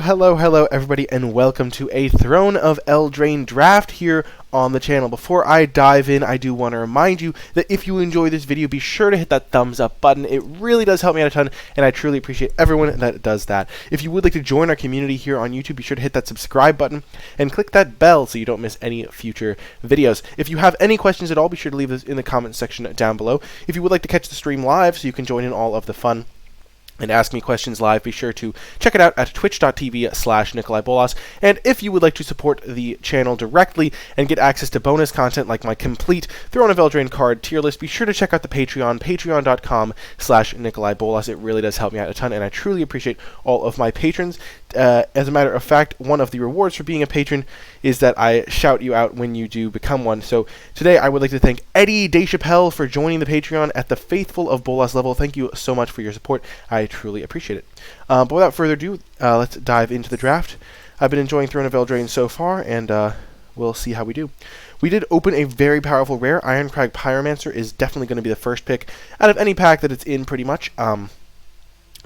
Hello everybody, and welcome to a Throne of Eldraine draft here on the channel. Before I dive in, I do want to remind you that if you enjoy this video, be sure to hit that thumbs up button. It really does help me out a ton, and I truly appreciate everyone that does that. If you would like to join our community here on YouTube, be sure to hit that subscribe button and click that bell so you don't miss any future videos. If you have any questions at all, be sure to leave this in the comments section down below. If you would like to catch the stream live so you can join in all of the fun and ask me questions live, be sure to check it out at twitch.tv/NicolaiBolas. And if you would like to support the channel directly and get access to bonus content like my complete Throne of Eldraine card tier list, be sure to check out the Patreon, patreon.com/NicolaiBolas. It really does help me out a ton, and I truly appreciate all of my patrons. As a matter of fact, one of the rewards for being a patron is that I shout you out when you do become one. So today I would like to thank Eddie Deschapelle for joining the Patreon at the Faithful of Bolas level. Thank you so much for your support. I truly appreciate it. But without further ado, let's dive into the draft. I've been enjoying Throne of Eldraine so far, and we'll see how we do. We did open a very powerful rare. Ironcrag Pyromancer is definitely going to be the first pick out of any pack that it's in, pretty much.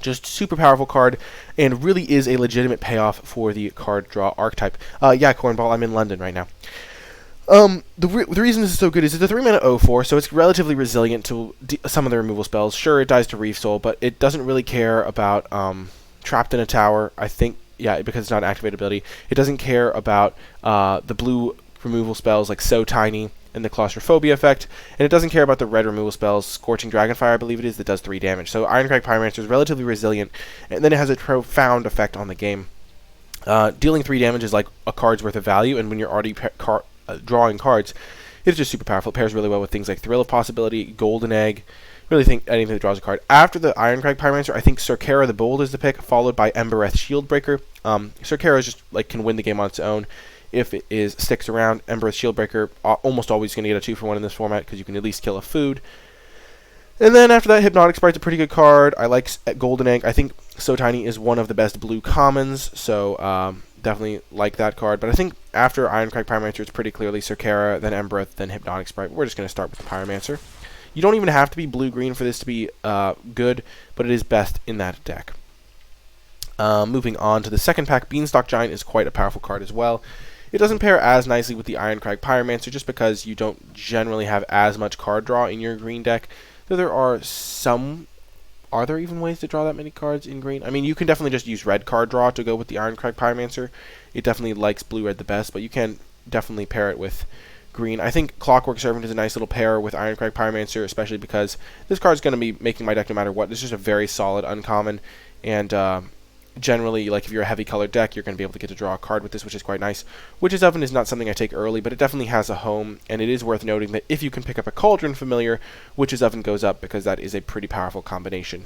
Just super powerful card, and really is a legitimate payoff for the card draw archetype. Yeah, Cornball, I'm in London right now. The reason this is so good is it's a 3-mana 0/4, so it's relatively resilient to some of the removal spells. Sure, it dies to Reef Soul, but it doesn't really care about Trapped in a Tower, I think, yeah, because it's not an activated ability. It doesn't care about the blue removal spells like So Tiny and the Claustrophobia effect, and it doesn't care about the red removal spells, Scorching Dragonfire, I believe it is, that does 3 damage. So Ironcrag Pyromancer is relatively resilient, and then it has a profound effect on the game. Dealing 3 damage is like a card's worth of value, and when you're already drawing cards, it's just super powerful. It pairs really well with things like Thrill of Possibility, Golden Egg, really think anything that draws a card. After the Ironcrag Pyromancer, I think Surkera the Bold is the pick, followed by Embereth Shieldbreaker. Surkera is just like can win the game on its own. If it sticks around, Embereth Shieldbreaker almost always going to get a 2-for-1 in this format because you can at least kill a food. And then after that, Hypnotic Sprite's a pretty good card. I like Golden Egg. I think So Tiny is one of the best blue commons, so definitely like that card. But I think after Ironcrag Pyromancer, it's pretty clearly Surkera, then Embereth, then Hypnotic Sprite. We're just going to start with the Pyromancer. You don't even have to be blue-green for this to be good, but it is best in that deck. Moving on to the second pack, Beanstalk Giant is quite a powerful card as well. It doesn't pair as nicely with the Ironcrag Pyromancer just because you don't generally have as much card draw in your green deck. Though there are some... Are there even ways to draw that many cards in green? I mean, you can definitely just use red card draw to go with the Ironcrag Pyromancer. It definitely likes blue-red the best, but you can definitely pair it with green. I think Clockwork Servant is a nice little pair with Ironcrag Pyromancer, especially because this card is going to be making my deck no matter what. This is just a very solid uncommon, and generally, like if you're a heavy colored deck, you're going to be able to get to draw a card with this, which is quite nice. Witch's Oven is not something I take early, but it definitely has a home, and it is worth noting that if you can pick up a Cauldron Familiar, Witch's Oven goes up because that is a pretty powerful combination.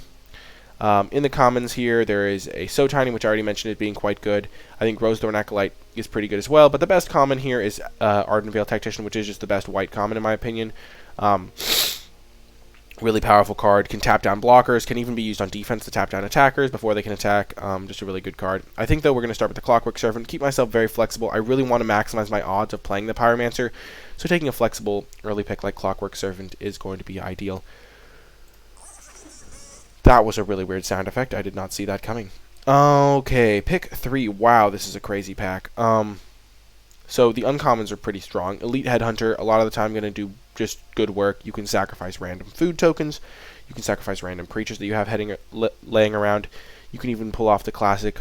In the commons here, there is a So Tiny, which I already mentioned as being quite good. I think Rosethorn Acolyte is pretty good as well, but the best common here is Ardent Veil Tactician, which is just the best white common in my opinion. Really powerful card, can tap down blockers, can even be used on defense to tap down attackers before they can attack. Just a really good card. I think, though, we're going to start with the Clockwork Servant. Keep myself very flexible. I really want to maximize my odds of playing the Pyromancer, so taking a flexible early pick like Clockwork Servant is going to be ideal. That was a really weird sound effect. I did not see that coming. Okay, pick 3. Wow, this is a crazy pack. So the uncommons are pretty strong. Elite Headhunter, a lot of the time going to do just good work. You can sacrifice random food tokens. You can sacrifice random creatures that you have laying around. You can even pull off the classic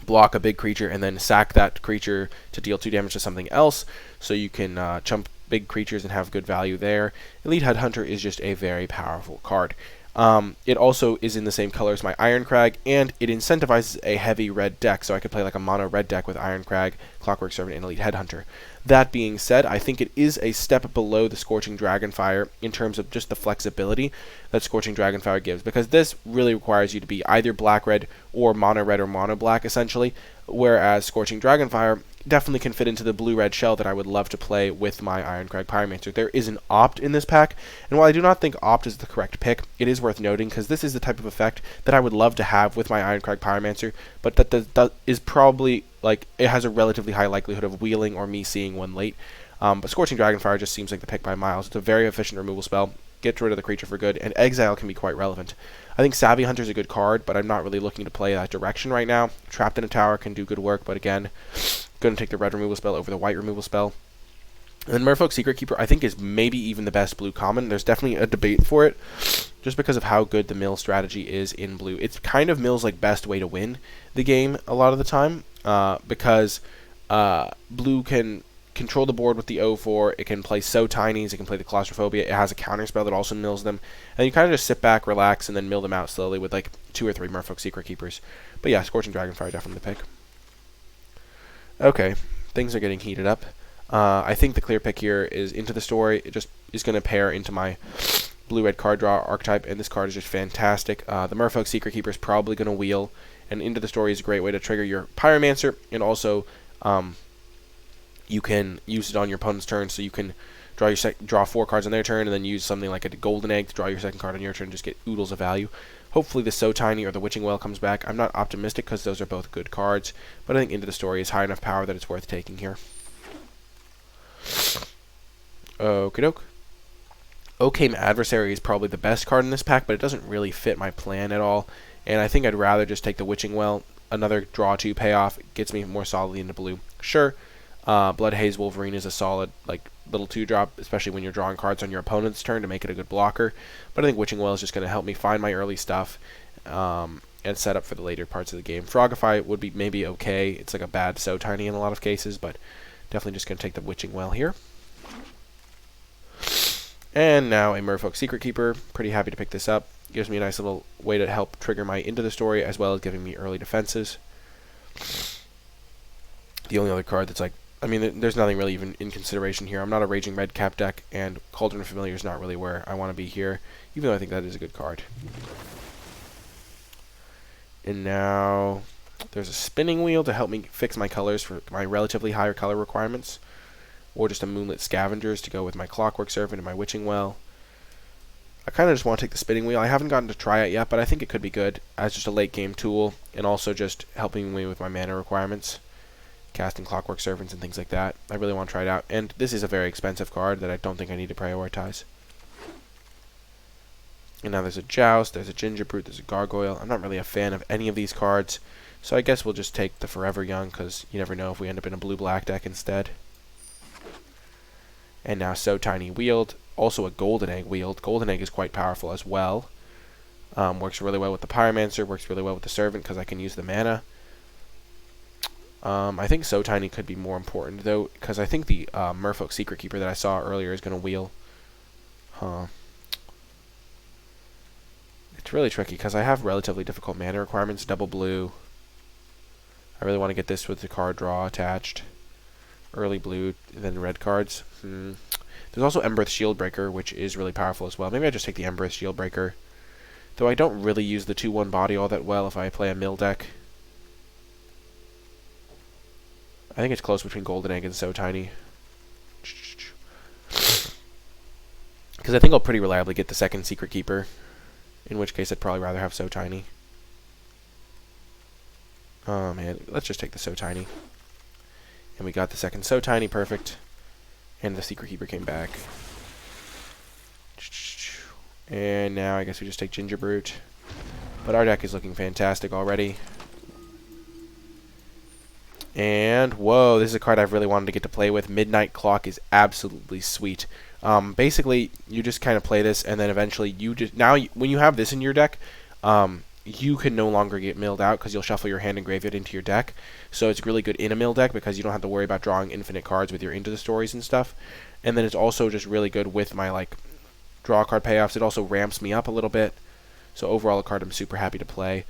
block a big creature and then sack that creature to deal 2 damage to something else. So you can chump big creatures and have good value there. Elite Headhunter is just a very powerful card. It also is in the same color as my Ironcrag, and it incentivizes a heavy red deck, so I could play like a mono red deck with Ironcrag, Clockwork Servant, and Elite Headhunter. That being said, I think it is a step below the Scorching Dragonfire in terms of just the flexibility that Scorching Dragonfire gives, because this really requires you to be either black-red or mono-red or mono-black, essentially, whereas Scorching Dragonfire definitely can fit into the blue-red shell that I would love to play with my Ironcrag Pyromancer. There is an Opt in this pack, and while I do not think Opt is the correct pick, it is worth noting because this is the type of effect that I would love to have with my Ironcrag Pyromancer, but that is probably, like, it has a relatively high likelihood of wheeling or me seeing one late. But Scorching Dragonfire just seems like the pick by miles. It's a very efficient removal spell. get rid of the creature for good, and exile can be quite relevant. I think Savvy Hunter is a good card, but I'm not really looking to play that direction right now. Trapped in a Tower can do good work, but again, going to take the red removal spell over the white removal spell. And then Merfolk Secret Keeper, I think, is maybe even the best blue common. There's definitely a debate for it, just because of how good the mill strategy is in blue. It's kind of mill's like best way to win the game a lot of the time, because blue can control the board with the 0/4. It can play So Tinies. It can play the Claustrophobia. It has a counter spell that also mills them, and you kind of just sit back, relax, and then mill them out slowly with like 2 or 3 Merfolk Secret Keepers. But yeah, Scorching Dragonfire definitely the pick. Okay, things are getting heated up. I think the clear pick here is Into the Story. It just is going to pair into my blue-red card draw archetype, and this card is just fantastic. The Merfolk Secret Keeper is probably going to wheel, and Into the Story is a great way to trigger your Pyromancer, and also you can use it on your opponent's turn, so you can draw 4 cards on their turn, and then use something like a Golden Egg to draw your second card on your turn and just get oodles of value. Hopefully the So Tiny or the Witching Well comes back. I'm not optimistic because those are both good cards, but I think Into the Story is high enough power that it's worth taking here. Okie doke. Okame Adversary is probably the best card in this pack, but it doesn't really fit my plan at all, and I think I'd rather just take the Witching Well. Another draw 2 payoff gets me more solidly into blue. Sure, Bloodhaze Wolverine is a solid like little 2-drop, especially when you're drawing cards on your opponent's turn to make it a good blocker, but I think Witching Well is just going to help me find my early stuff and set up for the later parts of the game. Frogify would be maybe okay. It's like a bad So Tiny in a lot of cases, but definitely just going to take the Witching Well here. And now a Merfolk Secret Keeper. Pretty happy to pick this up. Gives me a nice little way to help trigger my Into the Story, as well as giving me early defenses. The only other card that's like, I mean, there's nothing really even in consideration here. I'm not a Raging Red Cap deck, and Cauldron of Familiar is not really where I want to be here, even though I think that is a good card. And now there's a Spinning Wheel to help me fix my colors for my relatively higher color requirements, or just a Moonlit Scavengers to go with my Clockwork Servant and my Witching Well. I kind of just want to take the Spinning Wheel. I haven't gotten to try it yet, but I think it could be good as just a late game tool, and also just helping me with my mana requirements, casting Clockwork Servants and things like that. I really want to try it out, and this is a very expensive card that I don't think I need to prioritize. And now there's a Joust, there's a Gingerbrute, there's a Gargoyle. I'm not really a fan of any of these cards, so I guess we'll just take the Forever Young, because you never know if we end up in a blue-black deck instead. And now So Tiny wheeled, also a Golden Egg wheeled. Golden Egg is quite powerful as well. Works really well with the Pyromancer, works really well with the Servant because I can use the mana. I think So Tiny could be more important though, because I think the Merfolk Secret Keeper that I saw earlier is going to wheel. It's really tricky because I have relatively difficult mana requirements. Double blue. I really want to get this with the card draw attached. Early blue, then red cards. There's also Embereth Shieldbreaker, which is really powerful as well. Maybe I just take the Embereth Shieldbreaker. Though I don't really use the 2/1 body all that well if I play a mill deck. I think it's close between Golden Egg and So Tiny. Because I think I'll pretty reliably get the second Secret Keeper. In which case I'd probably rather have So Tiny. Oh man, let's just take the So Tiny. And we got the second So Tiny, perfect. And the Secret Keeper came back. And now I guess we just take Gingerbrute. But our deck is looking fantastic already. And, whoa, this is a card I've really wanted to get to play with. Midnight Clock is absolutely sweet. Basically, you just kind of play this, and then eventually when you have this in your deck, you can no longer get milled out because you'll shuffle your hand and graveyard into your deck. So it's really good in a mill deck because you don't have to worry about drawing infinite cards with your Into the Stories and stuff. And then it's also just really good with my like draw card payoffs. It also ramps me up a little bit. So overall, a card I'm super happy to play.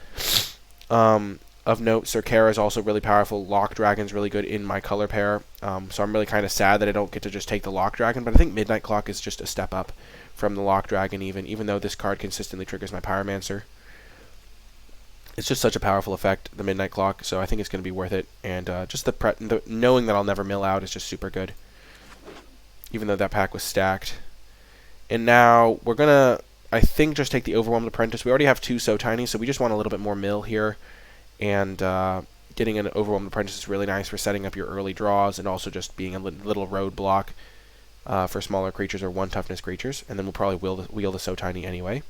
Of note, Cerkera is also really powerful. Lock Dragon's really good in my color pair. So I'm really kind of sad that I don't get to just take the Lock Dragon. But I think Midnight Clock is just a step up from the Lock Dragon even though this card consistently triggers my Pyromancer. It's just such a powerful effect, the Midnight Clock, so I think it's going to be worth it. And just the knowing that I'll never mill out is just super good, even though that pack was stacked. And now we're going to, I think, just take the Overwhelmed Apprentice. We already have 2 So Tiny, so we just want a little bit more mill here. And getting an Overwhelmed Apprentice is really nice for setting up your early draws and also just being a little roadblock for smaller creatures or 1 toughness creatures, and then we'll probably wheel the So Tiny anyway.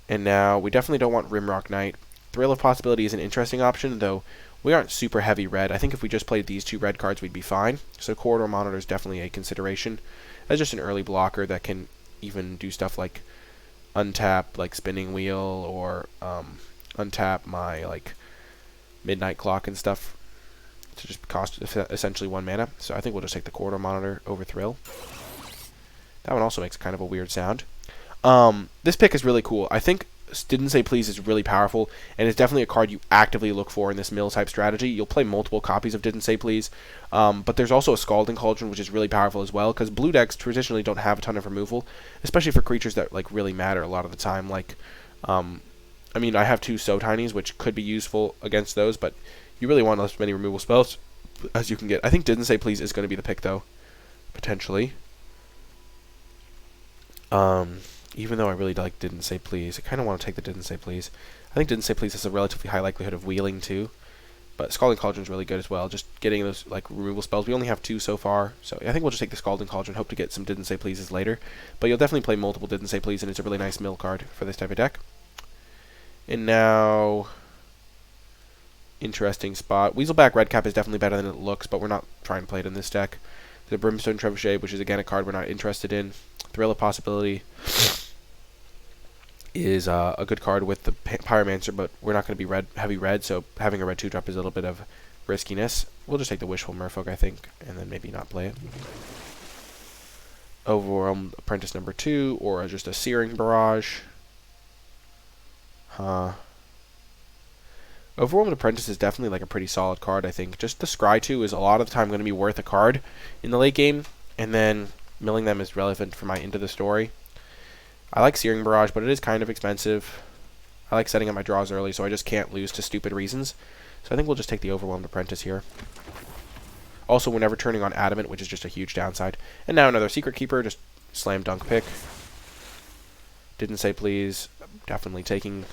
And now we definitely don't want Rimrock Knight. Thrill of Possibility is an interesting option, though we aren't super heavy red. I think if we just played these 2 red cards, we'd be fine. So Corridor Monitor is definitely a consideration as just an early blocker that can even do stuff like untap like Spinning Wheel, or untap my like Midnight Clock and stuff to just cost essentially 1 mana. So I think we'll just take the Corridor Monitor over Thrill. That one also makes kind of a weird sound. This pick is really cool. I think Didn't Say Please is really powerful, and it's definitely a card you actively look for in this mill type strategy. You'll play multiple copies of Didn't Say Please, but there's also a Scalding Cauldron, which is really powerful as well, because blue decks traditionally don't have a ton of removal, especially for creatures that like really matter a lot of the time. Like, I mean, I have 2 So Tinies, which could be useful against those, but you really want as many removal spells as you can get. I think Didn't Say Please is going to be the pick, though, potentially. Even though I really like Didn't Say Please, I kind of want to take the Didn't Say Please. I think Didn't Say Please has a relatively high likelihood of wheeling too, but Scalding Cauldron is really good as well. Just getting those like removal spells. We only have 2 so far, so I think we'll just take the Scalding Cauldron. Hope to get some Didn't Say Pleases later, but you'll definitely play multiple Didn't Say Please, and it's a really nice mill card for this type of deck. And now, interesting spot. Weaselback Redcap is definitely better than it looks, but we're not trying to play it in this deck. The Brimstone Trebuchet, which is again a card we're not interested in. Thrill of Possibility is a good card with the Pyromancer, but we're not going to be heavy red, so having a red 2-drop is a little bit of riskiness. We'll just take the Wishful Merfolk, I think, and then maybe not play it. Overwhelmed Apprentice number 2, or just a Searing Barrage. Overwhelmed Apprentice is definitely like a pretty solid card, I think. Just the Scry 2 is a lot of the time going to be worth a card in the late game, and then milling them is relevant for my Into the Story. I like Searing Barrage, but it is kind of expensive. I like setting up my draws early, so I just can't lose to stupid reasons. So I think we'll just take the Overwhelmed Apprentice here. Also, we're never turning on Adamant, which is just a huge downside. And now another Secret Keeper, just slam dunk pick. Didn't Say Please, definitely taking.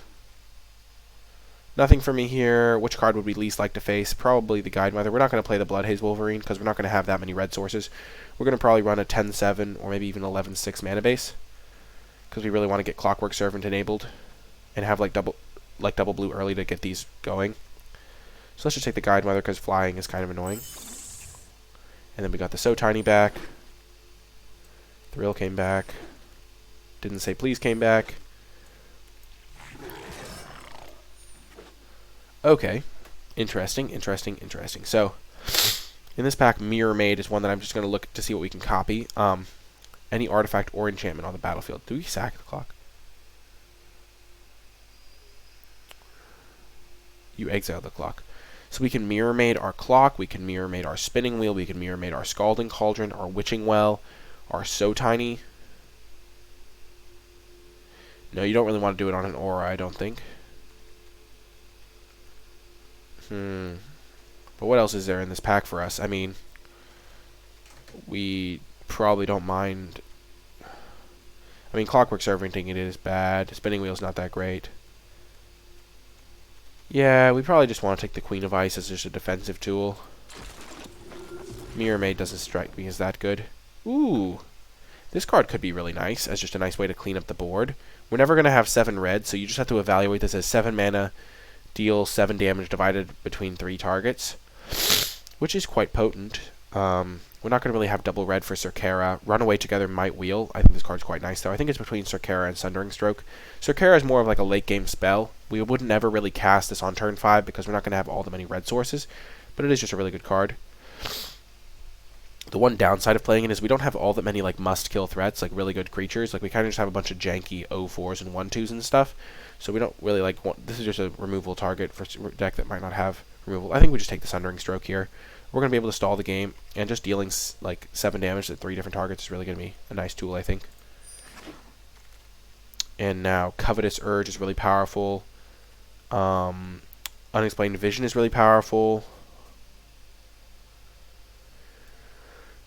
Nothing for me here. Which card would we least like to face? Probably the Guide Mother. We're not going to play the Bloodhaze Wolverine, because we're not going to have that many red sources. We're going to probably run a 10-7 or maybe even 11-6 mana base, because we really want to get Clockwork Servant enabled and have like double blue early to get these going. So let's just take the Guide Mother, because flying is kind of annoying. And then we got the So Tiny back. Thrill came back. Didn't Say Please came back. Okay. Interesting. So, in this pack, Mirror Maid is one that I'm just going to look to see what we can copy. Any artifact or enchantment on the battlefield. Do we sack the clock? You exile the clock. So we can Mirror Maid our clock, we can Mirror Maid our Spinning Wheel, we can Mirror Maid our Scalding Cauldron, our Witching Well, our So Tiny. No, you don't really want to do it on an aura, I don't think. But what else is there in this pack for us? I mean, we probably don't mind. I mean, Clockwork Servanting, it is bad. Spinning Wheel's not that great. Yeah, we probably just want to take the Queen of Ice as just a defensive tool. Mirror Maid doesn't strike me as that good. Ooh, this card could be really nice as just a nice way to clean up the board. We're never going to have 7 red, so you just have to evaluate this as 7 mana, deal 7 damage divided between 3 targets, which is quite potent. We're not going to really have double red for Cercara. Runaway Together might wheel. I think this card's quite nice, though. I think it's between Cercara and Sundering Stroke. Cercara is more of like a late-game spell. We would never really cast this on turn 5 because we're not going to have all the many red sources, but it is just a really good card. The one downside of playing it is we don't have all that many like must-kill threats, like really good creatures. Like we kind of just have a bunch of janky 0-4s and 1-2s and stuff, so we don't really like this is just a removal target for a deck that might not have removal. I think we just take the Sundering Stroke here. We're going to be able to stall the game, and just dealing like 7 damage to 3 different targets is really going to be a nice tool, I think. And now Covetous Urge is really powerful. Unexplained Vision is really powerful.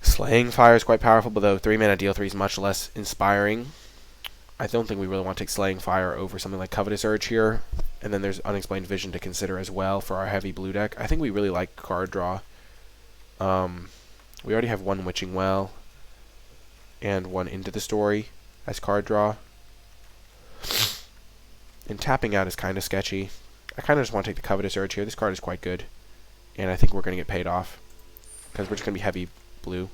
Slaying Fire is quite powerful, but though 3 mana deal 3 is much less inspiring. I don't think we really want to take Slaying Fire over something like Covetous Urge here. And then there's Unexplained Vision to consider as well for our heavy blue deck. I think we really like card draw. We already have one Witching Well and one Into the Story as card draw. And tapping out is kind of sketchy. I kind of just want to take the Covetous Urge here. This card is quite good. And I think we're going to get paid off, because we're just going to be heavy blue.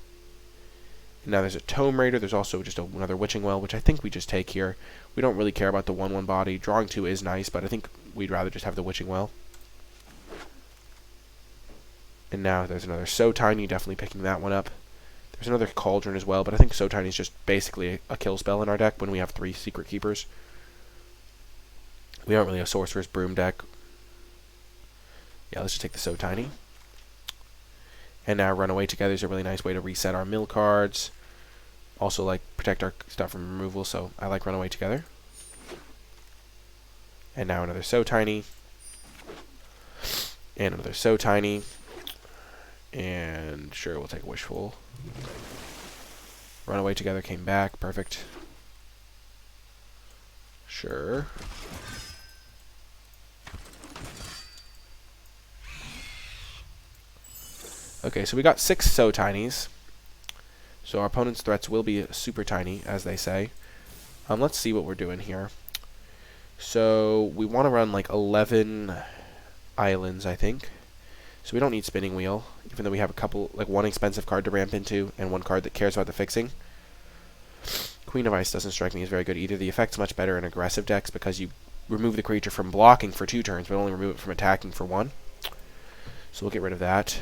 And now there's a Tome Raider. There's also just another Witching Well, which I think we just take here. We don't really care about the 1/1 body. Drawing 2 is nice, but I think we'd rather just have the Witching Well. And now there's another So Tiny, definitely picking that one up. There's another Cauldron as well, but I think So Tiny is just basically a kill spell in our deck when we have 3 Secret Keepers. We don't really have Sorcerer's Broom deck. Yeah, let's just take the So Tiny. And now Runaway Together is a really nice way to reset our mill cards. Also, like, protect our stuff from removal, so I like Runaway Together. And now another So Tiny. And another So Tiny. And sure, we'll take a Wishful. Runaway Together came back. Perfect. Sure. Okay, so we got 6 So Tinies. So our opponent's threats will be super tiny, as they say. Let's see what we're doing here. So we want to run like 11 islands, I think. So we don't need Spinning Wheel, even though we have a couple, like one expensive card to ramp into and one card that cares about the fixing. Queen of Ice doesn't strike me as very good either. The effect's much better in aggressive decks because you remove the creature from blocking for 2 turns, but only remove it from attacking for 1. So we'll get rid of that.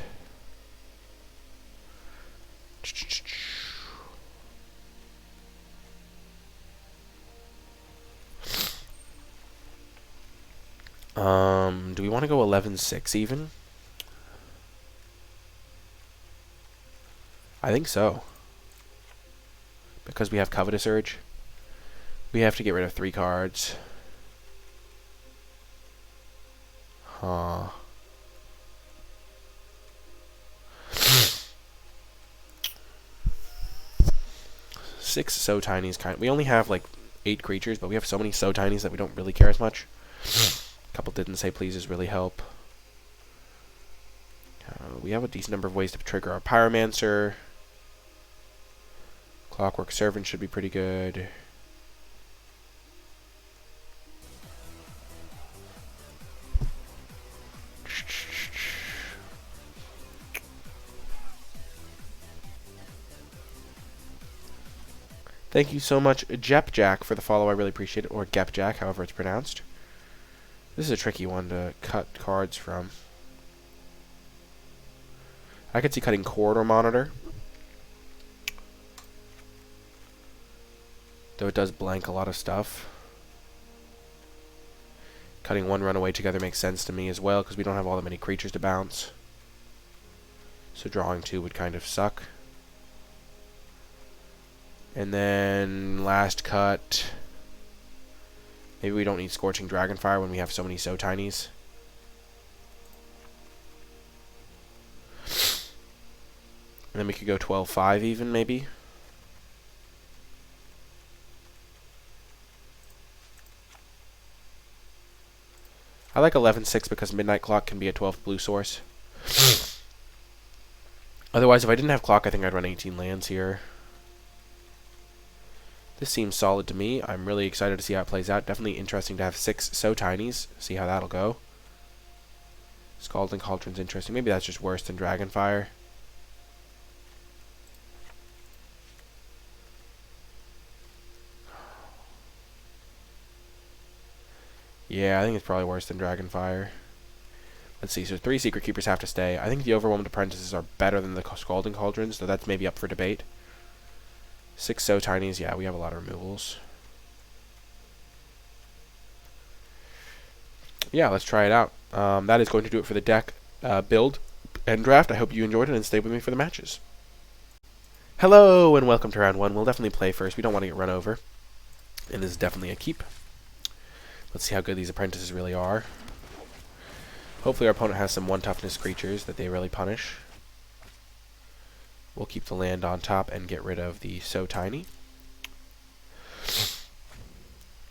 Do we want to go 11-6 even? I think so. Because we have Covetous Urge. We have to get rid of 3 cards. Huh. Six So Tinies kind. We only have like 8 creatures, but we have so many So Tinies that we don't really care as much. A couple Didn't Say Pleases really help. We have a decent number of ways to trigger our Pyromancer. Clockwork Servant should be pretty good. Thank you so much, Jepjack, for the follow. I really appreciate it. Or Gepjack, however it's pronounced. This is a tricky one to cut cards from. I could see cutting Corridor Monitor. Though it does blank a lot of stuff. Cutting 1 Runaway Together makes sense to me as well, because we don't have all that many creatures to bounce. So drawing 2 would kind of suck. And then last cut. Maybe we don't need Scorching Dragonfire when we have so many So Tinies. And then we could go 12-5 even, maybe. I like 11-6 because Midnight Clock can be a 12th blue source. Otherwise, if I didn't have Clock, I think I'd run 18 lands here. This seems solid to me. I'm really excited to see how it plays out. Definitely interesting to have 6 So Tinies. See how that'll go. Scalding Cauldron's interesting. Maybe that's just worse than Dragonfire. Yeah, I think it's probably worse than Dragonfire. Let's see. So 3 Secret Keepers have to stay. I think the Overwhelmed Apprentices are better than the Scalding Cauldrons, so that's maybe up for debate. 6 So Tinies, yeah, we have a lot of removals. Yeah, let's try it out. That is going to do it for the deck build and draft. I hope you enjoyed it and stay with me for the matches. Hello and welcome to round 1. We'll definitely play first. We don't want to get run over. And this is definitely a keep. Let's see how good these apprentices really are. Hopefully our opponent has some 1 toughness creatures that they really punish. We'll keep the land on top and get rid of the So Tiny.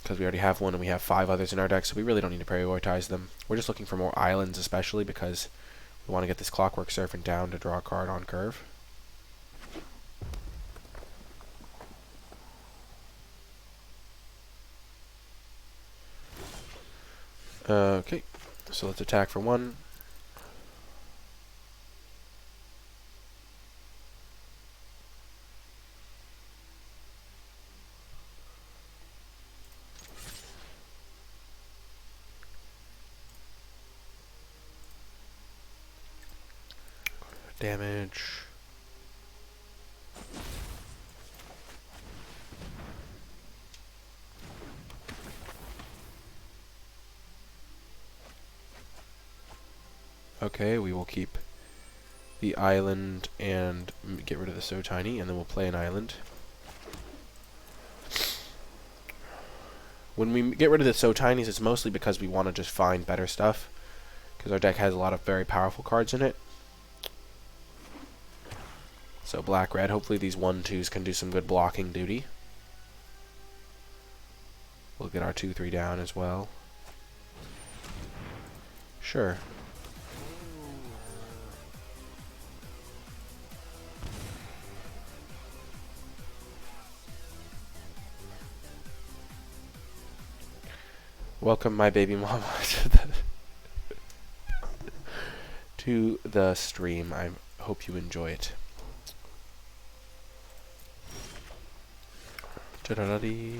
Because we already have 1 and we have 5 others in our deck, so we really don't need to prioritize them. We're just looking for more islands, especially because we want to get this Clockwork Servant down to draw a card on curve. Okay, so let's attack for 1. Damage. Okay, we will keep the island and get rid of the So Tiny, and then we'll play an island. When we get rid of the So Tinies, it's mostly because we want to just find better stuff, because our deck has a lot of very powerful cards in it. So black-red, hopefully these 1/2s can do some good blocking duty. We'll get our 2/3 down as well. Sure. Welcome, my baby mama, to the stream. I hope you enjoy it. Da-da-da-dee.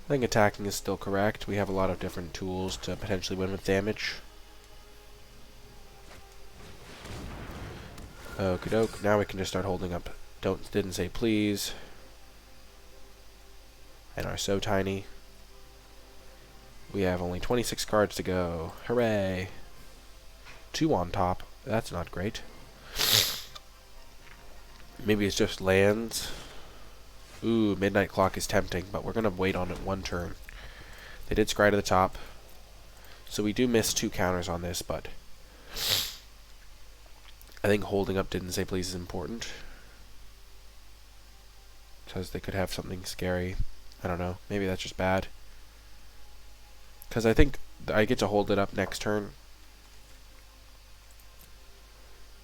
I think attacking is still correct. We have a lot of different tools to potentially win with damage. Okie doke. Now we can just start holding up didn't say please. And our So Tiny. We have only 26 cards to go. Hooray! 2 on top. That's not great. Maybe it's just lands. Ooh, Midnight Clock is tempting, but we're going to wait on it 1 turn. They did scry to the top. So we do miss 2 counters on this, but I think holding up didn't say please is important. Because they could have something scary. I don't know. Maybe that's just bad. Because I think I get to hold it up next turn.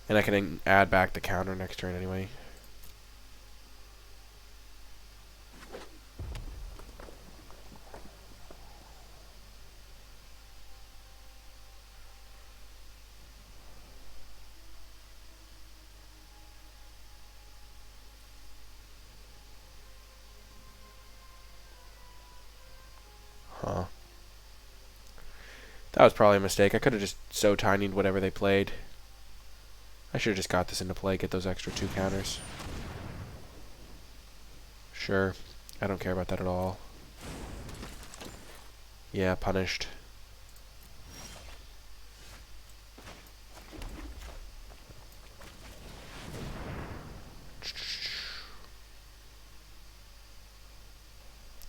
And I can add back the counter next turn anyway. Huh. That was probably a mistake. I could have just So Tinied whatever they played. I should have just got this into play, get those extra 2 counters. Sure. I don't care about that at all. Yeah, punished.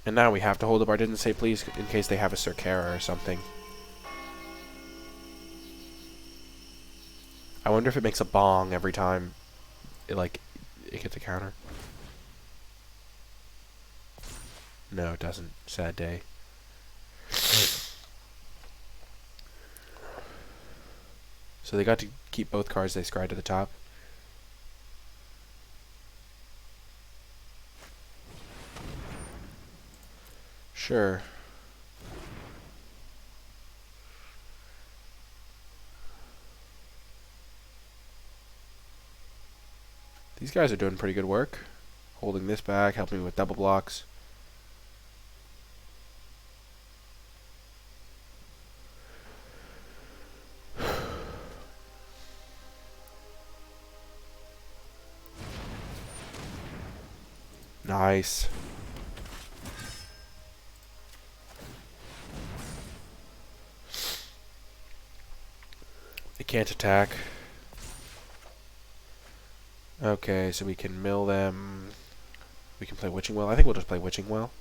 And now we have to hold up our didn't say please in case they have a Circara or something. I wonder if it makes a bong every time it gets a counter. No, it doesn't. Sad day. So they got to keep both cards they scryed to the top. Sure. These guys are doing pretty good work. Holding this back, helping me with double blocks. Nice. They can't attack. Okay, so we can mill them. We can play Witching Well. I think we'll just play Witching Well.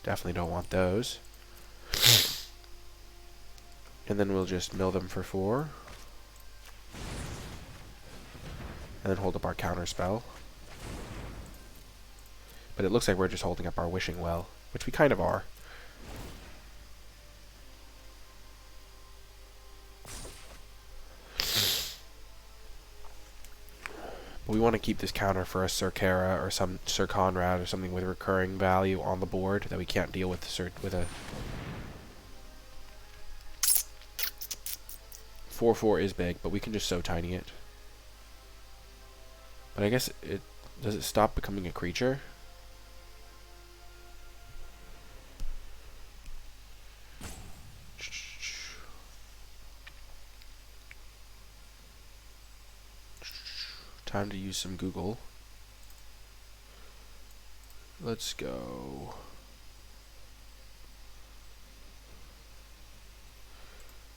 Definitely don't want those. And then we'll just mill them for 4. And then hold up our counter spell. But it looks like we're just holding up our Wishing Well, which we kind of are. But we want to keep this counter for a Sir Kara or some Sir Conrad or something with recurring value on the board that we can't deal with with a 4/4 is big, but we can just so tiny it. But I guess does it stop becoming a creature? Time to use some Google. Let's go.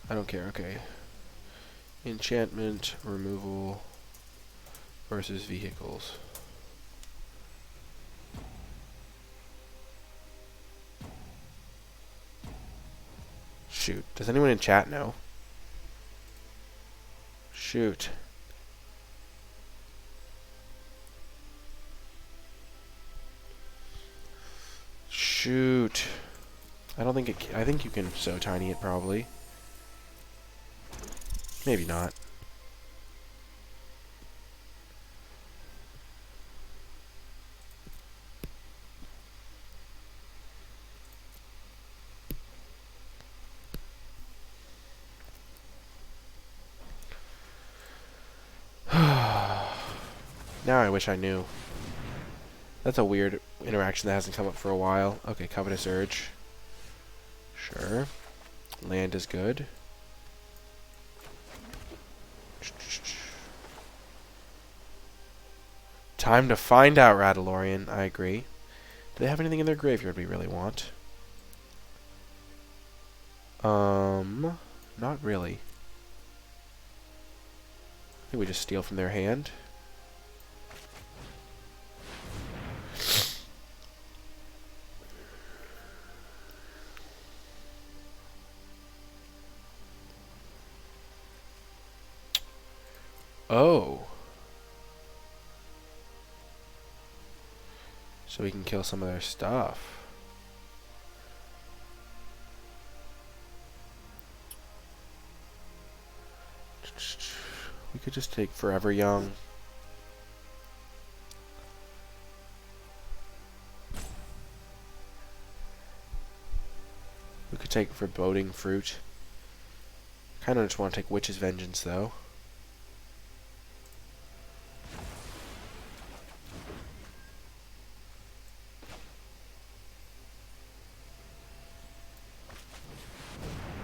I don't care, okay. Enchantment, removal, versus vehicles. Shoot. Does anyone in chat know? Shoot. Shoot. I don't think it... I think you can so tiny it, probably. Maybe not. Now I wish I knew. That's a weird interaction that hasn't come up for a while. Okay, Covetous Urge. Sure. Land is good. Time to find out, Radalorian. I agree. Do they have anything in their graveyard we really want? Not really. I think we just steal from their hand. Oh. So we can kill some of their stuff. We could just take Forever Young. We could take Foreboding Fruit. Kind of just want to take Witch's Vengeance, though.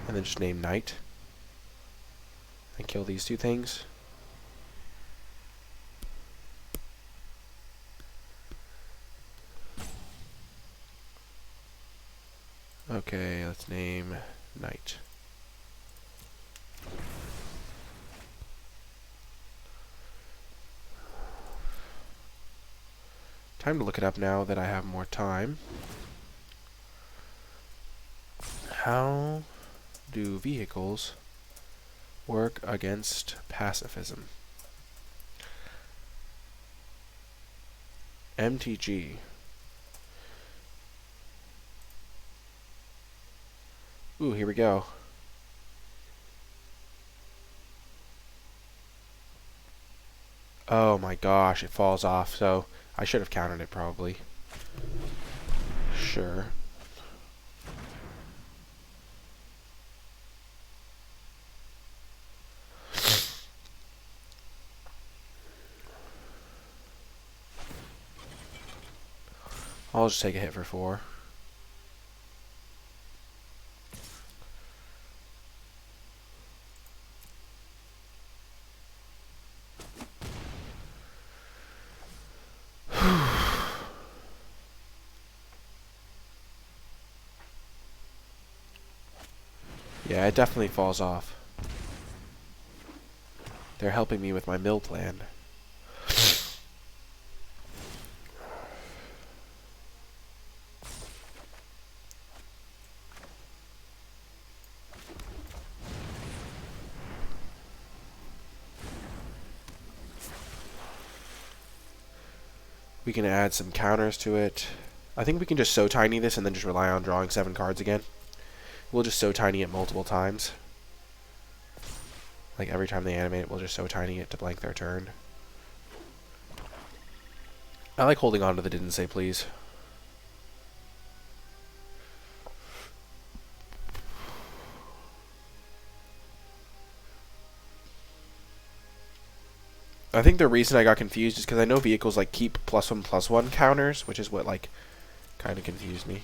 And then just name Knight. And kill these two things. Okay, let's name Knight. Time to look it up now that I have more time. How do vehicles work against pacifism? MTG. Ooh, here we go. Oh my gosh, it falls off, so I should have countered it probably. Sure. I'll just take a hit for 4. Yeah, it definitely falls off. They're helping me with my mill plan. We can add some counters to it. I think we can just so tiny this and then just rely on drawing 7 cards again. We'll just so tiny it multiple times. Like every time they animate it, we'll just so tiny it to blank their turn. I like holding on to the didn't say please. I think the reason I got confused is because I know vehicles like keep +1/+1 counters, which is what like kind of confused me.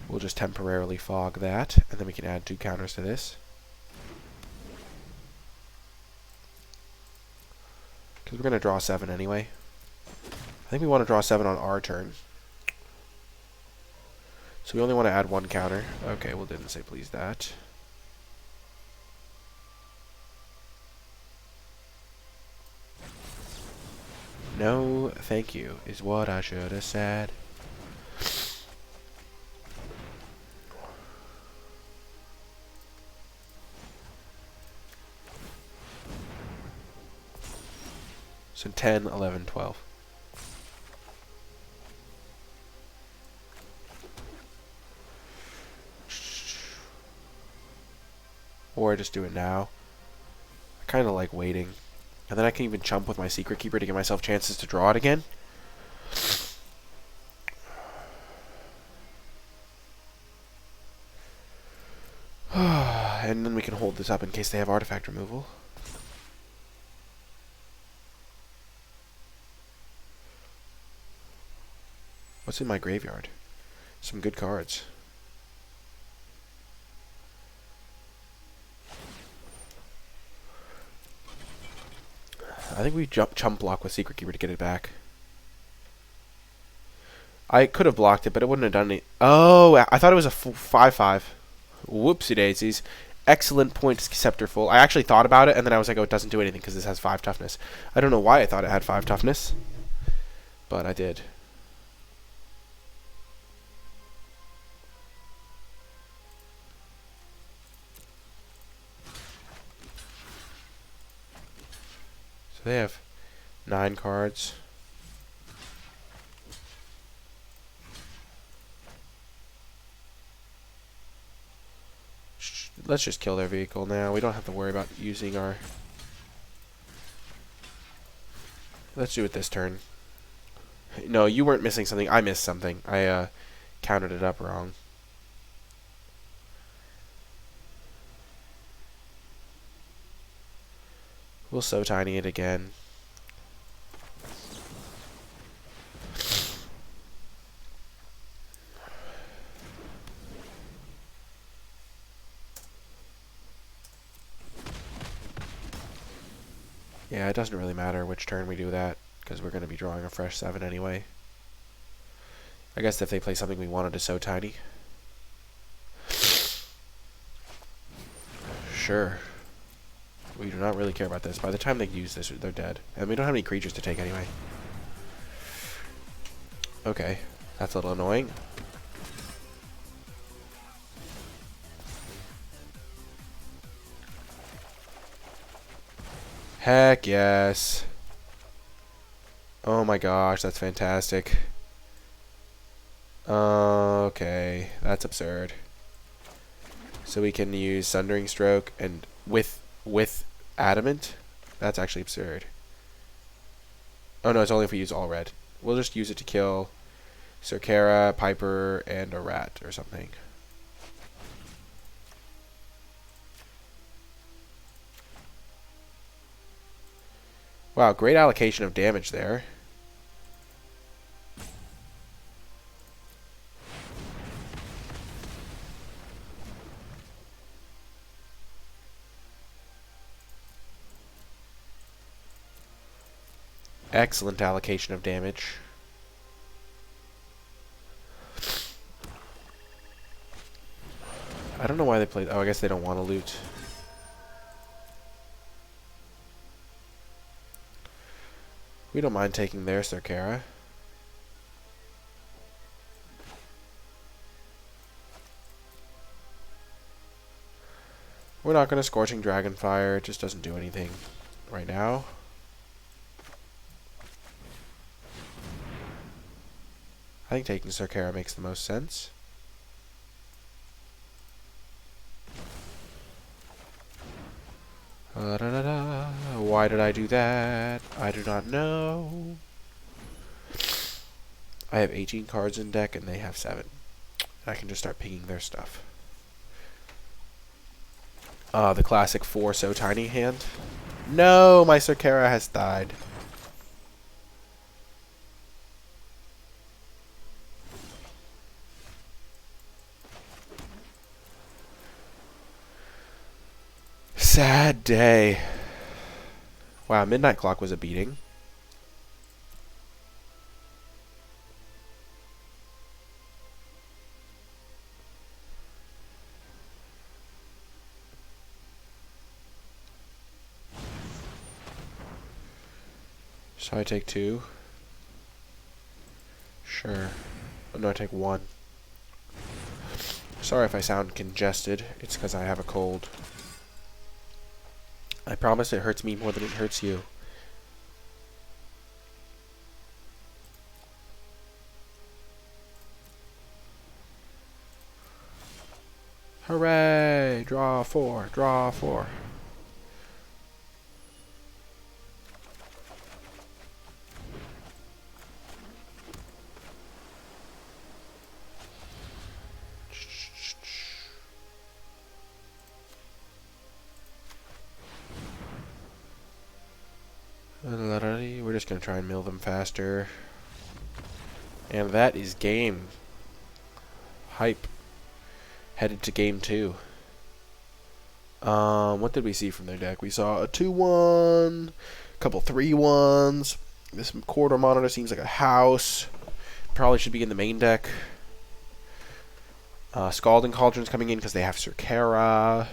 We'll just temporarily fog that, and then we can add 2 counters to this. Because we're going to draw 7 anyway. I think we want to draw 7 on our turn. So we only want to add 1 counter. Okay, well, didn't say please that. No, thank you, is what I should have said. So 10, 11, 12. Or just do it now. I kind of like waiting. And then I can even chump with my Secret Keeper to give myself chances to draw it again. And then we can hold this up in case they have artifact removal. What's in my graveyard? Some good cards. I think we chump block with Secret Keeper to get it back. I could have blocked it, but it wouldn't have done any. Oh, I thought it was a 5/5. Whoopsie daisies. Excellent point, Scepterful. I actually thought about it, and then I was like, oh, it doesn't do anything because this has 5 toughness. I don't know why I thought it had 5 toughness, but I did. So they have 9 cards. Let's just kill their vehicle now. We don't have to worry about using our... Let's do it this turn. No, you weren't missing something. I missed something. I counted it up wrong. We'll so tiny it again. Yeah, it doesn't really matter which turn we do that, because we're going to be drawing a fresh 7 anyway. I guess if they play something we wanted to so tiny. Sure. We do not really care about this. By the time they use this, they're dead. And we don't have any creatures to take anyway. Okay, that's a little annoying. Heck yes. Oh my gosh, that's fantastic. Okay, that's absurd. So we can use Sundering Stroke and with Adamant? That's actually absurd. Oh no, it's only if we use all red. We'll just use it to kill Cercara, Piper, and a rat or something. Wow, great allocation of damage there. Excellent allocation of damage. I don't know why they played... Oh, I guess they don't want to loot. We don't mind taking their Cercara. We're not going to Scorching Dragonfire. It just doesn't do anything right now. I think taking Sarkera makes the most sense. Why did I do that? I do not know. I have 18 cards in deck and they have 7. I can just start picking their stuff. The classic 4 so tiny hand. No, my Sarkera has died. Sad day. Wow, Midnight Clock was a beating. So I take 2. Sure. Oh, no, I take 1. Sorry if I sound congested. It's because I have a cold. I promise it hurts me more than it hurts you. Hooray! Draw 4. Draw 4. We're just going to try and mill them faster. And that is game. Hype. Headed to game 2. What did we see from their deck? We saw a 2-1, a couple 3-1s. This Quarter Monitor seems like a house. Probably should be in the main deck. Scalding Cauldron's coming in because they have Sarkera.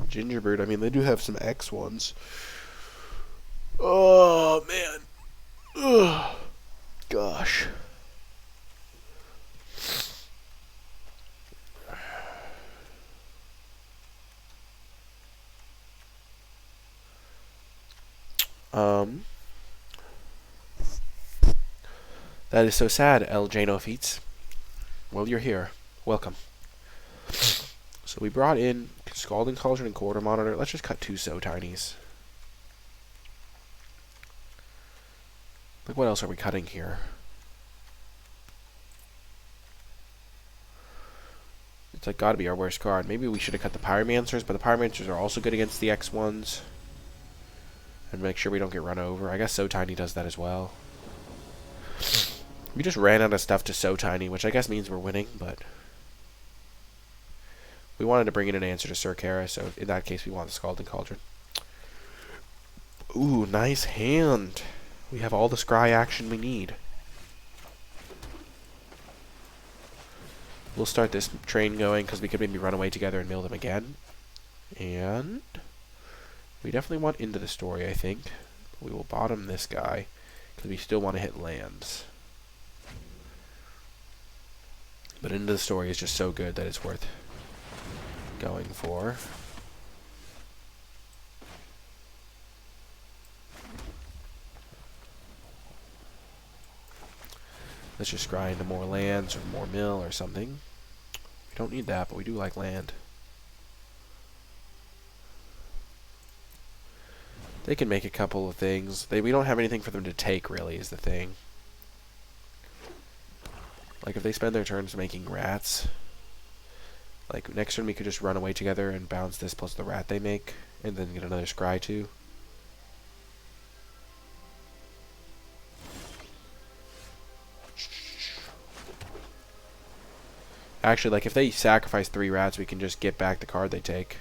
Gingerbread, I mean, they do have some X ones. Oh, man. Ugh. Gosh. That is so sad, Eldraine Feats. Well, you're here. Welcome. So we brought in Scalding Cauldron and Quarter Monitor. Let's just cut 2 so tinies. Like, what else are we cutting here? It's like gotta be our worst card. Maybe we should have cut the Pyromancers, but the Pyromancers are also good against the X ones. And make sure we don't get run over. I guess So Tiny does that as well. We just ran out of stuff to So Tiny, which I guess means we're winning, but we wanted to bring in an answer to Sarkera, so in that case we want the Scalding Cauldron. Ooh, nice hand. We have all the scry action we need. We'll start this train going because we could maybe run away together and mill them again. And we definitely want Into the Story, I think. We will bottom this guy because we still want to hit lands. But Into the Story is just so good that it's worth going for. Let's just grind into more lands or more mill or something. We don't need that, but we do like land. They can make a couple of things. We don't have anything for them to take, really, is the thing. Like, if they spend their turns making rats, like, next turn we could just run away together and bounce this plus the rat they make, and then get another scry too. Actually, like, if they sacrifice 3 rats, we can just get back the card they take.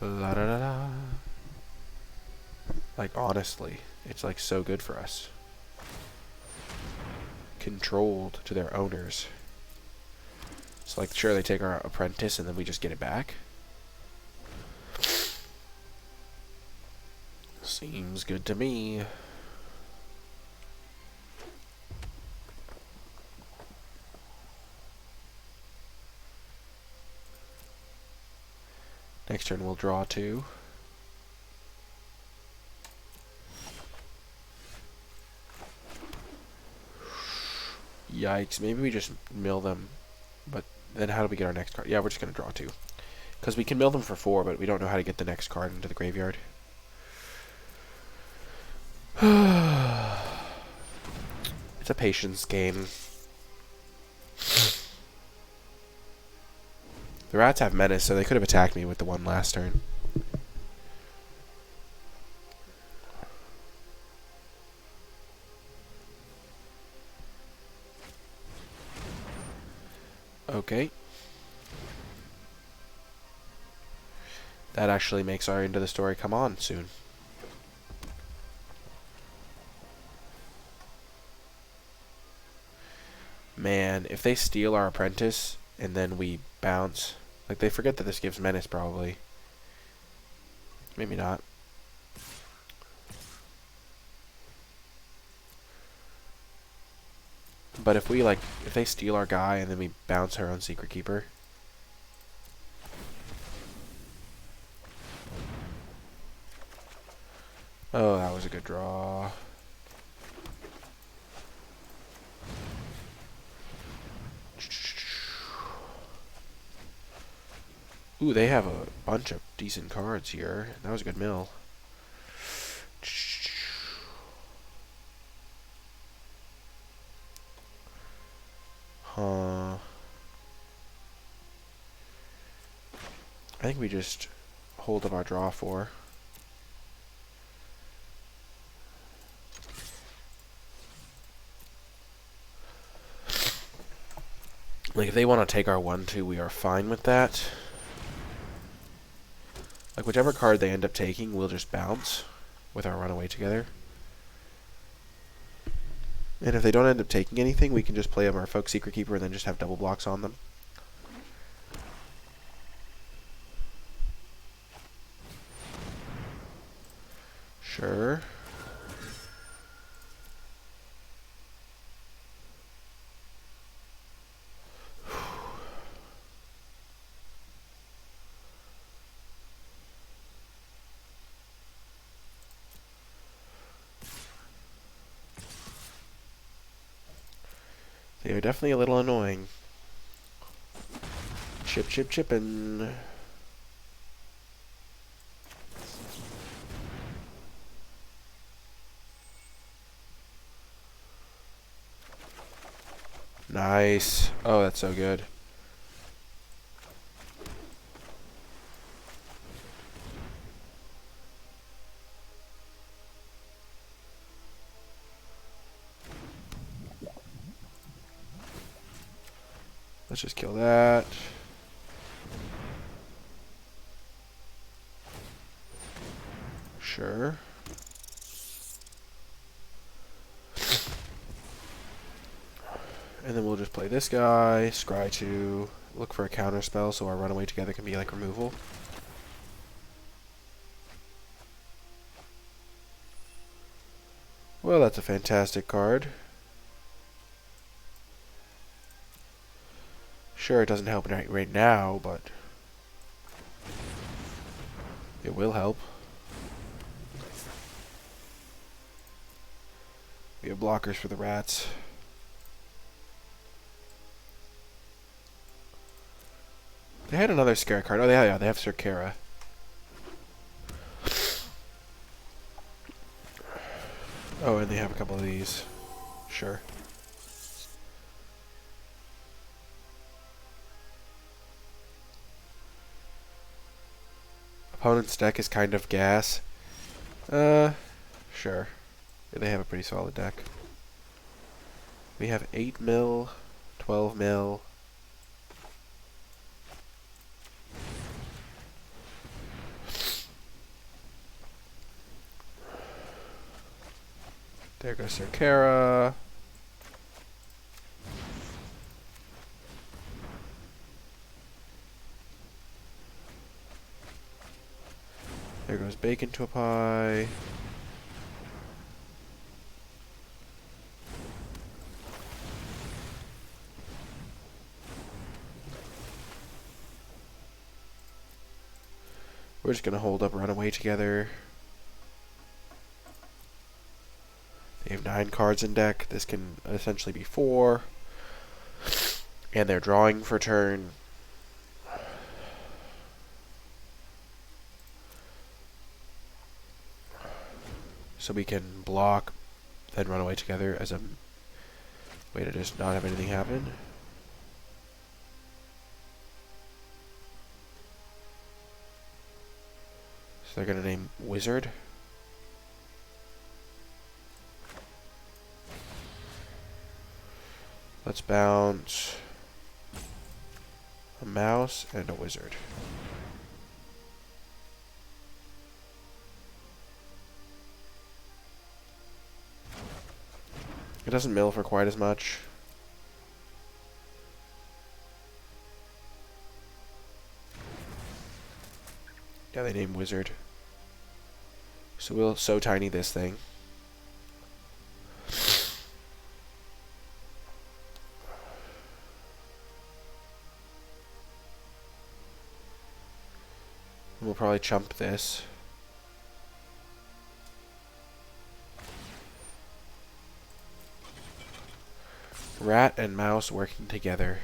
La da da da. Like, honestly, it's like so good for us. Controlled to their owners. It's like, sure, they take our apprentice and then we just get it back. Seems good to me. Next turn we'll draw 2. Yikes, maybe we just mill them. But then how do we get our next card? Yeah, we're just going to draw 2. Because we can mill them for 4, but we don't know how to get the next card into the graveyard. It's a patience game. The rats have menace, so they could have attacked me with the one last turn. Okay. That actually makes our end of the story come on soon. Man, if they steal our apprentice and then we bounce, like they forget that this gives menace probably. Maybe not. But if we if they steal our guy and then we bounce our own Secret Keeper. Oh, that was a good draw. Ooh, they have a bunch of decent cards here. That was a good mill. Huh. I think we just hold up our draw 4. Like, if they want to take our 1-2, we are fine with that. Like, whichever card they end up taking, we'll just bounce with our runaway together. And if they don't end up taking anything, we can just play them our Folk Secret Keeper and then just have double blocks on them. Sure. They are definitely a little annoying. Chip, chip, chippin'. Nice. Oh, that's so good. Let's just kill that. Sure. And then we'll just play this guy, scry 2, look for a counter spell so our runaway together can be like removal. Well, that's a fantastic card. Sure, it doesn't help right now, but it will help. We have blockers for the rats. They had another scare card. Oh, yeah, they have Circara. Oh, and they have a couple of these. Sure. Opponent's deck is kind of gas. Sure. They have a pretty solid deck. We have 8 mil, 12 mil. There goes Circara. There goes Bacon to a Pie. We're just going to hold up Runaway together. They have 9 cards in deck. This can essentially be 4. And they're drawing for turn. So we can block, then run away together as a way to just not have anything happen. So they're going to name Wizard. Let's bounce a mouse and a wizard. It doesn't mill for quite as much. Yeah, they name Wizard. So we'll so tiny this thing. We'll probably chump this. Rat and mouse working together.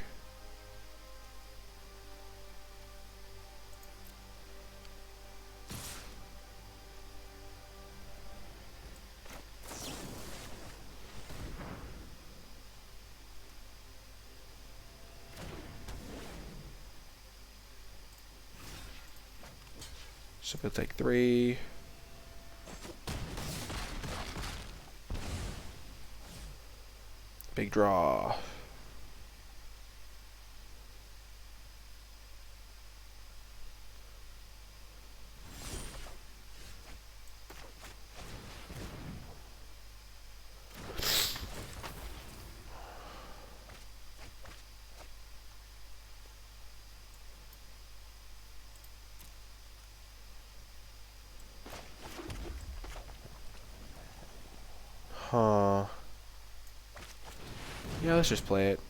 So we'll take 3. Big draw. Huh. Yeah, let's just play it.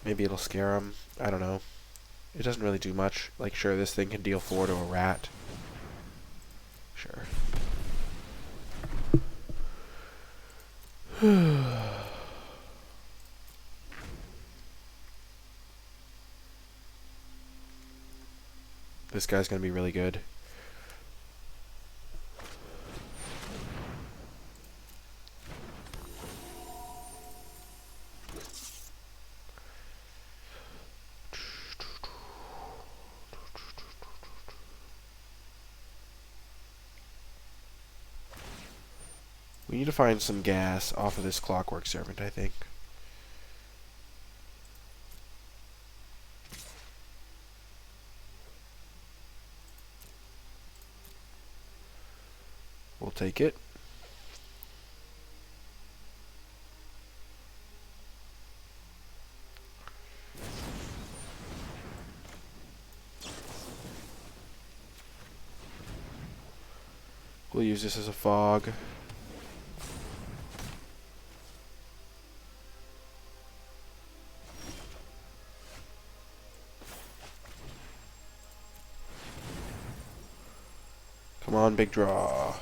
Maybe it'll scare him. I don't know. It doesn't really do much. Like, sure, this thing can deal 4 to a rat. Sure. This guy's gonna be really good. We need to find some gas off of this Clockwork Servant, I think. We'll take it. We'll use this as a fog. Come on, big draw.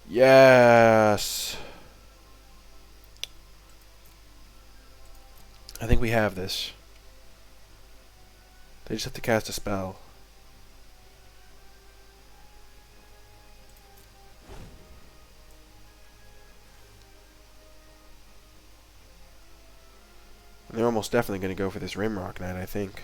Yes. I think we have this. They just have to cast a spell. And they're almost definitely going to go for this Rimrock Knight, I think.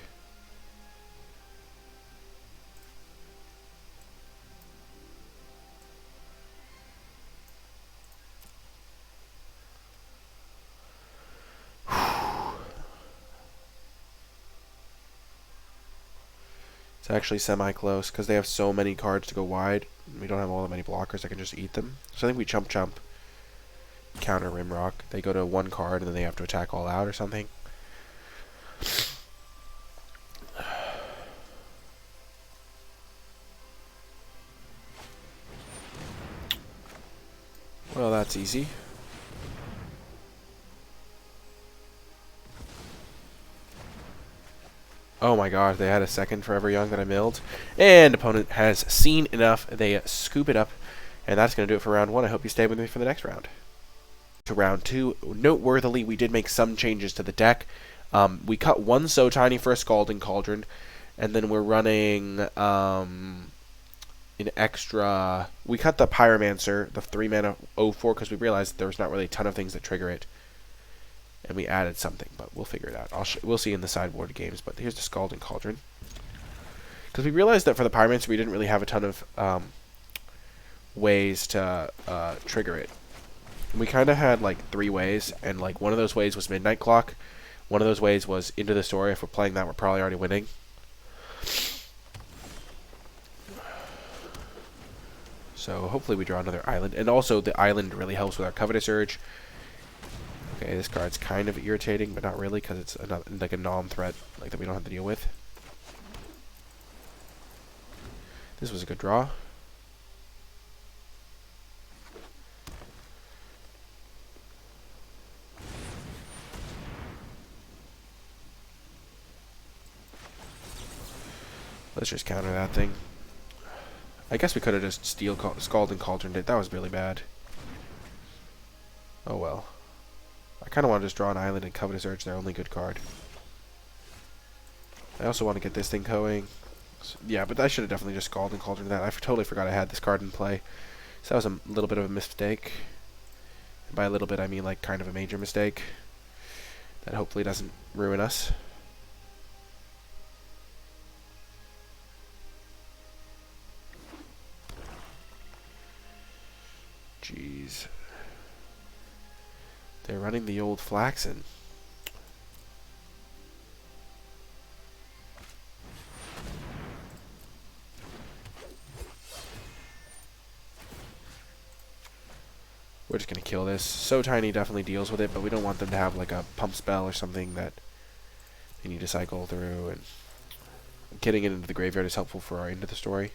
It's actually semi-close, because they have so many cards to go wide. We don't have all that many blockers that can just eat them. So I think we chump, counter Rimrock. They go to 1 card, and then they have to attack all out or something. Well, that's easy. Oh my gosh, they had a second Forever Young that I milled. And opponent has seen enough. They scoop it up. And that's going to do it for round 1. I hope you stay with me for the next round. To round 2, noteworthily, we did make some changes to the deck. We cut one So Tiny for a Scalding Cauldron. And then we're running an extra... We cut the Pyromancer, the 3-mana 0/4, because we realized there was not really a ton of things that trigger it. And we added something, but we'll figure it out. We'll see in the sideboard games, but here's the Scalding Cauldron. Because we realized that for the Pyromancer, we didn't really have a ton of ways to trigger it. We kind of had like 3 ways, and like one of those ways was Midnight Clock. One of those ways was Into the Story. If we're playing that, we're probably already winning. So hopefully we draw another island. And also the island really helps with our Covetous Urge. Okay, this card's kind of irritating, but not really, because it's like a non-threat like that we don't have to deal with. This was a good draw. Let's just counter that thing. I guess we could have just Scalding Cauldroned it. That was really bad. Oh well. I kind of want to just draw an island and Covetous Urge, their only good card. I also want to get this thing going. So, yeah, but I should have definitely just Scalding Cauldron that. I totally forgot I had this card in play. So that was a little bit of a mistake. And by a little bit, I mean like kind of a major mistake. That hopefully doesn't ruin us. Jeez. They're running the old Flaxen. We're just going to kill this. So Tiny definitely deals with it, but we don't want them to have like a pump spell or something that they need to cycle through. And getting it into the graveyard is helpful for our Into the Story.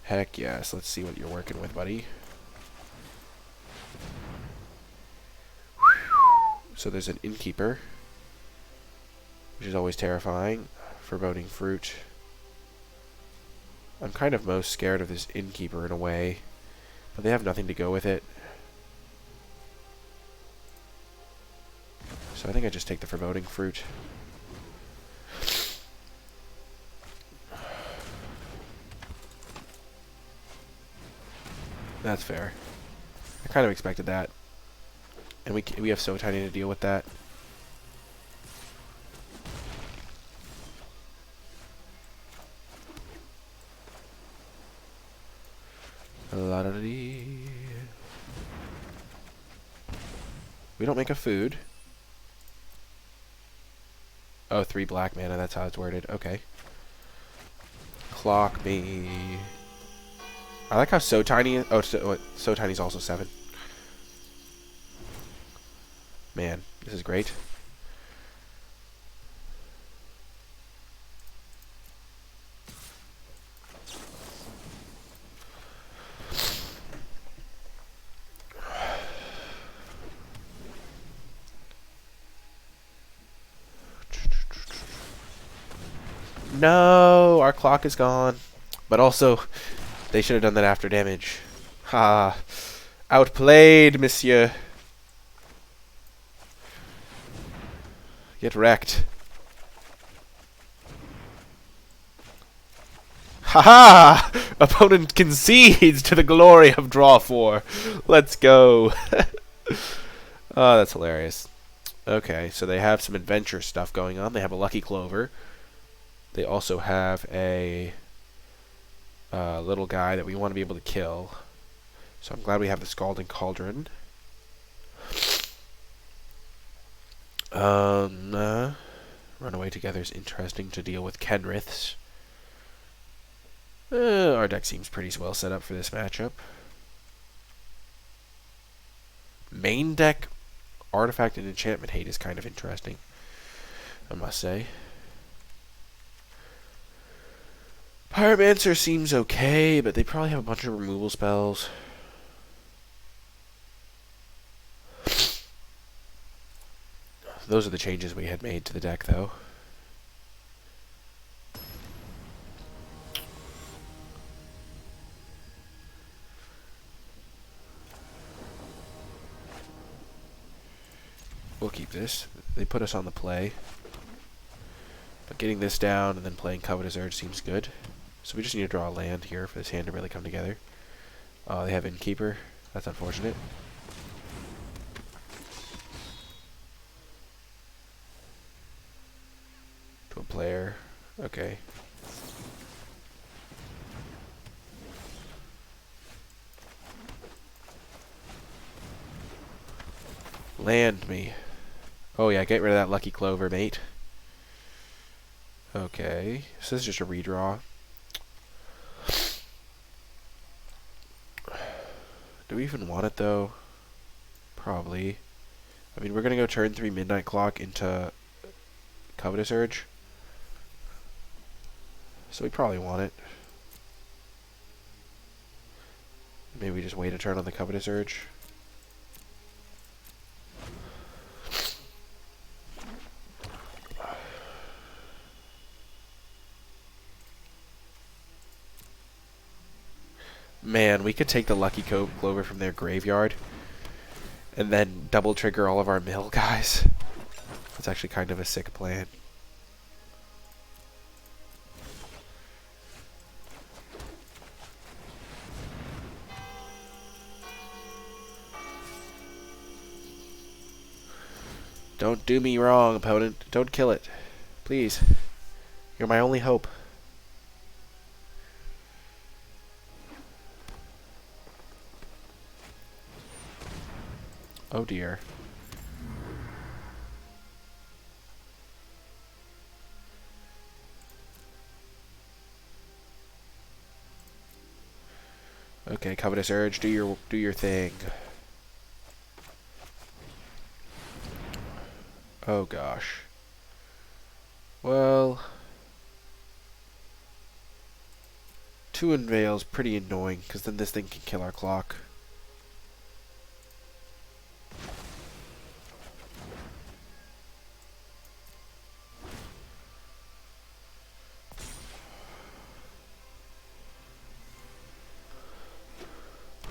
Heck yes, let's see what you're working with, buddy. So there's an Innkeeper, which is always terrifying. Foreboding Fruit. I'm kind of most scared of this Innkeeper in a way, but they have nothing to go with it. So I think I just take the Foreboding Fruit. That's fair. I kind of expected that. And we have So Tiny to deal with that. La-da-dee. We don't make a food. Oh, 3 black mana, that's how it's worded. Okay. Clock me. I like how So Tiny is. Oh, So Tiny's also 7. Man, this is great. No, our clock is gone. But also, they should have done that after damage. Ha. Outplayed, monsieur. Get wrecked. Haha! Opponent concedes to the glory of draw 4. Let's go. Oh, that's hilarious. Okay, so they have some adventure stuff going on. They have a Lucky Clover. They also have a little guy that we want to be able to kill. So I'm glad we have the Scalding Cauldron. Runaway Together is interesting to deal with Kenriths. Our deck seems pretty well set up for this matchup. Main deck, Artifact and Enchantment Hate is kind of interesting, I must say. Pyromancer seems okay, but they probably have a bunch of removal spells. Those are the changes we had made to the deck, though. We'll keep this. They put us on the play. But getting this down and then playing Covetous Urge seems good. So we just need to draw a land here for this hand to really come together. Oh, they have Innkeeper. That's unfortunate. To a player. Okay. Land me. Oh yeah, get rid of that Lucky Clover, mate. Okay. So this is just a redraw. Do we even want it though? Probably. I mean, we're gonna go turn 3 Midnight Clock into Covetous Urge. So we probably want it. Maybe we just wait a turn on the Covetous Urge. Man, we could take the Lucky Clover from their graveyard and then double trigger all of our mill guys. That's actually kind of a sick plan. Don't do me wrong, opponent. Don't kill it. Please. You're my only hope. Oh dear. Okay, Covetous Urge, do your thing. Oh gosh. Well, 2 Unveil's pretty annoying because then this thing can kill our clock.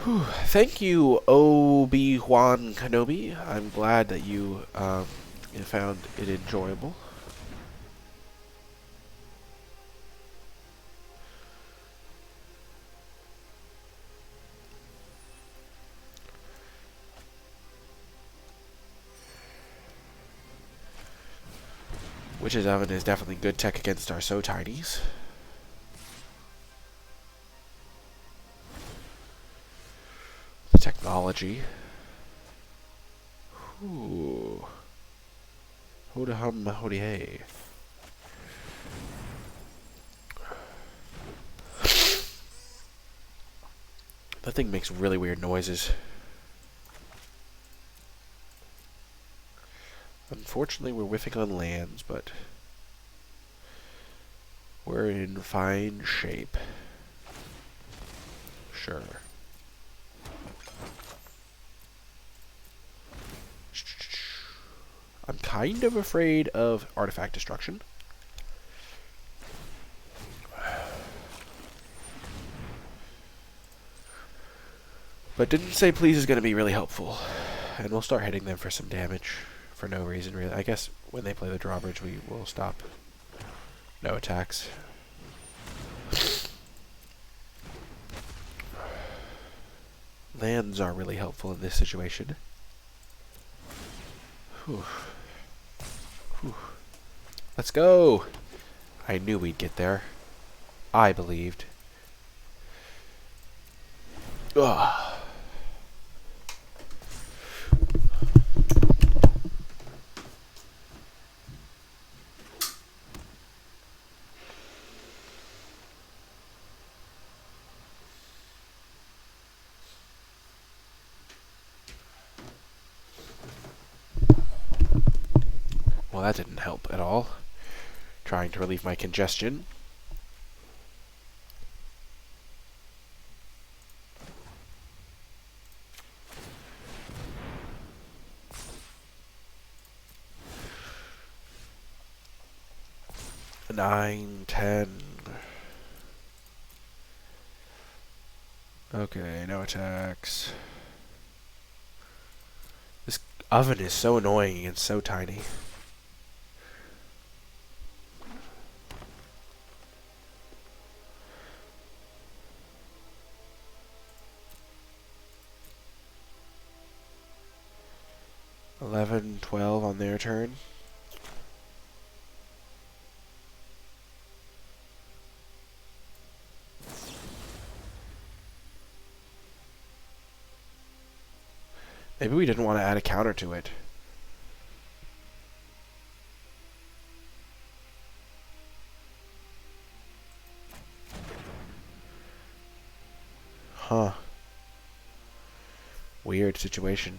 Whew. Thank you, Obi-Wan Kenobi. I'm glad that you found it enjoyable. Witch's Oven is definitely good tech against our So Tinies. The technology. Ooh. Hoda hum, hody hey. That thing makes really weird noises. Unfortunately, we're whiffing on lands, but we're in fine shape. Sure. I'm kind of afraid of artifact destruction. But didn't say please is going to be really helpful. And we'll start hitting them for some damage. For no reason, really. I guess when they play the drawbridge, we will stop. No attacks. Lands are really helpful in this situation. Whew. Whew. Let's go! I knew we'd get there. I believed. Ugh. Well, that didn't help at all. Trying to relieve my congestion. Nine, 10. Okay, no attacks. This Oven is so annoying and so tiny. $11, $12 on their turn. Maybe we didn't want to add a counter to it. Huh. Weird situation.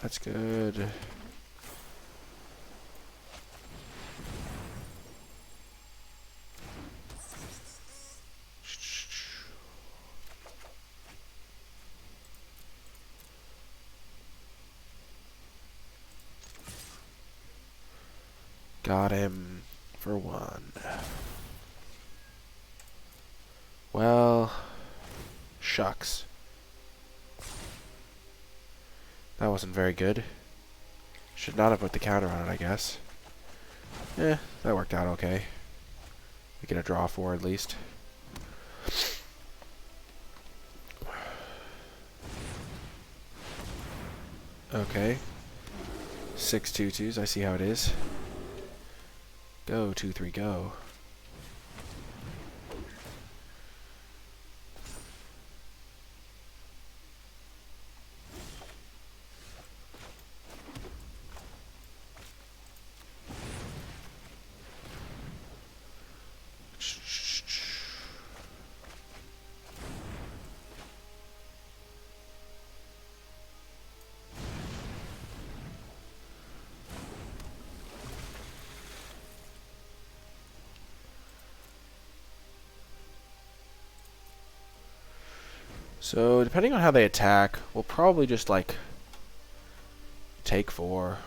That's good. Got him for 1. Well, shucks. That wasn't very good. Should not have put the counter on it, I guess. That worked out okay. We get a draw 4 at least. Okay. 6 2/2s, I see how it is. Go, 2-3, go. So, depending on how they attack, we'll probably just, like, take 4.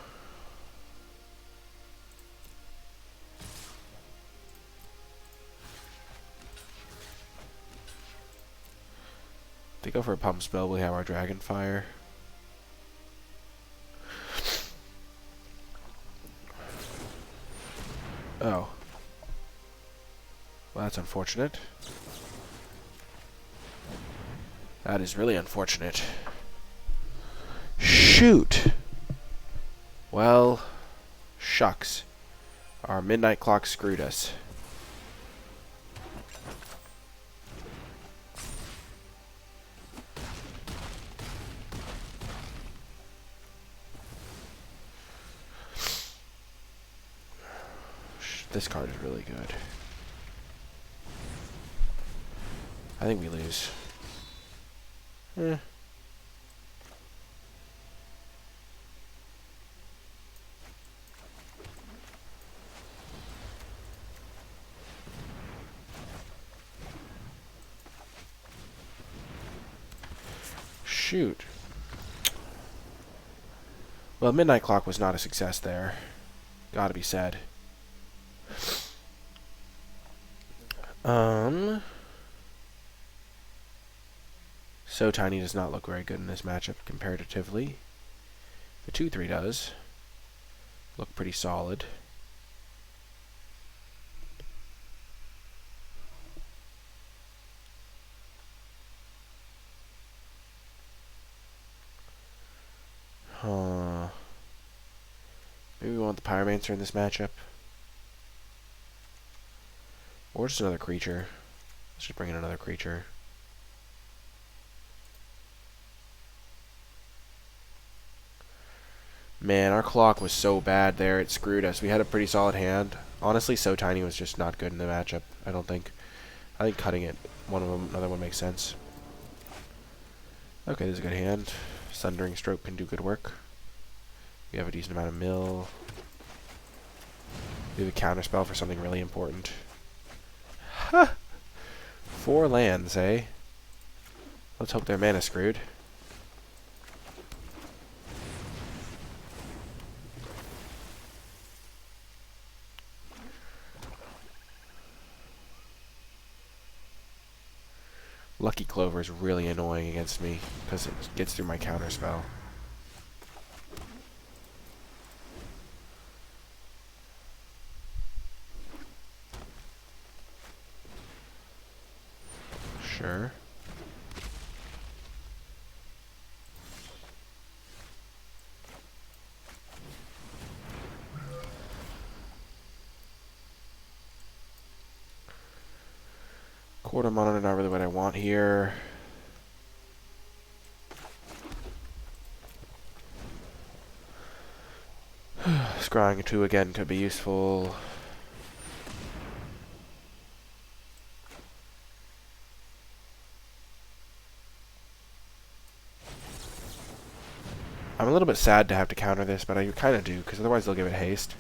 They go for a pump spell, we have our Dragon Fire. Oh. Well, that's unfortunate. That is really unfortunate. Shoot! Well, shucks. Our midnight clock screwed us. This card is really good. I think we lose. Shoot. Well, Midnight Clock was not a success there. Gotta be said. So Tiny does not look very good in this matchup comparatively. The 2-3 does. Look pretty solid. Maybe we want the Pyromancer in this matchup. Or just another creature. Let's just bring in another creature. Man, our clock was so bad there, it screwed us. We had a pretty solid hand. Honestly, so tiny was just not good in the matchup, I don't think. I think cutting it, another one makes sense. Okay, this is a good hand. Sundering Stroke can do good work. We have a decent amount of mill. We have a counterspell for something really important. Ha! 4 lands, eh? Let's hope their mana screwed. Lucky Clover is really annoying against me because it gets through my counterspell. Sure. Quarter mana, not really what I want here. Scrying a 2 again could be useful. I'm a little bit sad to have to counter this, but I kind of do, because otherwise they'll give it haste.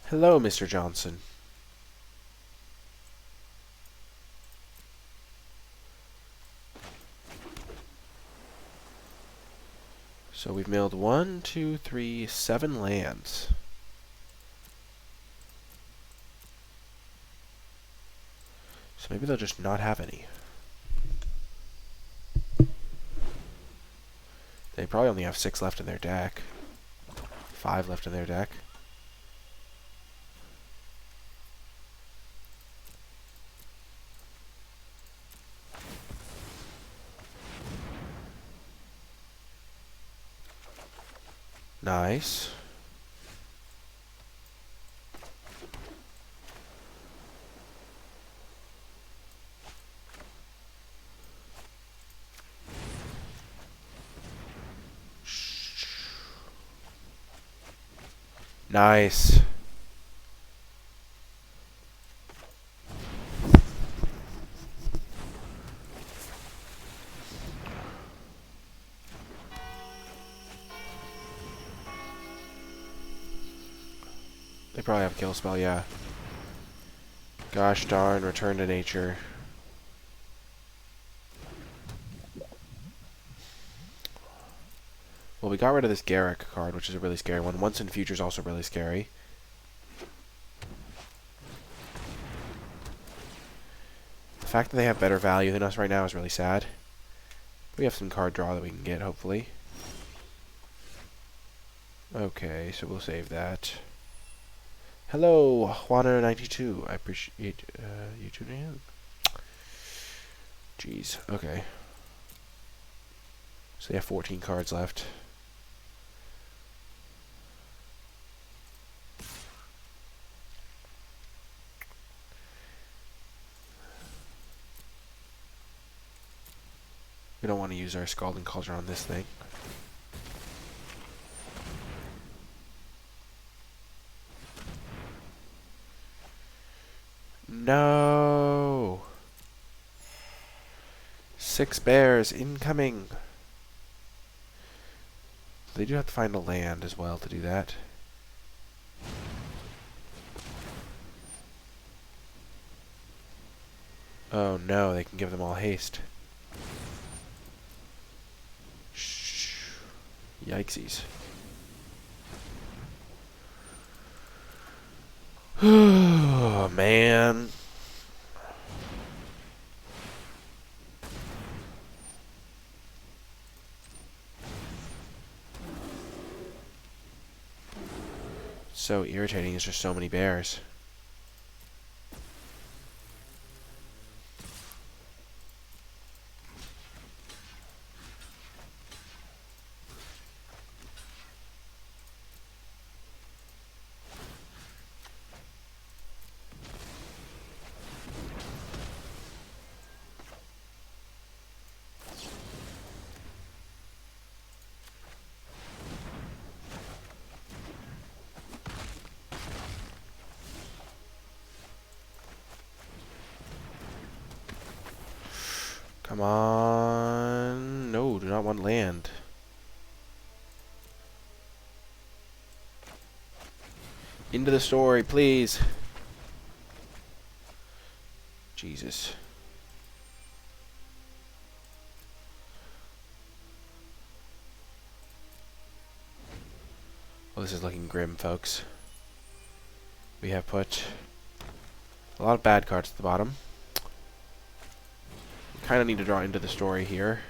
Hello, Mr. Johnson. So we've milled 1, 2, 3, 7 lands. So maybe they'll just not have any. They probably only have 6 left in their deck. 5 left in their deck. Nice. Nice. They probably have a kill spell, yeah. Gosh darn, return to nature. Well, we got rid of this Garrick card, which is a really scary one. Once in Future is also really scary. The fact that they have better value than us right now is really sad. We have some card draw that we can get, hopefully. Okay, so we'll save that. Hello, Juana92. I appreciate you tuning in. Jeez, okay. So they have 14 cards left. We don't want to use our Scalding Cauldron on this thing. No! 6 bears incoming! They do have to find a land as well to do that. Oh no, they can give them all haste. Shh. Yikesies. Oh man. So irritating, there's just so many bears. Come on. No, do not want land. Into the story, please. Jesus. Well, this is looking grim, folks. We have put a lot of bad cards at the bottom. We kind of need to draw into the story here.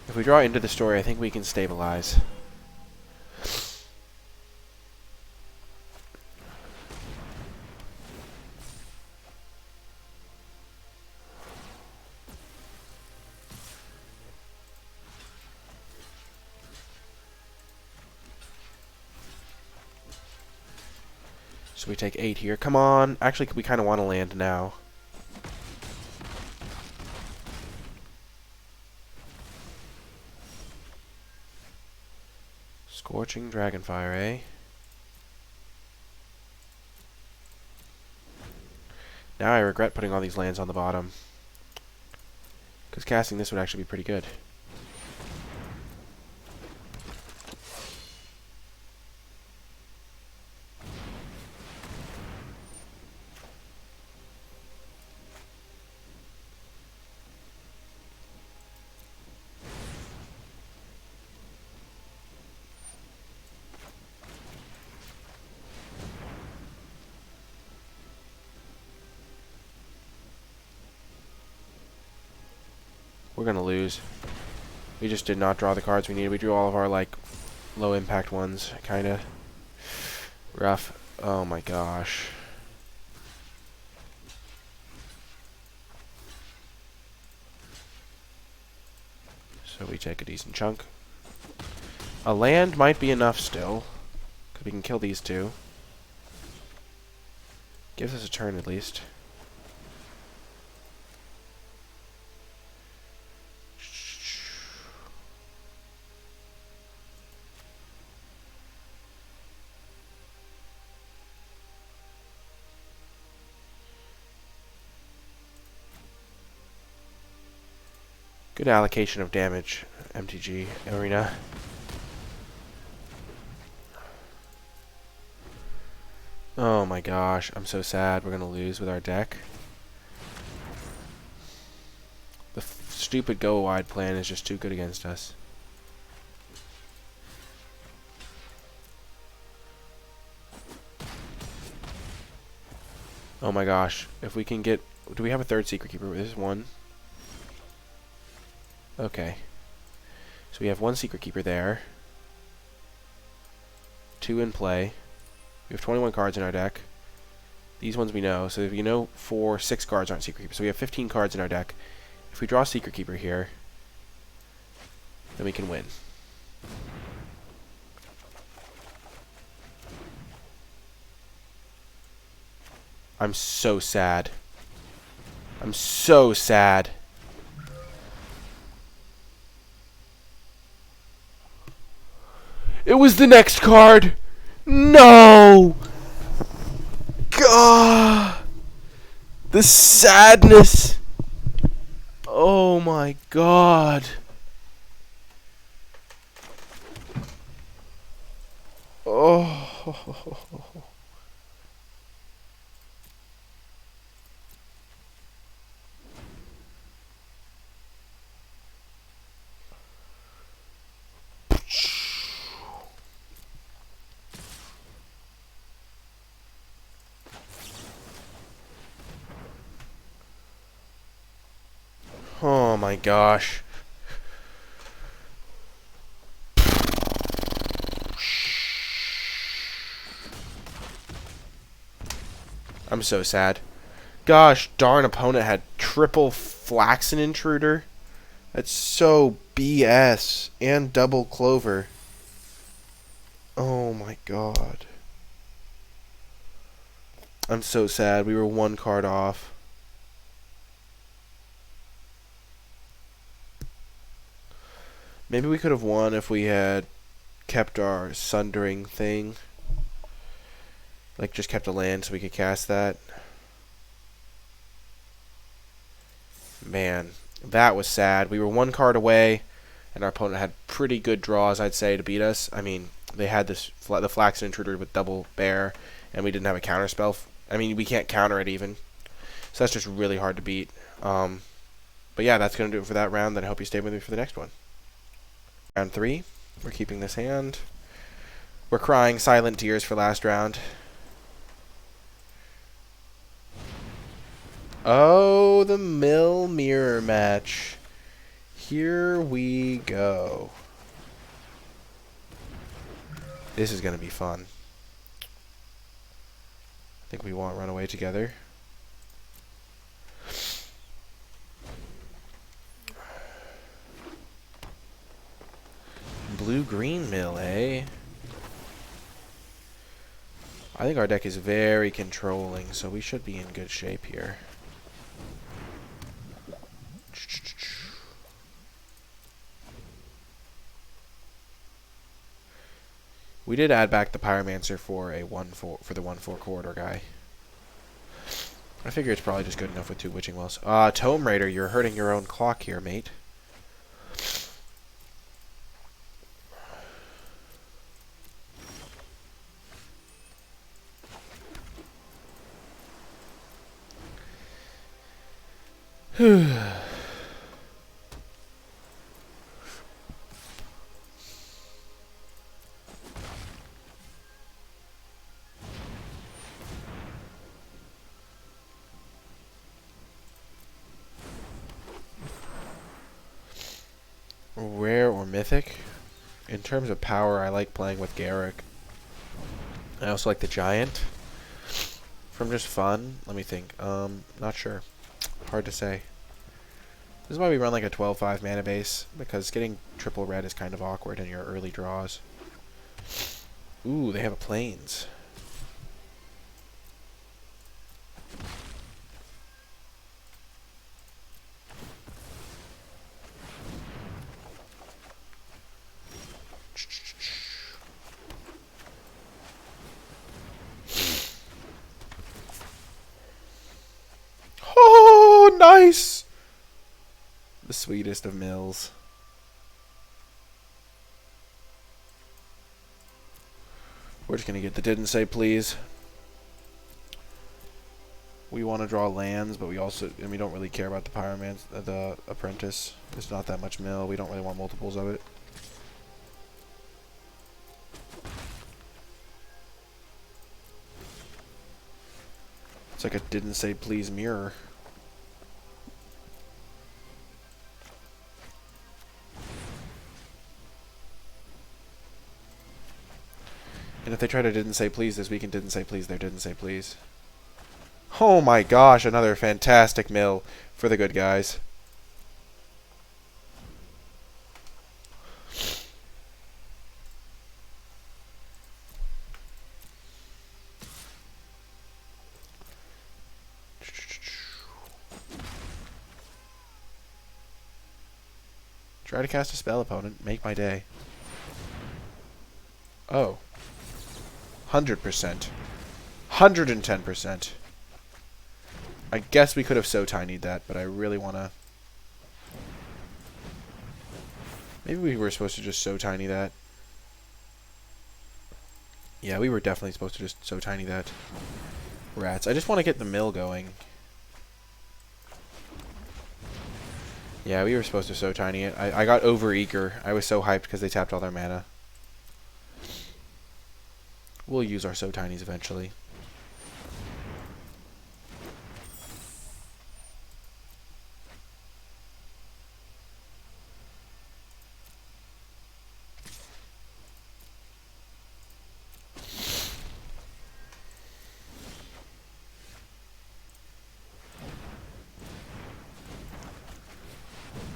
If we draw into the story, I think we can stabilize. So we take 8 here. Come on. Actually, we kind of want to land now. Scorching Dragonfire, eh? Now I regret putting all these lands on the bottom. Because casting this would actually be pretty good. We're gonna lose. We just did not draw the cards we needed. We drew all of our, like, low impact ones. Kinda rough. Oh my gosh. So we take a decent chunk. A land might be enough still, because we can kill these two. Gives us a turn at least. Good allocation of damage, MTG Arena. Oh my gosh, I'm so sad we're gonna lose with our deck. The stupid go wide plan is just too good against us. Oh my gosh, if we can get... Do we have a third Secret Keeper? This is one. Okay. So we have one Secret Keeper there. 2 in play. We have 21 cards in our deck. These ones we know. So if you know 6 cards aren't Secret Keeper. So we have 15 cards in our deck. If we draw Secret Keeper here, then we can win. I'm so sad. I'm so sad. It was the next card! No! God! The sadness! Oh my god. Oh. Oh my gosh. I'm so sad. Gosh darn, opponent had triple Flaxen Intruder. That's so BS. And double Clover. Oh my god. I'm so sad. We were 1 card off. Maybe we could have won if we had kept our Sundering thing. Like, just kept a land so we could cast that. Man, that was sad. We were one card away, and our opponent had pretty good draws, I'd say, to beat us. I mean, they had the Flaxen Intruder with double bear, and we didn't have a counter spell. I mean, we can't counter it even. So that's just really hard to beat. But yeah, that's going to do it for that round. Then I hope you stay with me for the next one. Round 3. We're keeping this hand. We're crying silent tears for last round. Oh, the Mill Mirror match. Here we go. This is going to be fun. I think we want Runaway together. Blue-green mill, eh? I think our deck is very controlling, so we should be in good shape here. We did add back the Pyromancer for a 1/4 for the 1/4 corridor guy. I figure it's probably just good enough with 2 Witching Wells. Tome Raider, you're hurting your own clock here, mate. Rare or mythic? In terms of power, I like playing with Garrick. I also like the Giant. From just fun, let me think. Not sure. Hard to say. This is why we run like a 12/5 mana base, because getting triple red is kind of awkward in your early draws. Ooh, they have a Plains. Oh, nice! The sweetest of mills. We're just going to get the didn't say please. We want to draw lands, but we also, and we don't really care about the Pyromancer, the Apprentice. There's not that much mill. We don't really want multiples of it. It's like a didn't say please mirror. And if they try to didn't say please this week and didn't say please, they didn't say please. Oh my gosh, another fantastic mill for the good guys. Try to cast a spell, opponent. Make my day. Oh. 100%. 110%. I guess we could have so tinied that, but I really want to... Maybe we were supposed to just so tiny that. Yeah, we were definitely supposed to just so tiny that. Rats. I just want to get the mill going. Yeah, we were supposed to so tiny it. I got over eager. I was so hyped because they tapped all their mana. We'll use our so tinies eventually.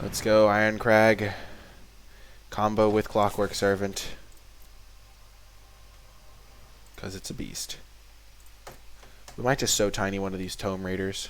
Let's go, Iron Crag. Combo with Clockwork Servant. Because it's a beast. We might just so tiny one of these Tome Raiders.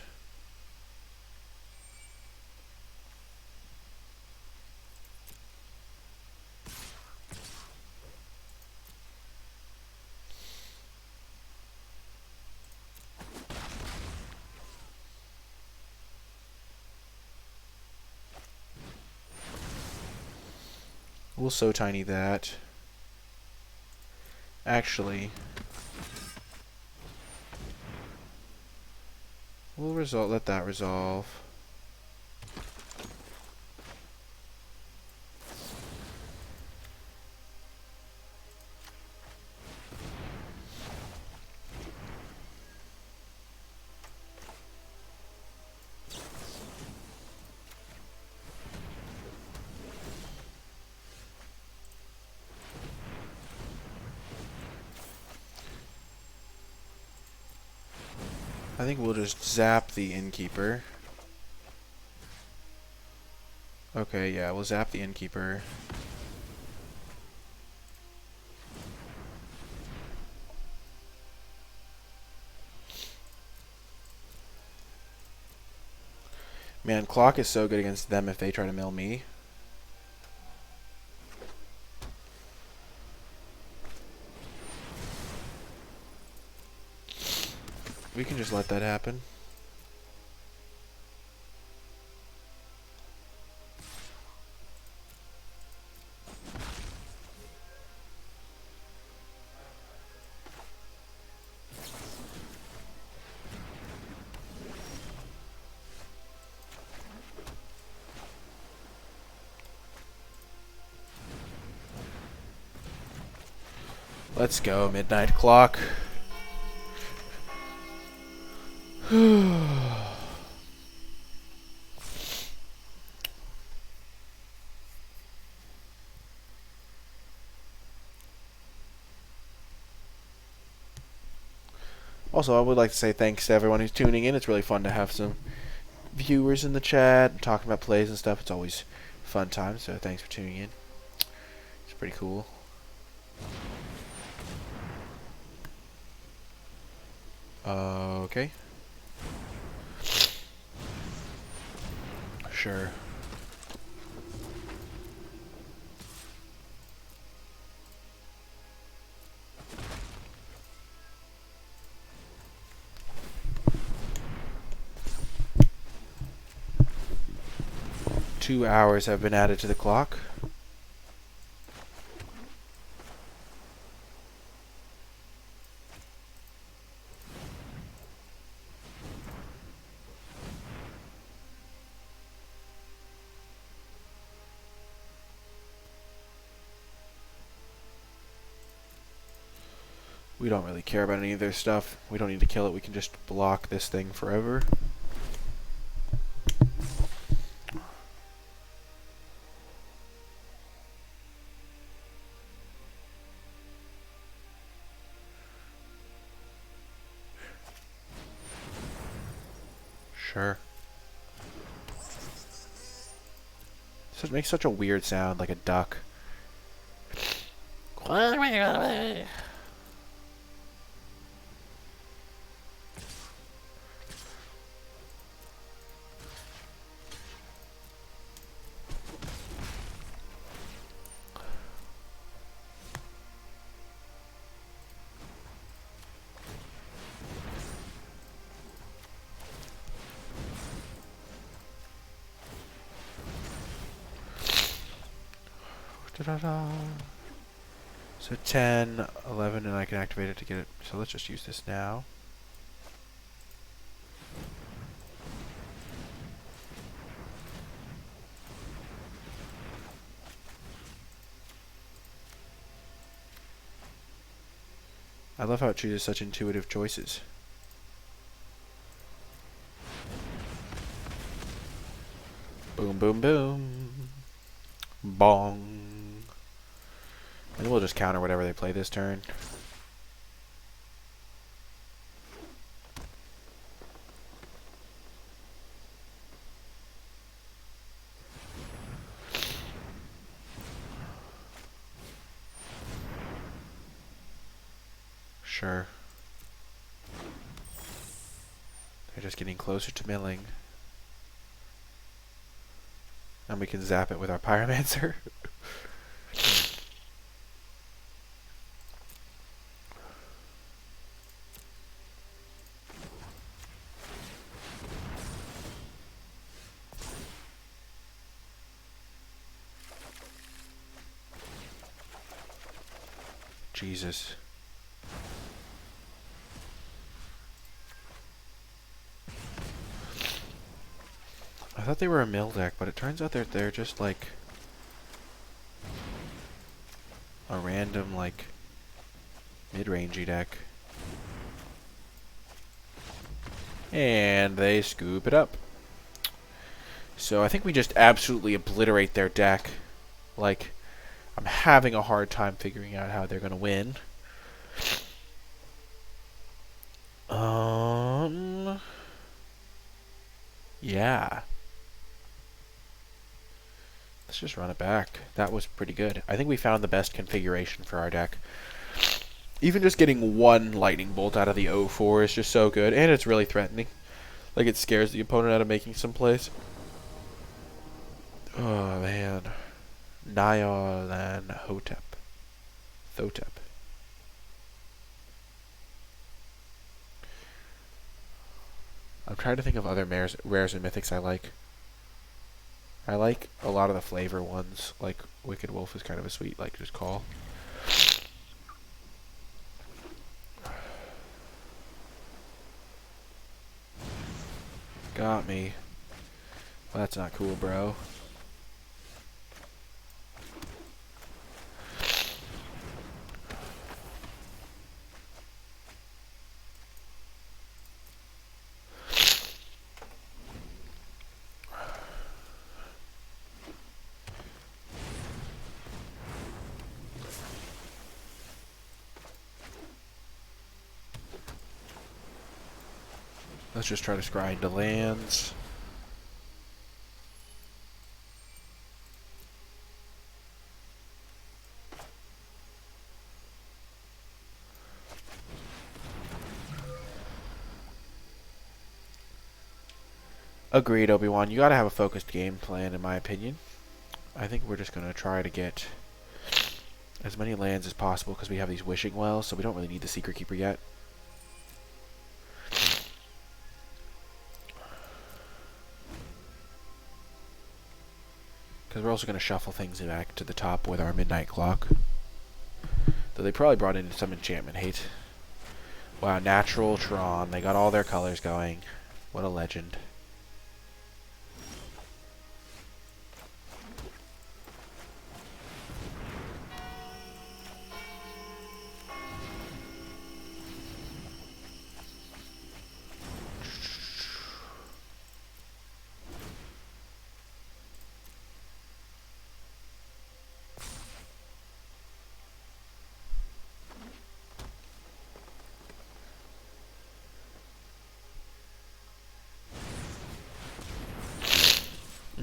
We'll so tiny that. Actually, we'll let that resolve. I think we'll just zap the innkeeper. Okay, yeah, we'll zap the innkeeper. Man, clock is so good against them if they try to mill me. We can just let that happen. Let's go, midnight clock. Also, I would like to say thanks to everyone who's tuning in. It's really fun to have some viewers in the chat and talking about plays and stuff. It's always a fun time, so thanks for tuning in. It's pretty cool. Okay. Sure. Two hours have been added to the clock. We don't really care about any of their stuff. We don't need to kill it. We can just block this thing forever. Sure. So it makes such a weird sound, like a duck. Da-da-da. So 10, 11, and I can activate it to get it. So let's just use this now. I love how it chooses such intuitive choices. Boom, boom, boom. Bong. And we'll just counter whatever they play this turn. Sure. They're just getting closer to milling. And we can zap it with our Pyromancer. Jesus. I thought they were a mill deck, but it turns out they're just like a random like mid-rangey deck. And they scoop it up. So I think we just absolutely obliterate their deck. Like, I'm having a hard time figuring out how they're going to win. Yeah. Let's just run it back. That was pretty good. I think we found the best configuration for our deck. Even just getting one lightning bolt out of the 0-4 is just so good, and it's really threatening. Like, it scares the opponent out of making some plays. Oh, man. Niolan Hotep. Thotep. I'm trying to think of other rares and mythics I like. I like a lot of the flavor ones. Like, Wicked Wolf is kind of a sweet, like, just call. Got me. Well, that's not cool, bro. Let's just try to scry into lands. Agreed, Obi-Wan. You gotta have a focused game plan, in my opinion. I think we're just gonna try to get as many lands as possible because we have these wishing wells, so we don't really need the Secret Keeper yet. Because we're also going to shuffle things back to the top with our Midnight Clock. Though they probably brought in some enchantment hate. Wow, natural Tron. They got all their colors going. What a legend.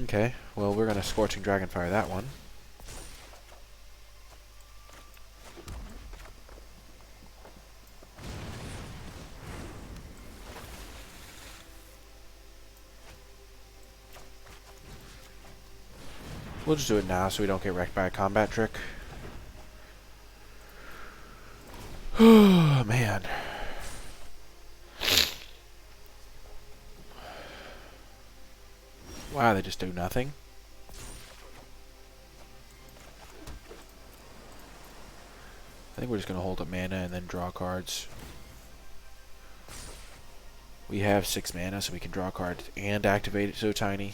Okay, well, we're going to Scorching Dragonfire that one. We'll just do it now so we don't get wrecked by a combat trick. Oh, man. Wow, they just do nothing. I think we're just going to hold up mana and then draw cards. We have 6 mana, so we can draw cards and activate it so tiny.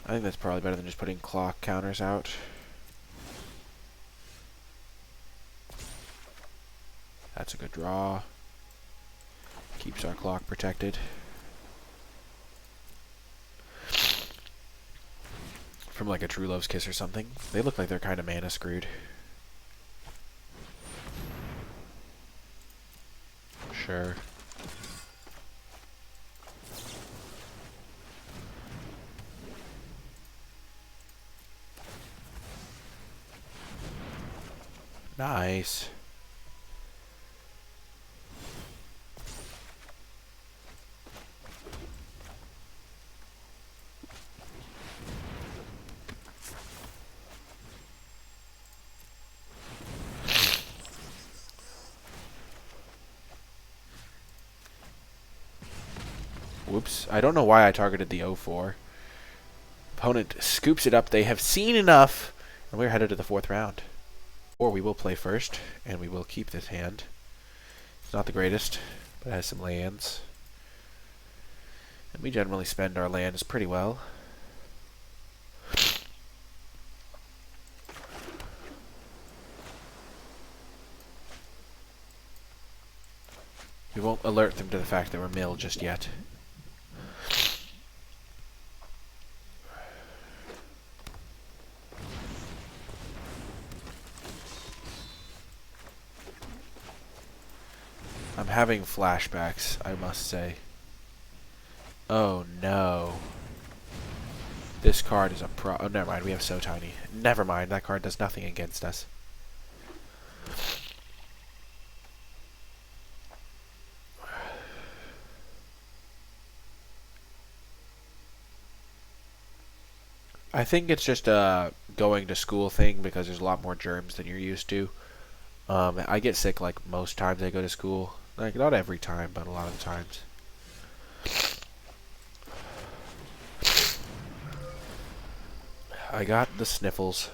I think that's probably better than just putting clock counters out. That's a good draw. Keeps our clock protected. From like a True Love's Kiss or something. They look like they're kind of mana screwed. Sure. Nice. Whoops. I don't know why I targeted the 0-4. Opponent scoops it up. They have seen enough. And we're headed to the 4th round. Or we will play first, and we will keep this hand. It's not the greatest, but it has some lands. And we generally spend our lands pretty well. We won't alert them to the fact that we're milled just yet. I'm having flashbacks, I must say. Oh no. This card is a oh, never mind, we have So Tiny. Never mind, that card does nothing against us. I think it's just a going to school thing because there's a lot more germs than you're used to. I get sick like most times I go to school. Like, not every time, but a lot of the times. I got the sniffles.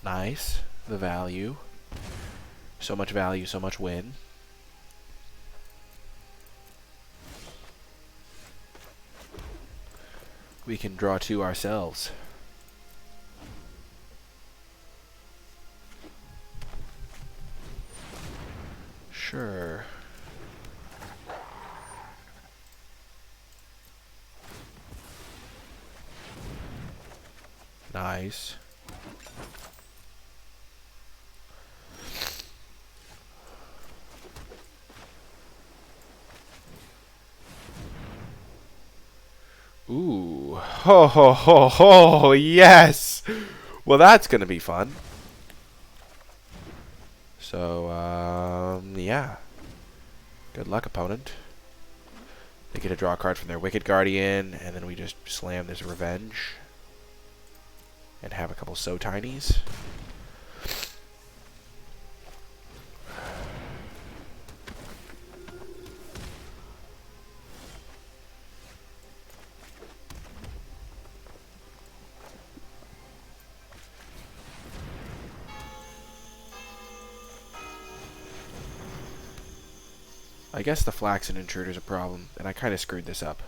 Nice. The value. So much value, so much win. We can draw 2 ourselves. Sure. Nice. Ooh. Ho ho ho ho, yes! Well, that's gonna be fun. So, yeah. Good luck, opponent. They get to draw a card from their Wicked Guardian, and then we just slam this Revenge. And have a couple So Tinies. I guess the Flaxen Intruder's a problem, and I kind of screwed this up.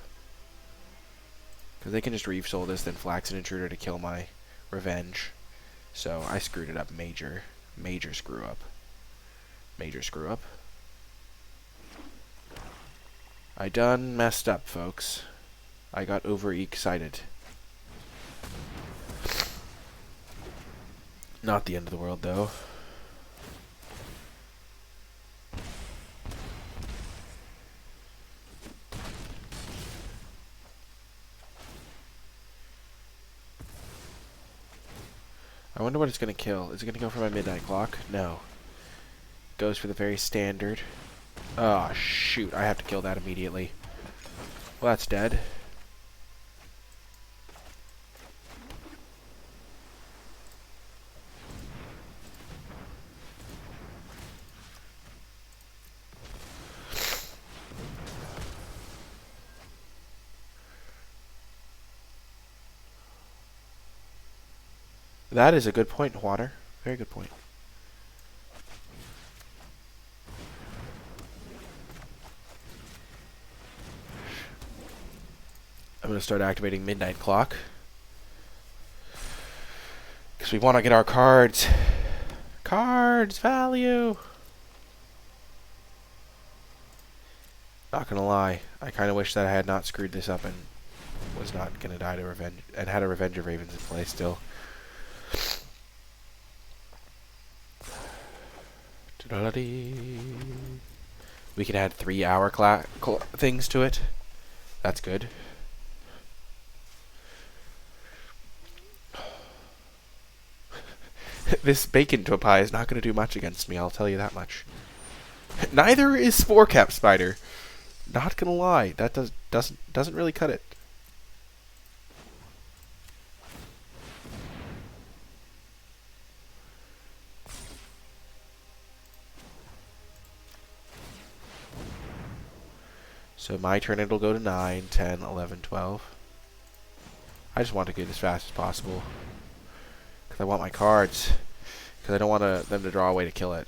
Because they can just Reef Soul this, then Flaxen Intruder to kill my Revenge. So I screwed it up major. Major screw up. Major screw up. I done messed up, folks. I got overexcited. Not the end of the world, though. I wonder what it's going to kill. Is it going to go for my Midnight Clock? No. Goes for the very standard. Oh, shoot. I have to kill that immediately. Well, that's dead. That is a good point, Water. Very good point. I'm going to start activating Midnight Clock. Because we want to get our cards. Cards value. Not going to lie. I kind of wish that I had not screwed this up and was not going to die to Revenge. And had a Revenge of Ravens in play still. We can add 3-hour things to it. That's good. This Bacon Topai is not going to do much against me, I'll tell you that much. Neither is Spore Cap Spider. Not gonna lie, that doesn't really cut it. So my turn, it'll go to 9, 10, 11, 12. I just want to get as fast as possible. Because I want my cards. Because I don't want them to draw away to kill it.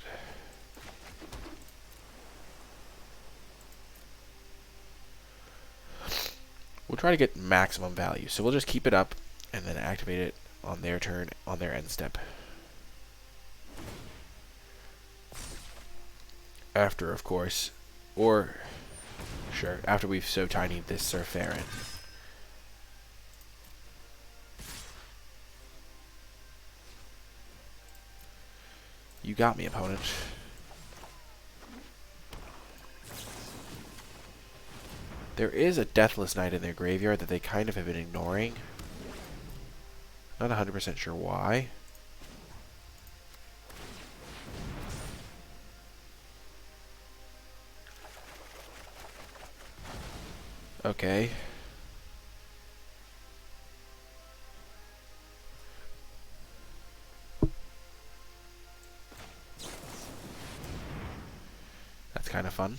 We'll try to get maximum value. So we'll just keep it up and then activate it on their turn, on their end step. After, of course, or... Sure, after we've so tinied this Surfarin. You got me, opponent. There is a Deathless Knight in their graveyard that they kind of have been ignoring. Not 100% sure why. Okay. That's kind of fun.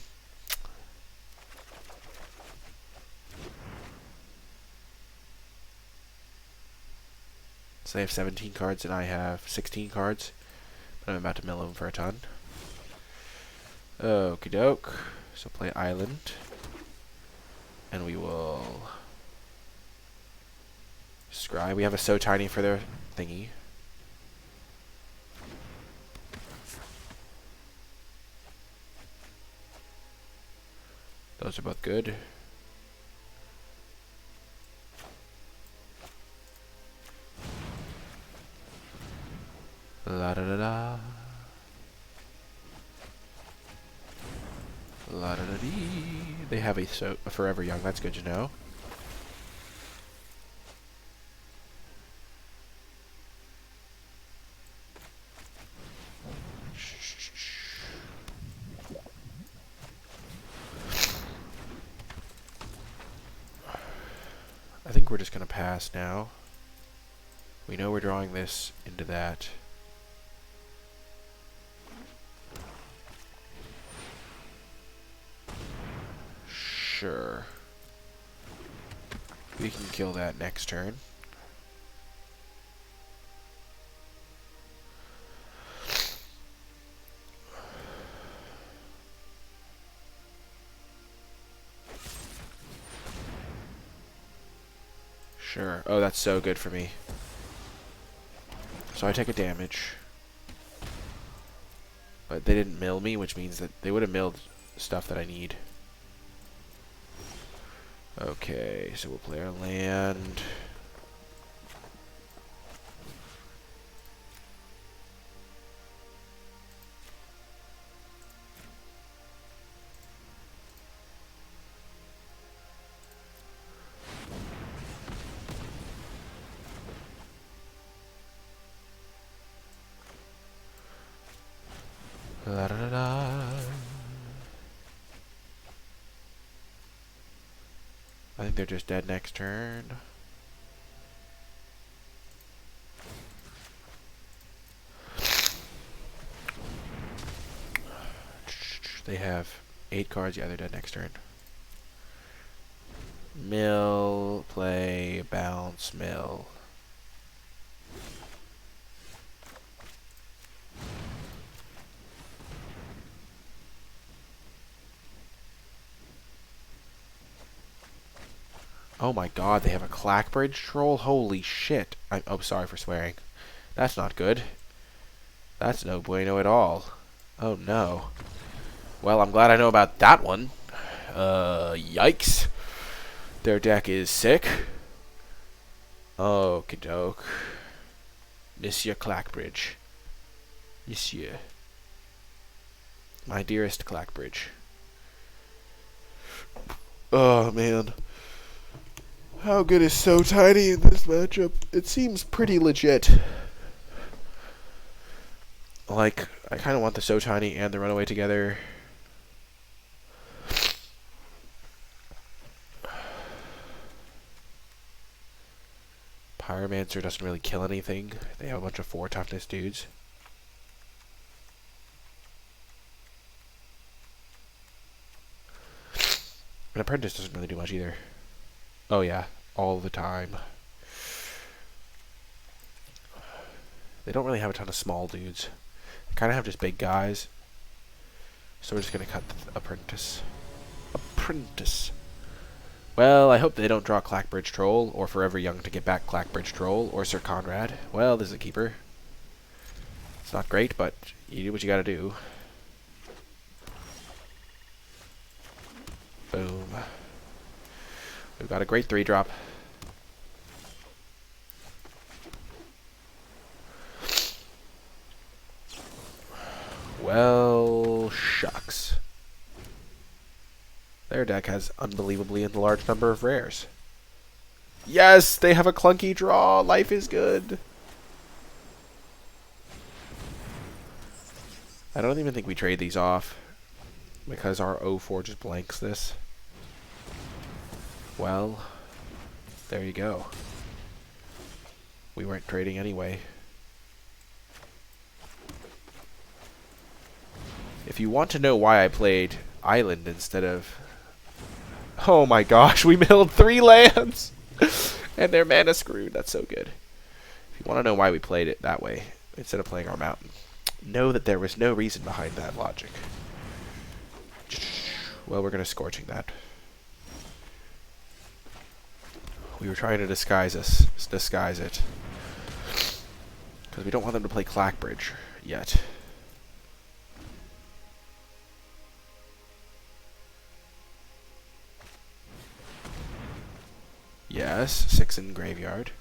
So they have 17 cards and I have 16 cards. But I'm about to mill them for a ton. Okie doke. So play Island. And we will scry. We have a So Tiny for their thingy. Those are both good. La da da da. La da da dee. They have a Forever Young. That's good to know. I think we're just gonna pass now. We know we're drawing this into that. Sure. We can kill that next turn. Sure. Oh, that's so good for me. So I take a damage. But they didn't mill me, which means that they would have milled stuff that I need. Okay, so we'll play our land. La da da da. I think they're just dead next turn. They have 8 cards. Yeah, they're dead next turn. Mill, play, bounce, mill. Oh my god, they have a Clackbridge troll? Holy shit. Oh, sorry for swearing. That's not good. That's no bueno at all. Oh no. Well, I'm glad I know about that one. Yikes. Their deck is sick. Okie doke. Monsieur Clackbridge. Monsieur. My dearest Clackbridge. Oh man. How good is So Tiny in this matchup? It seems pretty legit. Like, I kind of want the So Tiny and the Runaway together. Pyromancer doesn't really kill anything. They have a bunch of 4 toughness dudes. An Apprentice doesn't really do much either. Oh yeah, all the time. They don't really have a ton of small dudes. They kind of have just big guys. So we're just going to cut the Apprentice. Apprentice. Well, I hope they don't draw Clackbridge Troll, or Forever Young to get back Clackbridge Troll, or Sir Conrad. Well, this is a keeper. It's not great, but you do what you gotta do. Boom. We've got a great 3-drop. Well, shucks. Their deck has unbelievably a large number of rares. Yes, they have a clunky draw. Life is good. I don't even think we trade these off because our 0-4 just blanks this. Well, there you go. We weren't trading anyway. If you want to know why I played Island instead of... Oh my gosh, we milled 3 lands! And they're mana screwed. That's so good. If you want to know why we played it that way, instead of playing our mountain, know that there was no reason behind that logic. Well, we're going to Scorching that. We were trying to disguise it. Because we don't want them to play Clackbridge yet. Yes, 6 in graveyard.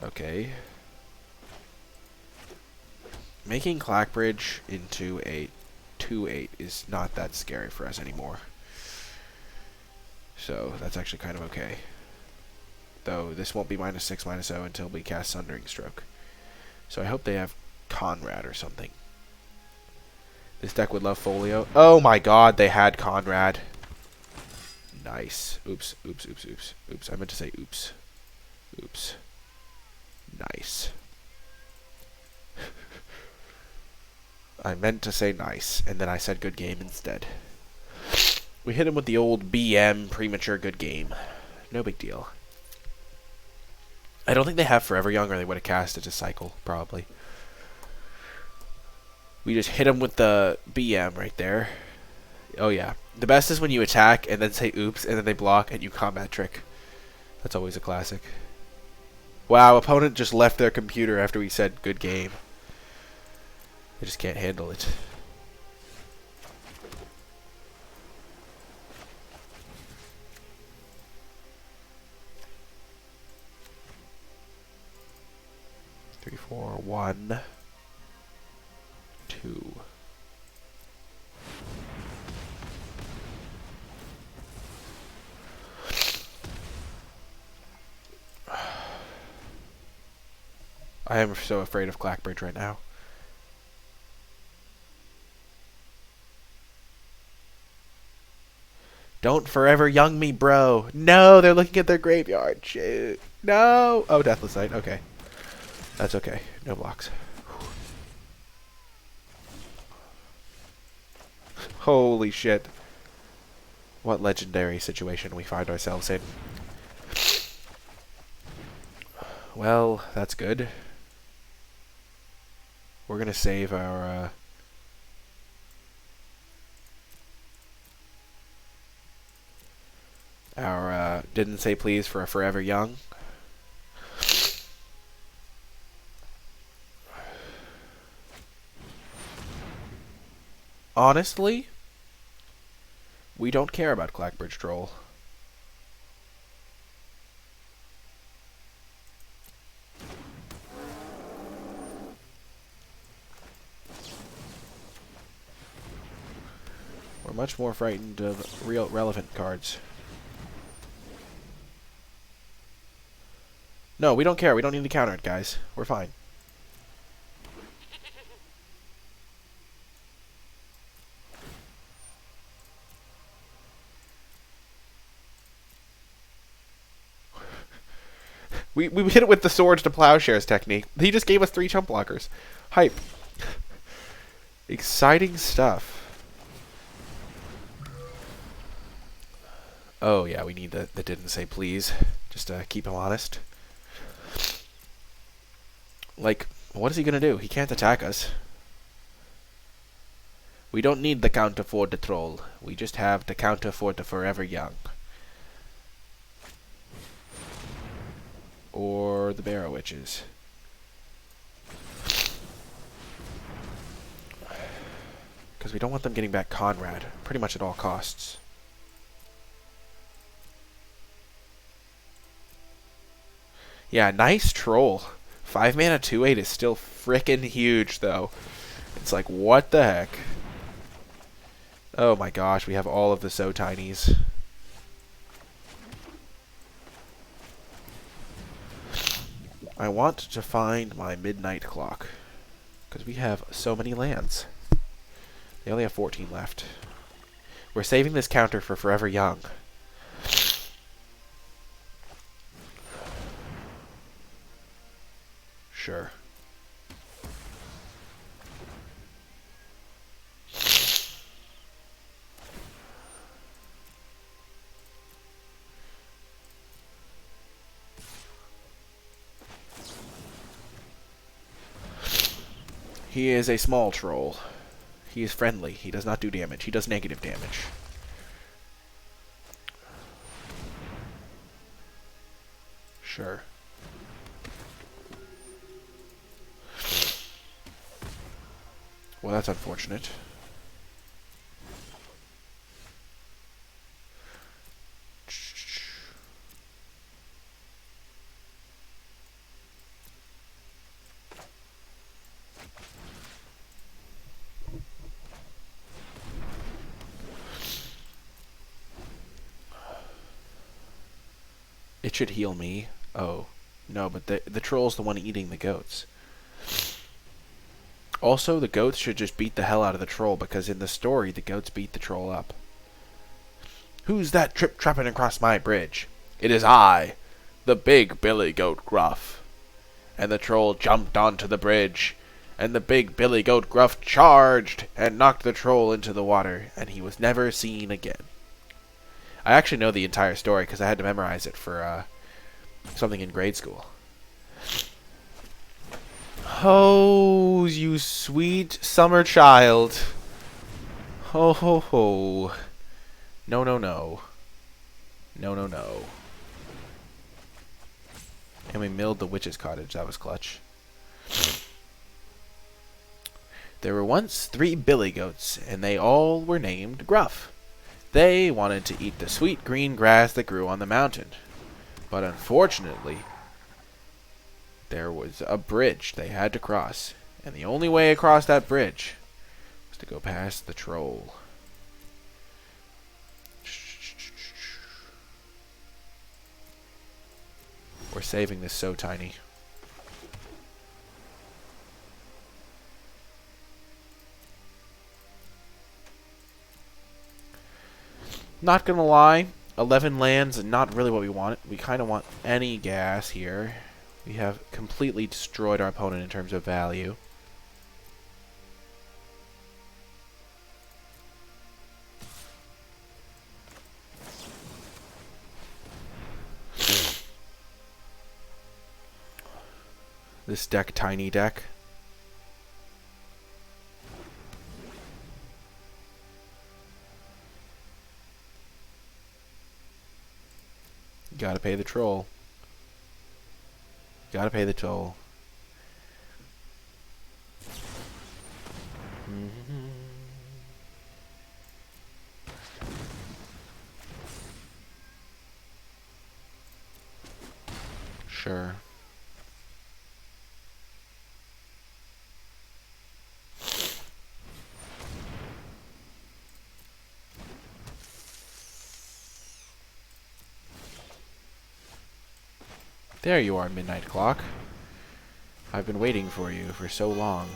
Okay. Making Clackbridge into a 2/8 is not that scary for us anymore. So that's actually kind of okay. Though this won't be -6, -0 until we cast Sundering Stroke. So I hope they have Conrad or something. This deck would love Folio. Oh my god, they had Conrad. Nice. Oops, oops, oops, oops. Oops, I meant to say oops. Oops. Nice. I meant to say nice, and then I said good game instead. We hit him with the old BM, premature good game. No big deal. I don't think they have Forever Young, or they would have cast it to cycle, probably. We just hit him with the BM right there. Oh yeah. The best is when you attack and then say oops, and then they block and you combat trick. That's always a classic. Wow, opponent just left their computer after we said good game. They just can't handle it. Three, 4, 1, 2. I am so afraid of Clackbridge right now. Don't Forever Young me, bro. No, they're looking at their graveyard. Shit. No. Oh, Deathless Knight. Okay. That's okay. No blocks. Holy shit. What legendary situation we find ourselves in. Well, that's good. We're going to save our... didn't say please for a Forever Young. Honestly, we don't care about Clackbridge Troll. We're much more frightened of real relevant cards. No, we don't care. We don't need to counter it, guys. We're fine. We hit it with the Swords to Plowshares technique. He just gave us 3 chump blockers. Hype. Exciting stuff. Oh, yeah, we need the didn't say please. Just to keep him honest. Like, what is he going to do? He can't attack us. We don't need the counter for the troll. We just have the counter for the forever young. Or the Barrow Witches. Because we don't want them getting back Conrad, pretty much at all costs. Yeah, nice troll. 5 mana 2/8 is still frickin' huge, though. It's like, what the heck? Oh my gosh, we have all of the So Tinies. I want to find my midnight clock. Because we have so many lands. They only have 14 left. We're saving this counter for Forever Young. Sure. He is a small troll. He is friendly. He does not do damage. He does negative damage. Sure. Well, that's unfortunate. It should heal me. Oh. No, but the troll's the one eating the goats. Also, the goats should just beat the hell out of the troll, because in the story, the goats beat the troll up. Who's that trip-trapping across my bridge? It is I, the big billy goat Gruff. And the troll jumped onto the bridge, and the big billy goat Gruff charged and knocked the troll into the water, and he was never seen again. I actually know the entire story because I had to memorize it for something in grade school. Oh, you sweet summer child. Ho, ho, ho. No, no, no. No, no, no. And we milled the witch's cottage. That was clutch. There were once 3 billy goats, and they all were named Gruff. They wanted to eat the sweet green grass that grew on the mountain. But unfortunately, there was a bridge they had to cross. And the only way across that bridge was to go past the troll. We're saving this So Tiny. Not gonna lie, 11 lands is not really what we want. We kind of want any gas here. We have completely destroyed our opponent in terms of value. This deck, tiny deck. Gotta pay the troll. Gotta pay the toll. Sure. There you are, Midnight Clock. I've been waiting for you for so long.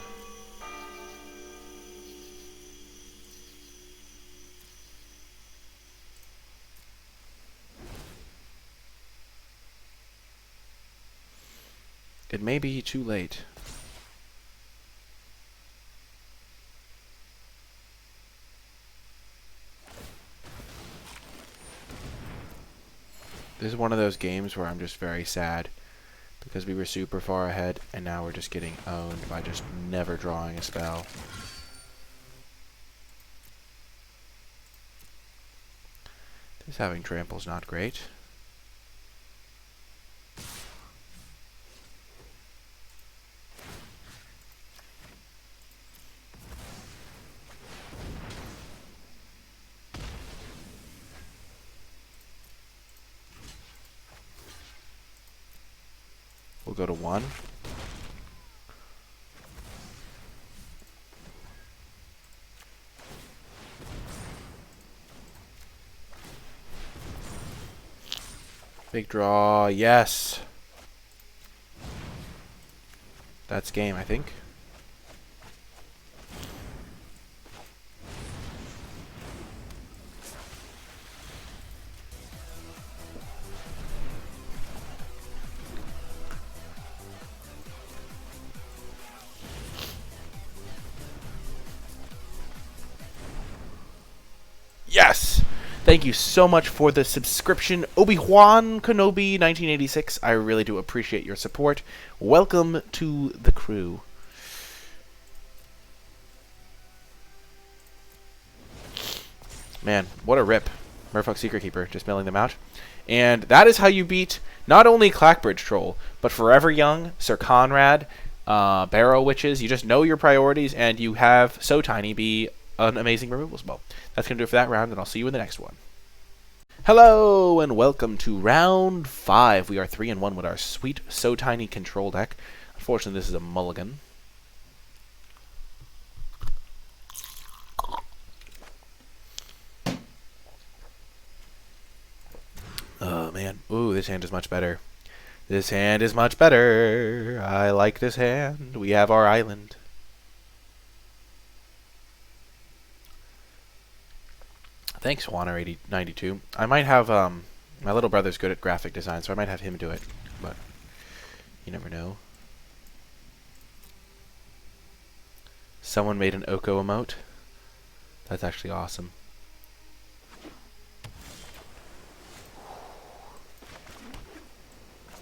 It may be too late. This is one of those games where I'm just very sad because we were super far ahead and now we're just getting owned by just never drawing a spell. This having trample's not great. We'll go to 1. Big draw, yes. That's game, I think. Yes! Thank you so much for the subscription, Obi-Wan Kenobi 1986. I really do appreciate your support. Welcome to the crew. Man, what a rip. Merfolk Secret Keeper, just mailing them out. And that is how you beat not only Clackbridge Troll, but Forever Young, Sir Conrad, Barrow Witches. You just know your priorities, and you have So Tiny be an amazing removal spell. That's going to do it for that round, and I'll see you in the next one. Hello, and welcome to round 5. We are 3-1 with our sweet So Tiny control deck. Unfortunately, this is a mulligan. Oh, man. Ooh, this hand is much better. This hand is much better. I like this hand. We have our island. Thanks, Juana92. I might have, my little brother's good at graphic design, so I might have him do it. But you never know. Someone made an Oko emote. That's actually awesome.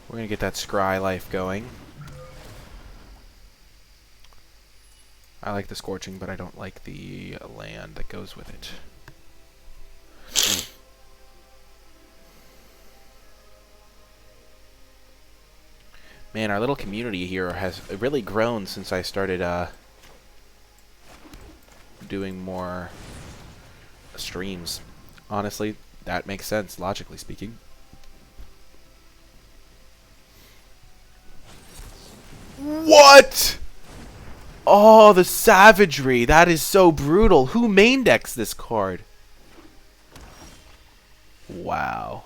We're going to get that scry life going. I like the Scorching, but I don't like the land that goes with it. Man, our little community here has really grown since I started doing more streams. Honestly, that makes sense, logically speaking. What? Oh, the savagery. That is so brutal. Who main decks this card? Wow.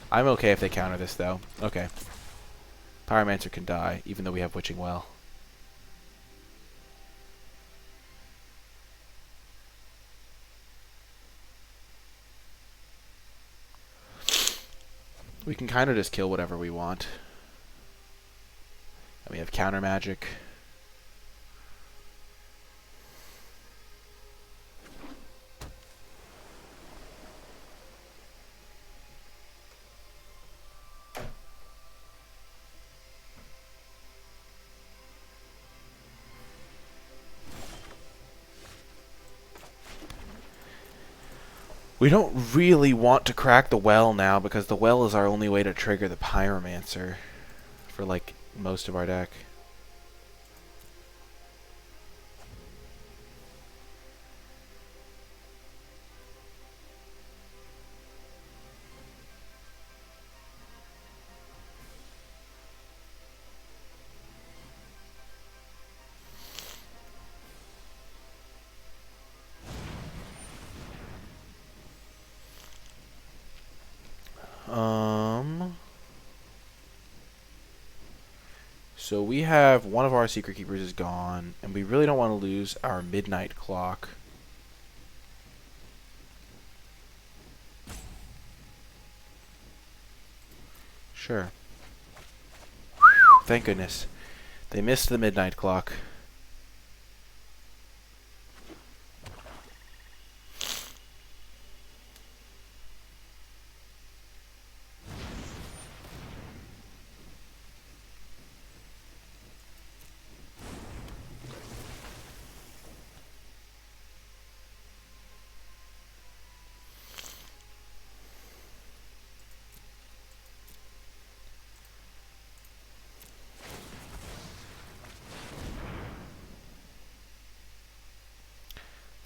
I'm okay if they counter this, though. Okay. Pyromancer can die, even though we have Witching Well. We can kind of just kill whatever we want. And we have counter magic. We don't really want to crack the well now because the well is our only way to trigger the Pyromancer for like most of our deck. So we have one of our Secret Keepers is gone, and we really don't want to lose our Midnight Clock. Sure. Thank goodness. They missed the midnight clock.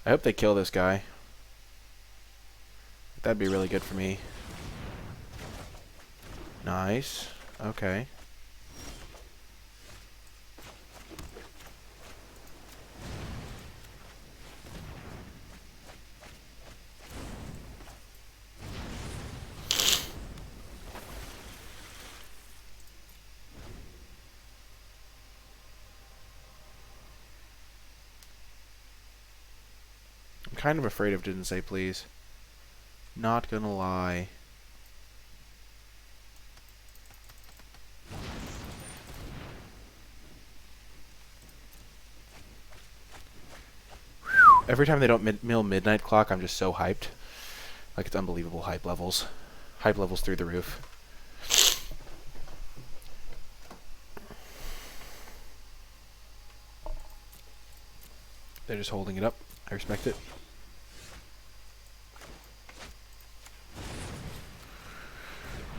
I hope they kill this guy. That'd be really good for me. Nice. Okay. I'm kind of afraid of didn't say please. Not gonna lie. Every time they don't mill midnight clock, I'm just so hyped. Like, it's unbelievable hype levels. Hype levels through the roof. They're just holding it up. I respect it.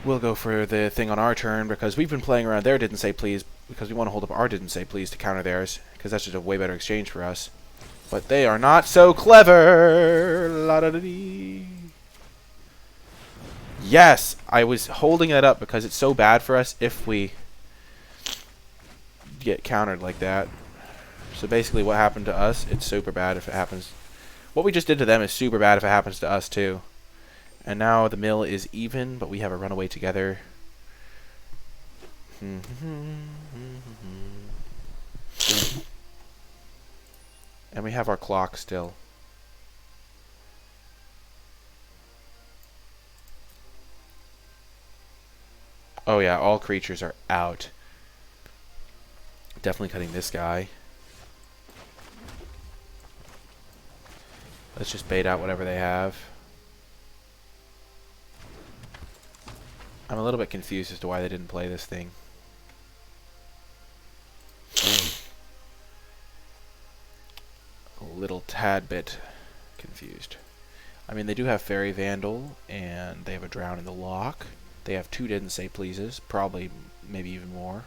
We'll go for the thing on our turn because we've been playing around their didn't say please because we want to hold up our didn't say please to counter theirs because that's just a way better exchange for us. But they are not so clever. La da da dee. Yes, I was holding that up because it's so bad for us if we get countered like that. So basically what happened to us, it's super bad if it happens. What we just did to them is super bad if it happens to us too. And now the mill is even, but we have a runaway together. And we have our clock still. Oh yeah, all creatures are out. Definitely cutting this guy. Let's just bait out whatever they have. I'm a little bit confused as to why they didn't play this thing. A little tad bit confused. I mean, they do have Fairy Vandal, and they have a Drown in the Lock. They have 2 didn't say pleases, probably maybe even more.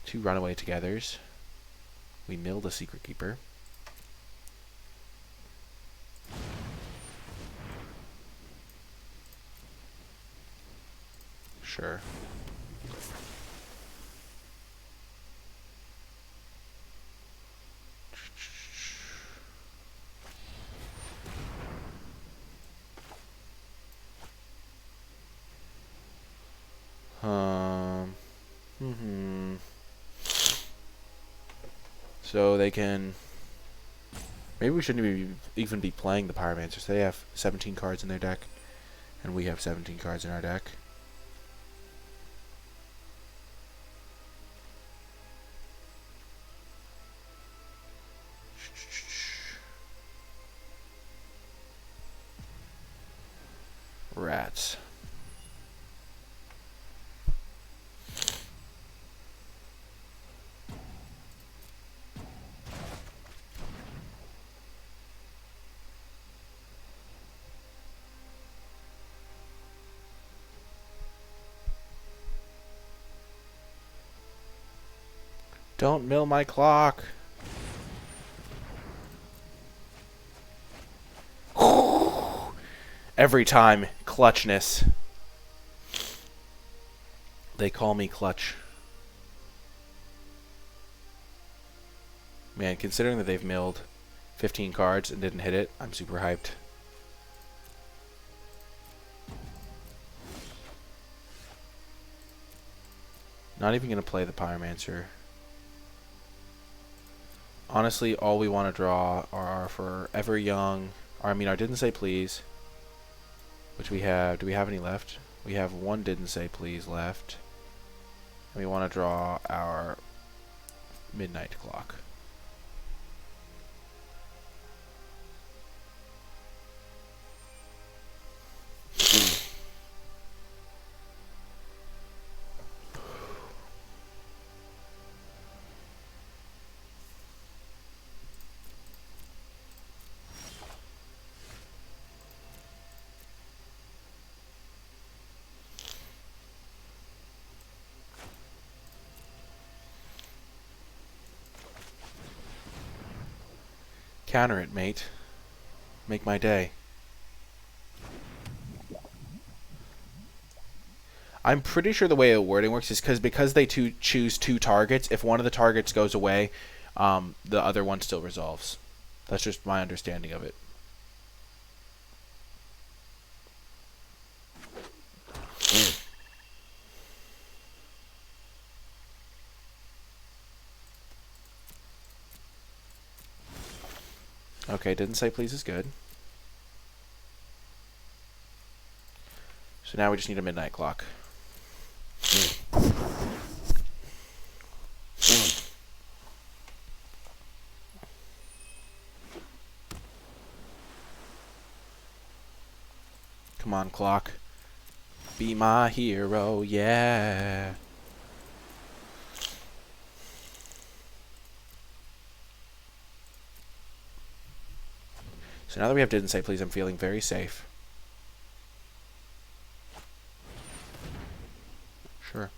2 runaway togethers. We milled a Secret Keeper. Sure. So they can... Maybe we shouldn't even be playing the Pyromancers. They have 17 cards in their deck, and we have 17 cards in our deck. Rats. Don't mill my clock. Every time, clutchness. They call me clutch. Man, considering that they've milled 15 cards and didn't hit it, I'm super hyped. Not even going to play the Pyromancer. Honestly, all we want to draw are Forever Young. Or, I mean, our Didn't Say Please. Which we have. Do we have any left? We have 1 Didn't Say Please left. And we want to draw our midnight clock. Counter it, mate. Make my day. I'm pretty sure the way the wording works is because they choose 2 targets, if one of the targets goes away, the other one still resolves. That's just my understanding of it. Okay, didn't say please is good. So now we just need a midnight clock. Come on, clock. Be my hero, yeah. So now that we have didn't say please, I'm feeling very safe. Sure.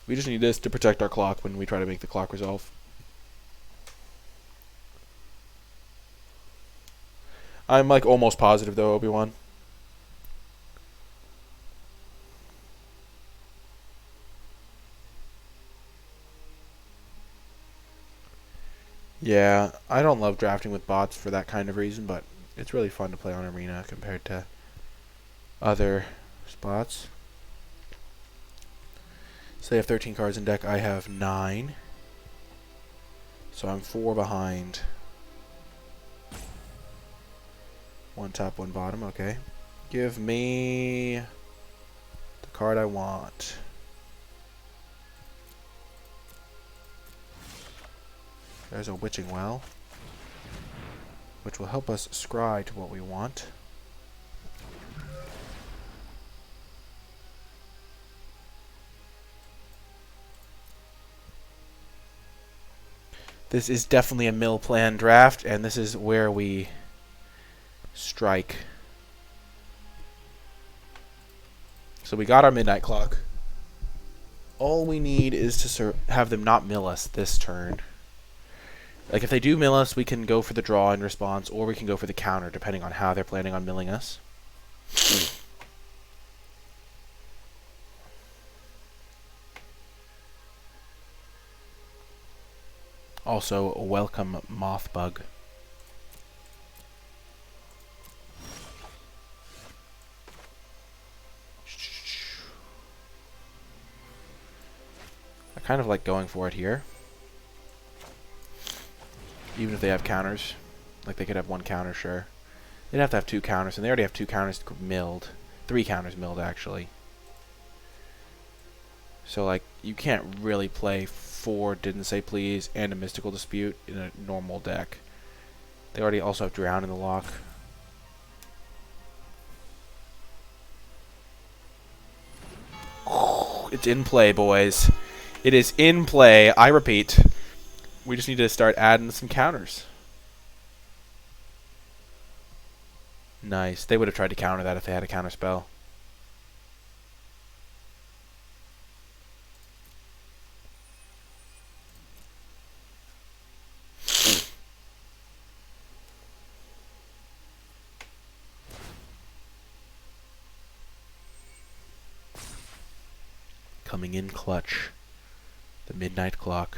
We just need this to protect our clock when we try to make the clock resolve. I'm like almost positive though, Obi-Wan. Yeah, I don't love drafting with bots for that kind of reason, but it's really fun to play on Arena compared to other spots. So they have 13 cards in deck. I have 9. So I'm 4 behind. 1 top, 1 bottom. Okay. Give me the card I want. There's a Witching Well, which will help us scry to what we want. This is definitely a mill plan draft, and this is where we strike. So we got our midnight clock. All we need is to have them not mill us this turn. Like, if they do mill us, we can go for the draw in response, or we can go for the counter, depending on how they're planning on milling us. Also, welcome, Mothbug. I kind of like going for it here. Even if they have counters. Like, they could have 1 counter, sure. They'd have to have 2 counters, and they already have 2 counters milled. 3 counters milled, actually. So, like, you can't really play 4 Didn't Say Please and a Mystical Dispute in a normal deck. They already also have Drown in the lock. It's in play, boys. It is in play. I repeat. We just need to start adding some counters. Nice. They would have tried to counter that if they had a counter spell. Coming in clutch. The midnight clock.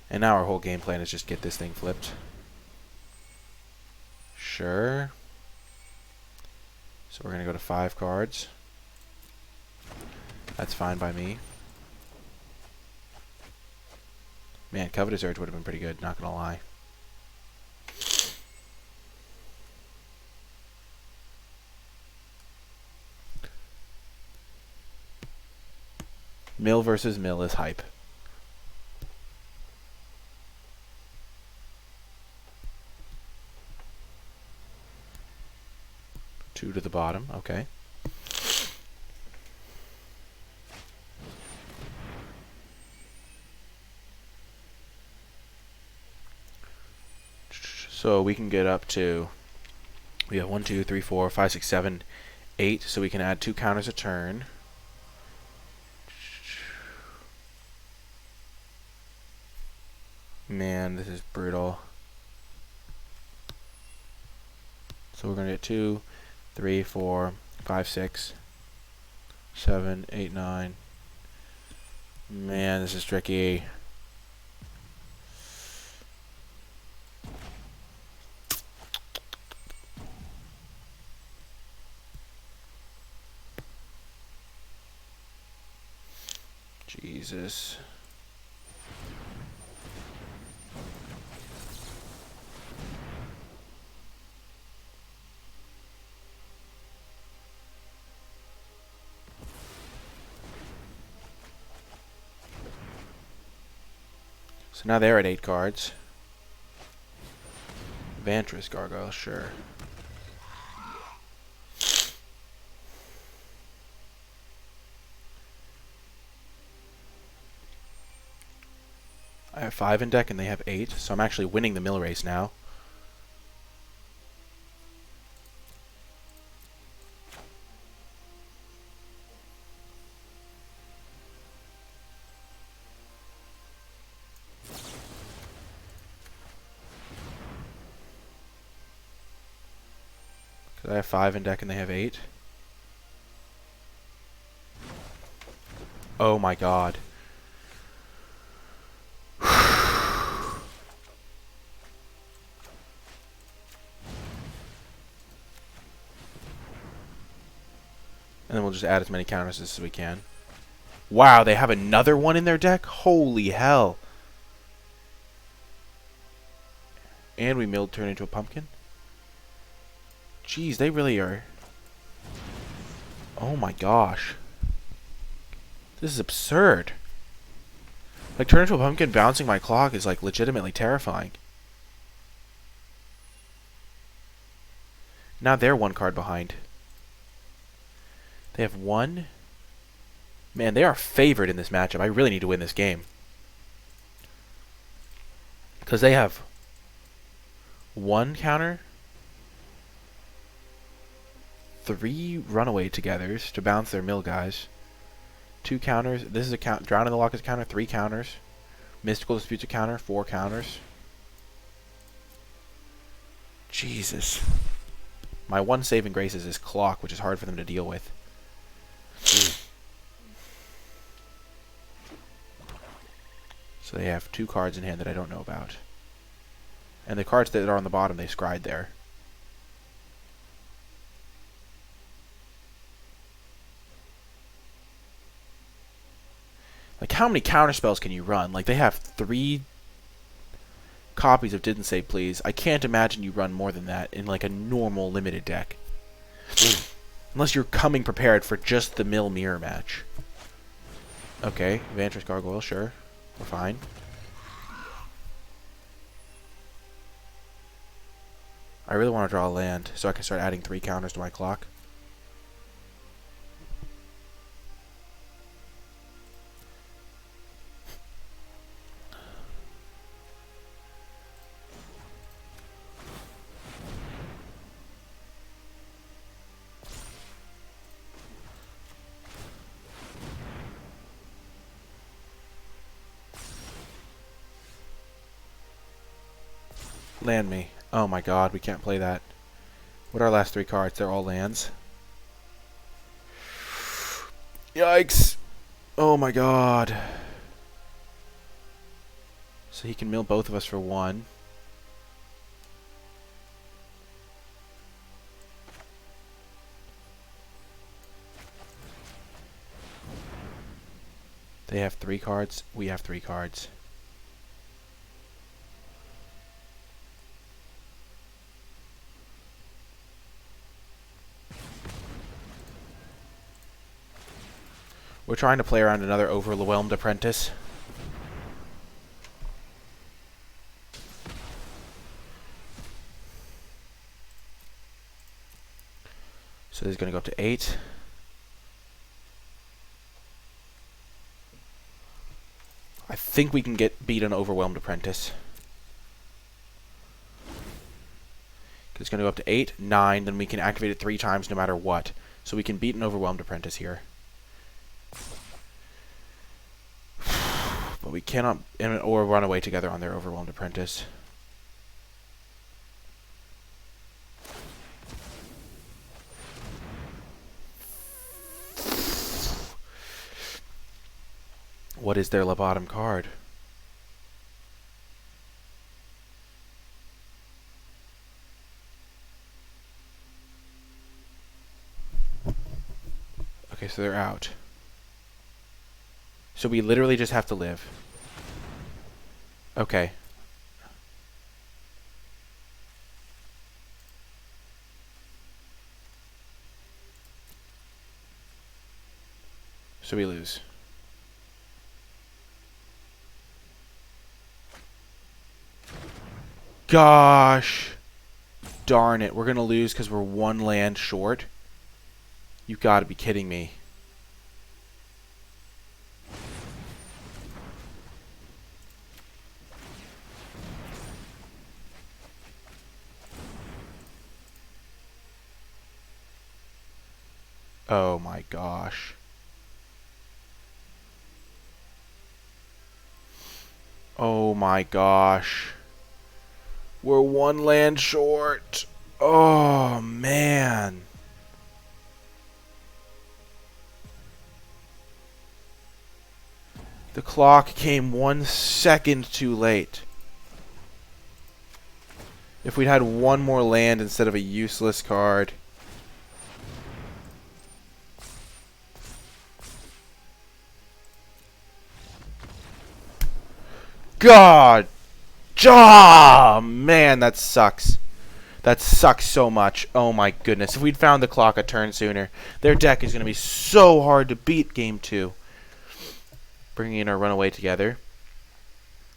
And now our whole game plan is just get this thing flipped. Sure. So we're going to go to 5 cards. That's fine by me. Man, Covetous Urge would have been pretty good, not going to lie. Mill versus mill is hype. Two to the bottom, okay. So we can get up to, we have 1, 2, 3, 4, 5, 6, 7, 8. So we can add 2 counters a turn. Man, this is brutal. So we're going to get 2, 3, 4, 5, 6, 7, 8, 9. Man, this is tricky. Jesus. So now they're at 8 cards. Vantress Gargoyle, sure. I have 5 in deck and they have 8, so I'm actually winning the mill race now. Because I have 5 in deck and they have 8. Oh my god. And then we'll just add as many counters as we can. Wow, they have another one in their deck? Holy hell. And we milled turn into a pumpkin? Jeez, they really are. Oh my gosh. This is absurd. Like, turn into a pumpkin bouncing my clock is, like, legitimately terrifying. Now they're 1 card behind. They have 1. Man, they are favored in this matchup. I really need to win this game. Because they have 1 counter, 3 runaway togethers to bounce their mill guys, 2 counters. This is a count. Drown in the Lock is a counter. 3 counters. Mystical Dispute's a counter. 4 counters. Jesus. My one saving grace is this clock, which is hard for them to deal with. So they have 2 cards in hand that I don't know about. And the cards that are on the bottom, they scryed there. Like, how many counter spells can you run? Like, they have 3 copies of Didn't Say Please. I can't imagine you run more than that in, like, a normal limited deck. Unless you're coming prepared for just the mill mirror match. Okay, Vantress Gargoyle, sure. We're fine. I really want to draw a land so I can start adding 3 counters to my clock. Land me. Oh my god, we can't play that. What are our last 3 cards? They're all lands. Yikes! Oh my god. So he can mill both of us for 1. They have 3 cards. We have 3 cards. We're trying to play around another Overwhelmed Apprentice. So this is going to go up to 8. I think we can beat an Overwhelmed Apprentice. It's going to go up to 8, 9, then we can activate it 3 times no matter what. So we can beat an Overwhelmed Apprentice here. But we cannot, or run away together on their Overwhelmed Apprentice. What is their bottom card? Okay, so they're out. So we literally just have to live. Okay. So we lose. Gosh. Darn it. We're going to lose because we're 1 land short. You got to be kidding me. Oh my gosh. Oh my gosh. We're 1 land short. Oh man. The clock came 1 second too late. If we'd had 1 more land instead of a useless card. God! Oh, man, that sucks. That sucks so much. Oh my goodness. If we'd found the clock a turn sooner, their deck is going to be so hard to beat game 2. Bringing in our runaway together.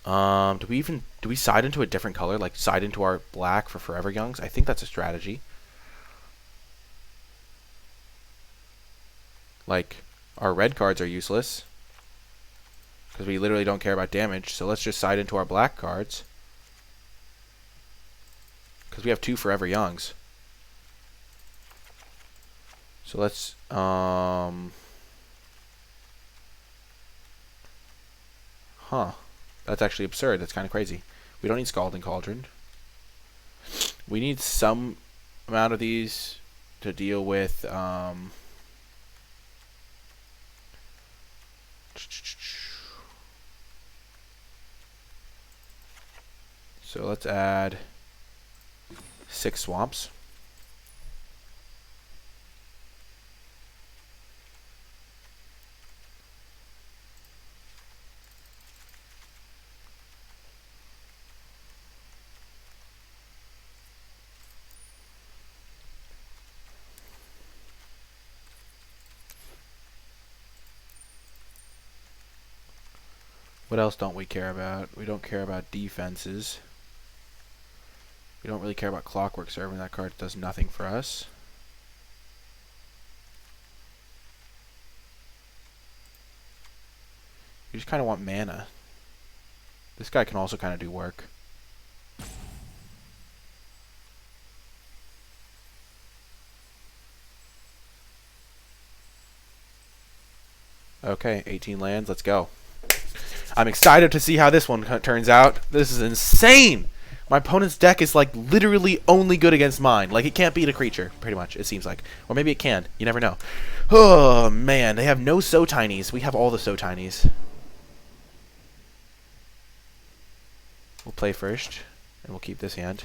Do we side into a different color? Like side into our black for Forever Youngs? I think that's a strategy. Like, our red cards are useless. Because we literally don't care about damage. So let's just side into our black cards. Because we have 2 Forever Youngs. So let's, Huh. That's actually absurd. That's kind of crazy. We don't need Scalding Cauldron. We need some amount of these to deal with, so let's add 6 swamps. What else don't we care about? We don't care about defenses. We don't really care about Clockwork Serving. That card does nothing for us. We just kind of want mana. This guy can also kind of do work. Okay, 18 lands. Let's go. I'm excited to see how this one turns out. This is insane. My opponent's deck is like literally only good against mine. Like it can't beat a creature, pretty much, it seems like. Or maybe it can. You never know. Oh, man. They have no So-Tinies. We have all the So-Tinies. We'll play first, and we'll keep this hand.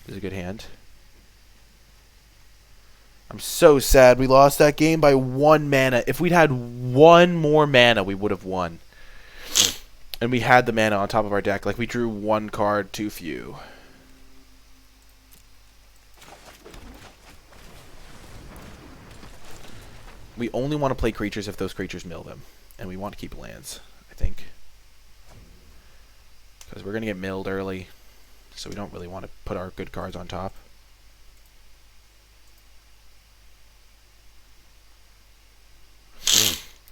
This is a good hand. I'm so sad we lost that game by 1 mana. If we'd had 1 more mana, we would have won. And we had the mana on top of our deck. Like, we drew 1 card too few. We only want to play creatures if those creatures mill them. And we want to keep lands, I think. Because we're going to get milled early. So we don't really want to put our good cards on top.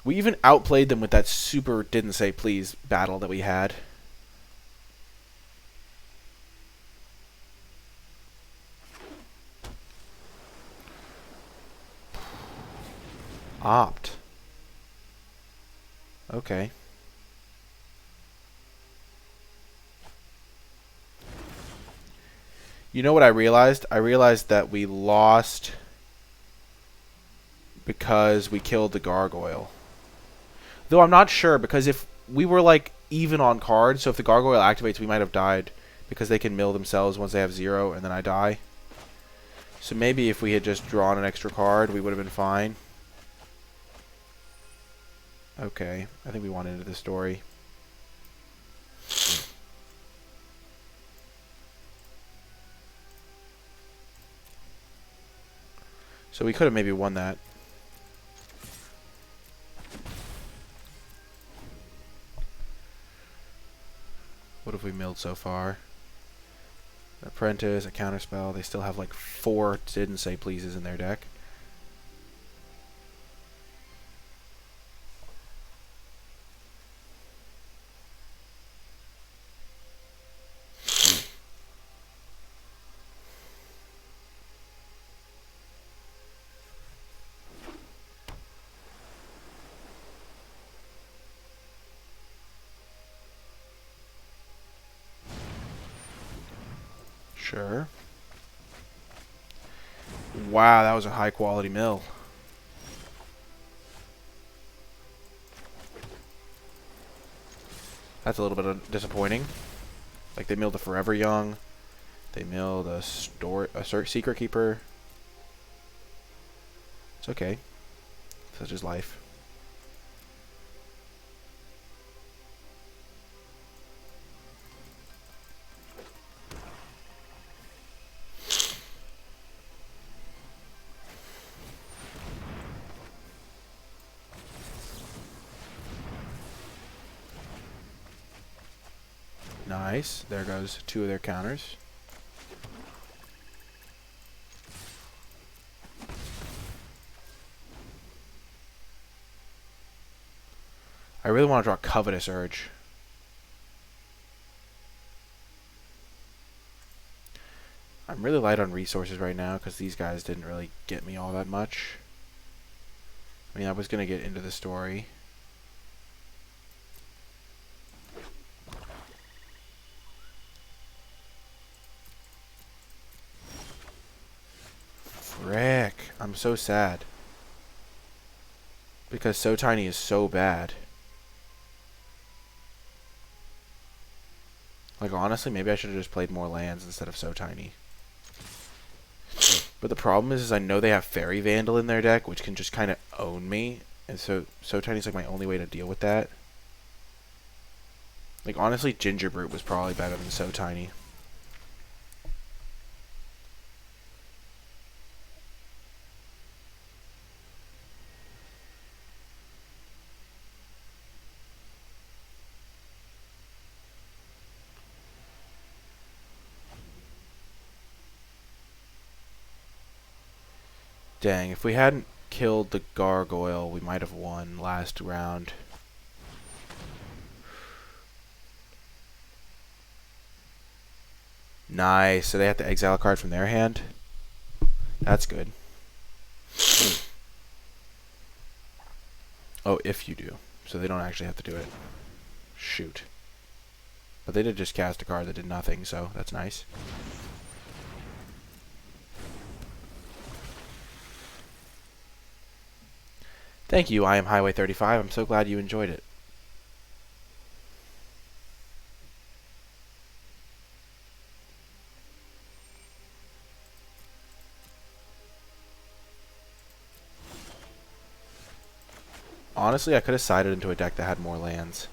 We even outplayed them with that super didn't say please battle that we had. Opt. Okay. You know what I realized? I realized that we lost because we killed the gargoyle. Though I'm not sure, because if we were like even on cards, so if the gargoyle activates, we might have died because they can mill themselves once they have 0 and then I die. So maybe if we had just drawn an extra card, we would have been fine. Okay, I think we want into the story. So we could have maybe won that. What have we milled so far? An apprentice, a counterspell. They still have like 4 didn't say pleases in their deck. Sure. Wow, that was a high quality mill. That's a little bit disappointing. Like they milled a Forever Young. They milled a Secret Keeper. It's okay. Such is life. Nice. There goes 2 of their counters. I really want to draw Covetous Urge. I'm really light on resources right now because these guys didn't really get me all that much. I mean, I was going to get into the story. Frick. I'm so sad. Because So Tiny is so bad. Like, honestly, maybe I should have just played more lands instead of So Tiny. But the problem is I know they have Fairy Vandal in their deck, which can just kind of own me. And so Tiny's like my only way to deal with that. Like, honestly, Ginger Brute was probably better than So Tiny. Dang, if we hadn't killed the gargoyle, we might have won last round. Nice. So they have to exile a card from their hand? That's good. Oh, if you do. So they don't actually have to do it. Shoot. But they did just cast a card that did nothing, so that's nice. Thank you, I am Highway 35. I'm so glad you enjoyed it. Honestly, I could have sided into a deck that had more lands.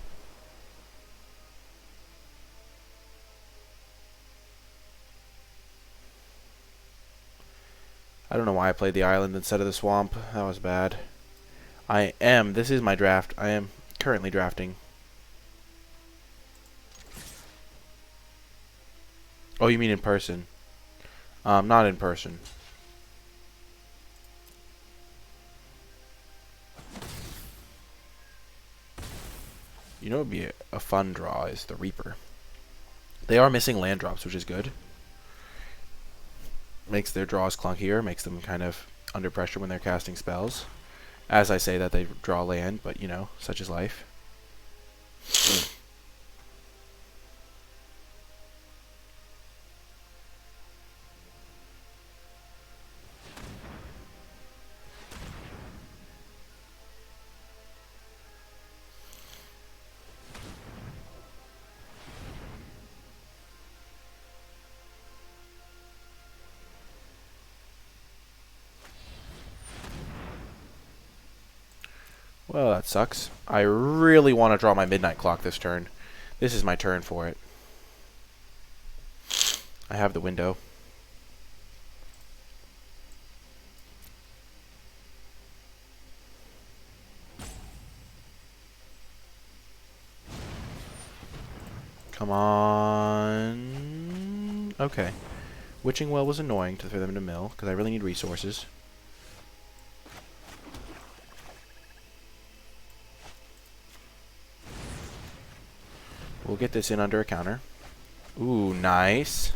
I don't know why I played the island instead of the swamp. That was bad. I am. This is my draft. I am currently drafting. Oh, you mean in person? Not in person. You know what would be a fun draw is the Reaper. They are missing land drops, which is good. Makes their draws clunkier, makes them kind of under pressure when they're casting spells. As I say that, they draw land, but you know, such is life. Well, that sucks. I really want to draw my midnight clock this turn. This is my turn for it. I have the window. Come on. Okay. Witching Well was annoying for them to mill, because I really need resources. We'll get this in under a counter. Ooh, nice.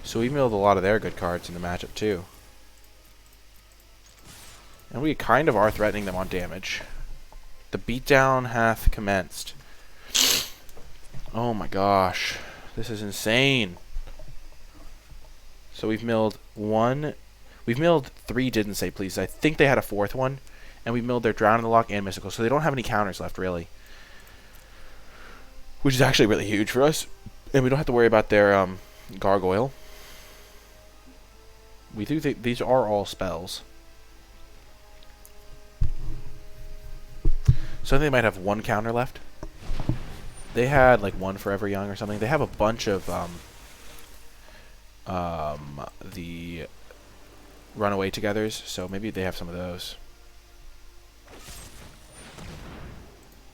So we milled a lot of their good cards in the matchup, too. And we kind of are threatening them on damage. The beatdown hath commenced. Oh my gosh. This is insane. So we've milled one. We've milled 3 Didn't Say Please. I think they had a 4th one. And we milled their Drown in the Lock and Mystical. So they don't have any counters left, really. Which is actually really huge for us. And we don't have to worry about their Gargoyle. We do think these are all spells. So I think they might have 1 counter left. They had like 1 Forever Young or something. They have a bunch of the Runaway Togethers, so maybe they have some of those.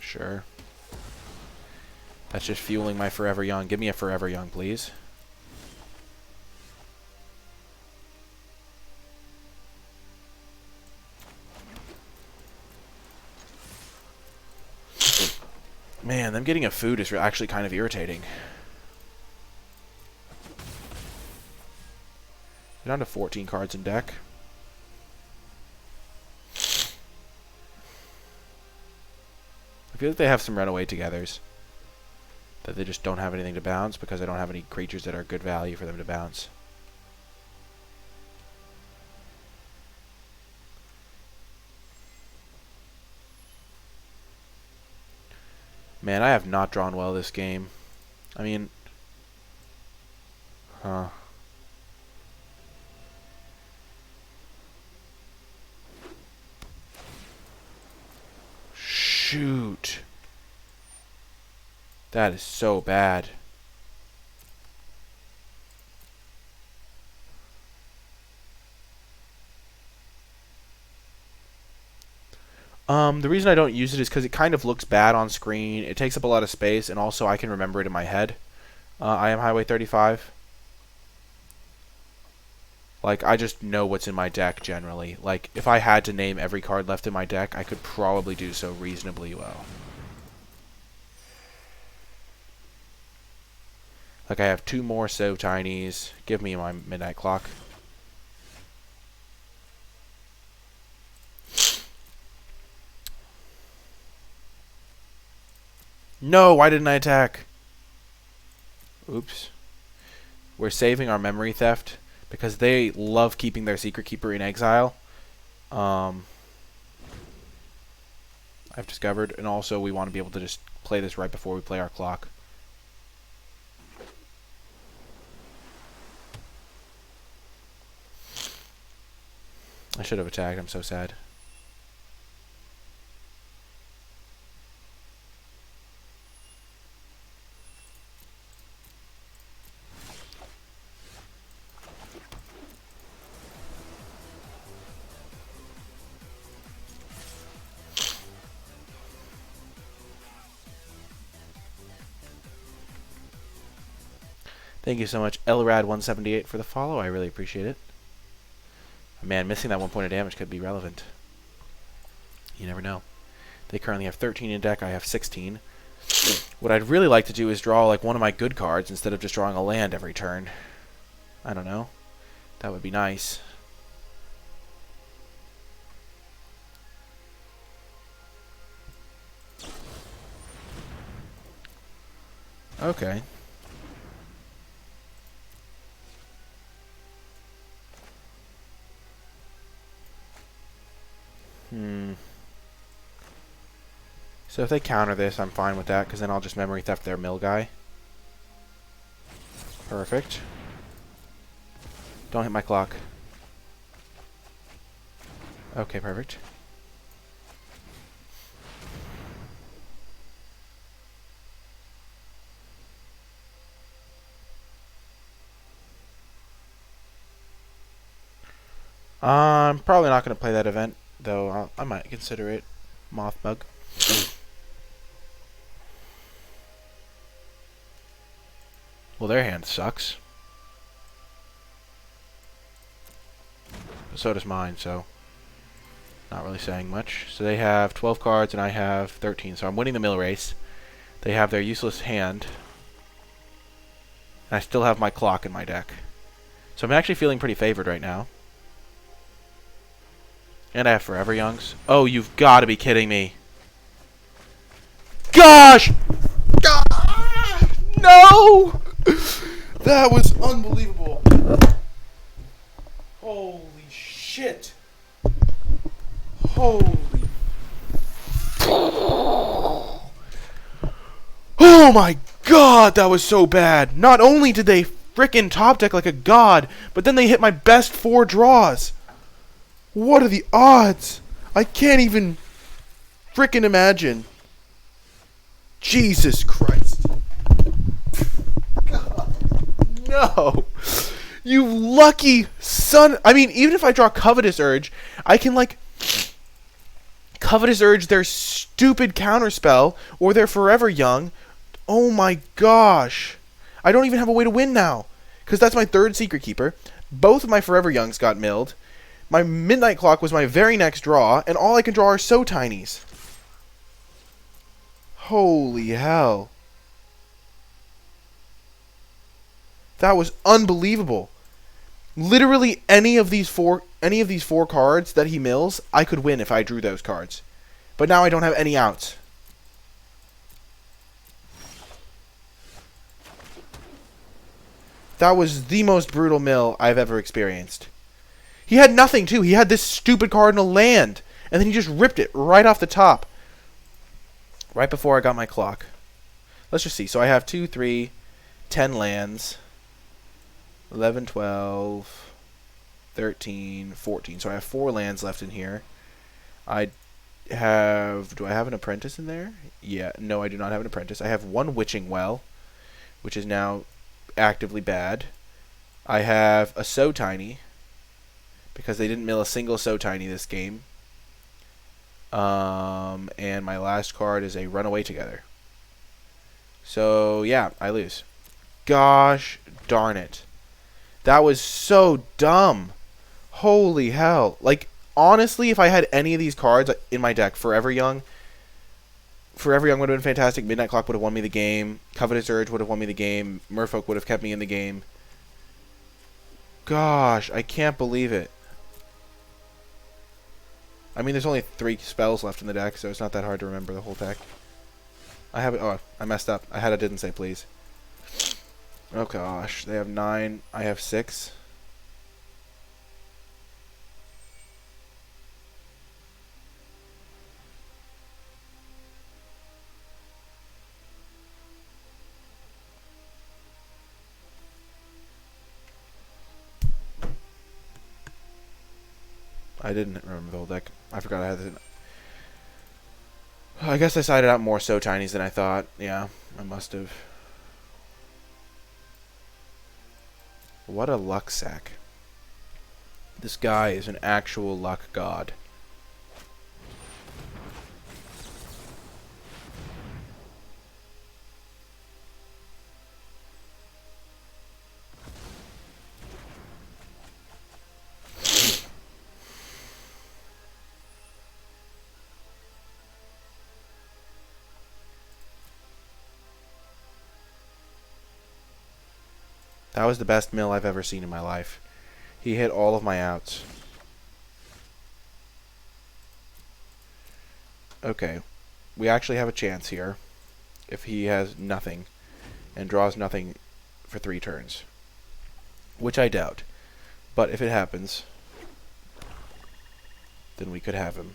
Sure. That's just fueling my Forever Young. Give me a Forever Young, please. Man, them getting a food is actually kind of irritating. We're down to 14 cards in deck. I feel like they have some Runaway Togethers. That they just don't have anything to bounce because I don't have any creatures that are good value for them to bounce. Man, I have not drawn well this game. I mean... Huh. Shoot. That is so bad. The reason I don't use it is because it kind of looks bad on screen. It takes up a lot of space, and also I can remember it in my head. I am Highway 35. Like, I just know what's in my deck, generally. Like, if I had to name every card left in my deck, I could probably do so reasonably well. Like, I have 2 more So Tinies. Give me my Midnight Clock. No, why didn't I attack? Oops. We're saving our Memory Theft because they love keeping their Secret Keeper in exile. I've discovered, and also we want to be able to just play this right before we play our clock. I should have attacked. I'm so sad. Thank you so much, Elrad178, for the follow. I really appreciate it. Man, missing that 1 point of damage could be relevant. You never know. They currently have 13 in deck. I have 16. What I'd really like to do is draw like one of my good cards instead of just drawing a land every turn. I don't know. That would be nice. Okay. So if they counter this, I'm fine with that, because then I'll just memory theft their mill guy. Perfect. Don't hit my clock. Okay, perfect. I'm probably not going to play that event, though I might consider it. Moth Bug. Well, their hand sucks. But so does mine, so not really saying much. So they have 12 cards and I have 13, so I'm winning the mill race. They have their useless hand. And I still have my clock in my deck. So I'm actually feeling pretty favored right now. And I have Forever Youngs. Oh, you've got to be kidding me. Gosh! No! That was unbelievable. Holy shit. Holy. Oh my god, that was so bad. Not only did they frickin' top deck like a god, but then they hit my best 4 draws. What are the odds? I can't even frickin' imagine. Jesus Christ. God, no. You lucky son. I mean, even if I draw Covetous Urge, I can, like, Covetous Urge their stupid counterspell or their Forever Young. Oh my gosh. I don't even have a way to win now. Because that's my 3rd Secret Keeper. Both of my Forever Youngs got milled. My Midnight Clock was my very next draw, and all I can draw are So Tinies. Holy hell. That was unbelievable. Literally any of these four cards that he mills, I could win if I drew those cards. But now I don't have any outs. That was the most brutal mill I've ever experienced. He had nothing, too. He had this stupid card in a land. And then he just ripped it right off the top. Right before I got my clock. Let's just see. So I have 2, 3, 10 lands. 11, 12, 13, 14. So I have 4 lands left in here. Do I have an apprentice in there? Yeah. No, I do not have an apprentice. I have 1 Witching Well, which is now actively bad. I have a So Tiny, because they didn't mill a single So Tiny this game. And my last card is a Runaway Together. So, yeah, I lose. Gosh darn it. That was so dumb. Holy hell. Like, honestly, if I had any of these cards in my deck, Forever Young would have been fantastic. Midnight Clock would have won me the game. Covetous Urge would have won me the game. Merfolk would have kept me in the game. Gosh, I can't believe it. I mean, there's only 3 spells left in the deck, so it's not that hard to remember the whole deck. Oh, I messed up. I had a didn't say please. Oh gosh, they have 9. I have 6. I didn't remember the whole deck. I forgot I had it. I guess I sided out more So Tinies than I thought. Yeah, I must have. What a luck sack. This guy is an actual luck god. That was the best mill I've ever seen in my life. He hit all of my outs. Okay. We actually have a chance here. If he has nothing and draws nothing for 3 turns. Which I doubt. But if it happens, then we could have him.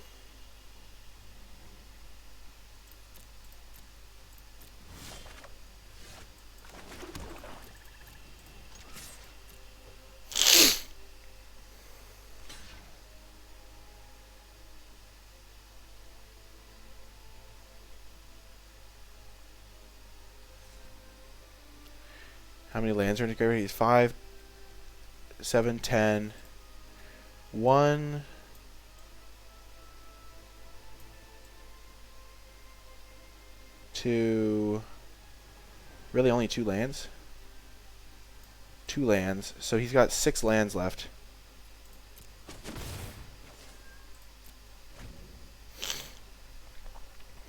How many lands are in the graveyard? He's 5, 7, 10. 1, 2. Really only 2 lands? 2 lands. So he's got 6 lands left.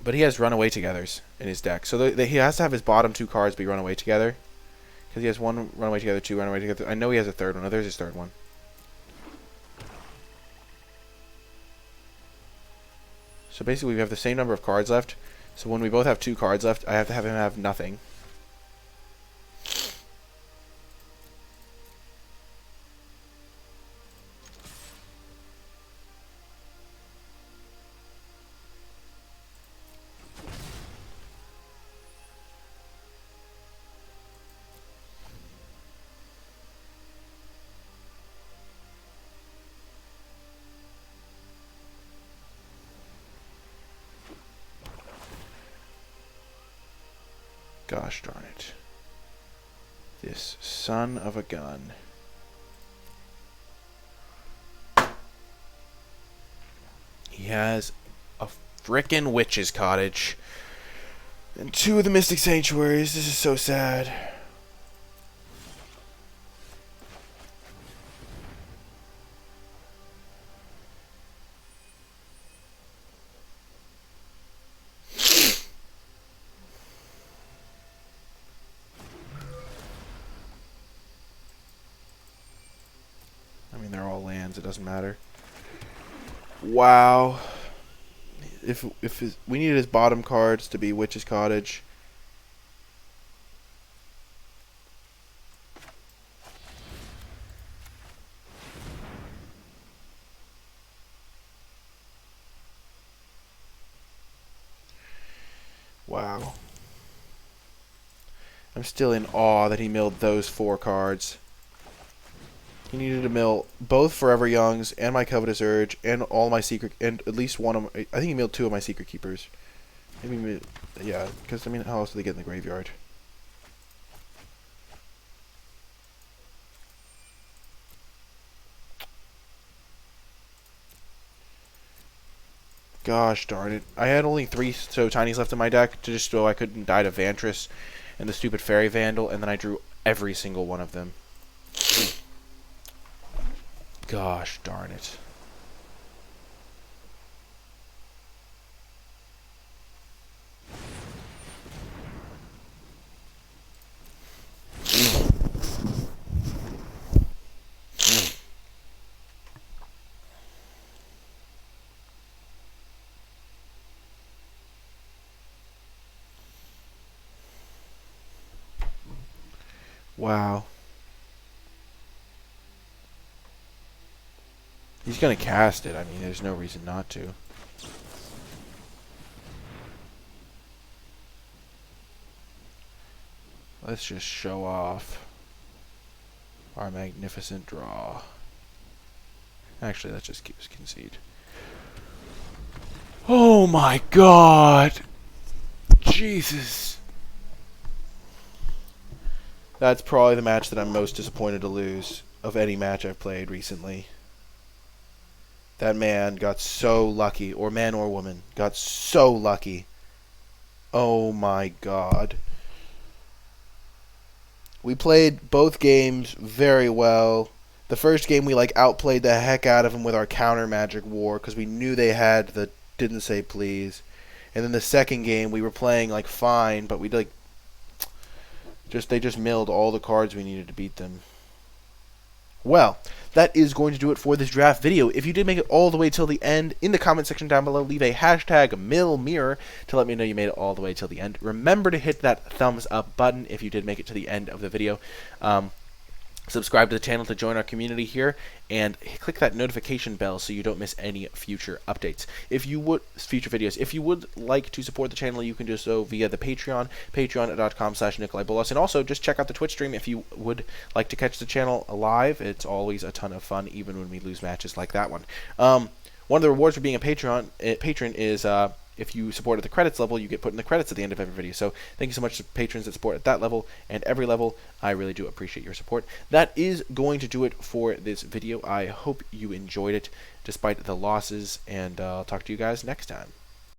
But he has Runaway Togethers in his deck. So he has to have his bottom 2 cards be Runaway Together. Because he has 1 Runaway Together, 2 Runaway Together. I know he has a third one. Oh, there's his third one. So basically we have the same number of cards left. So when we both have 2 cards left, I have to have him have nothing. Gosh darn it. This son of a gun. He has a frickin' Witch's Cottage. And 2 of the Mystic Sanctuaries. This is so sad. I mean, they're all lands. It doesn't matter. Wow. We needed his bottom cards to be Witch's Cottage. Wow. I'm still in awe that he milled those 4 cards. He needed to mill both Forever Youngs and my Covetous Urge and all my secret, and at least one of my, I think he milled 2 of my Secret Keepers. Maybe, yeah, because I mean, how else do they get in the graveyard? Gosh darn it. I had only 3 So Tinies left in my deck, just so I couldn't die to Vantress and the stupid Fairy Vandal, and then I drew every single one of them. Gosh darn it. Wow. He's going to cast it. I mean, there's no reason not to. Let's just show off our magnificent draw. Actually, let's just concede. Oh my god! Jesus! That's probably the match that I'm most disappointed to lose of any match I've played recently. That man got so lucky, or man or woman, got so lucky. Oh my god. We played both games very well. The first game we outplayed the heck out of them with our counter magic war because we knew they had the didn't say please. And then the second game we were playing fine, but we They just milled all the cards we needed to beat them. Well, that is going to do it for this draft video. If you did make it all the way till the end, in the comment section down below, leave a hashtag #millmirror to let me know you made it all the way till the end. Remember to hit that thumbs up button if you did make it to the end of the video. Subscribe to the channel to join our community here, and click that notification bell so you don't miss any future updates. If you would like to support the channel, you can do so via the Patreon, patreon.com/NicolaiBolas, and also just check out the Twitch stream if you would like to catch the channel live. It's always a ton of fun, even when we lose matches like that one. One of the rewards for being a patron is if you support at the credits level, you get put in the credits at the end of every video. So thank you so much to patrons that support at that level and every level. I really do appreciate your support. That is going to do it for this video. I hope you enjoyed it despite the losses, and I'll talk to you guys next time.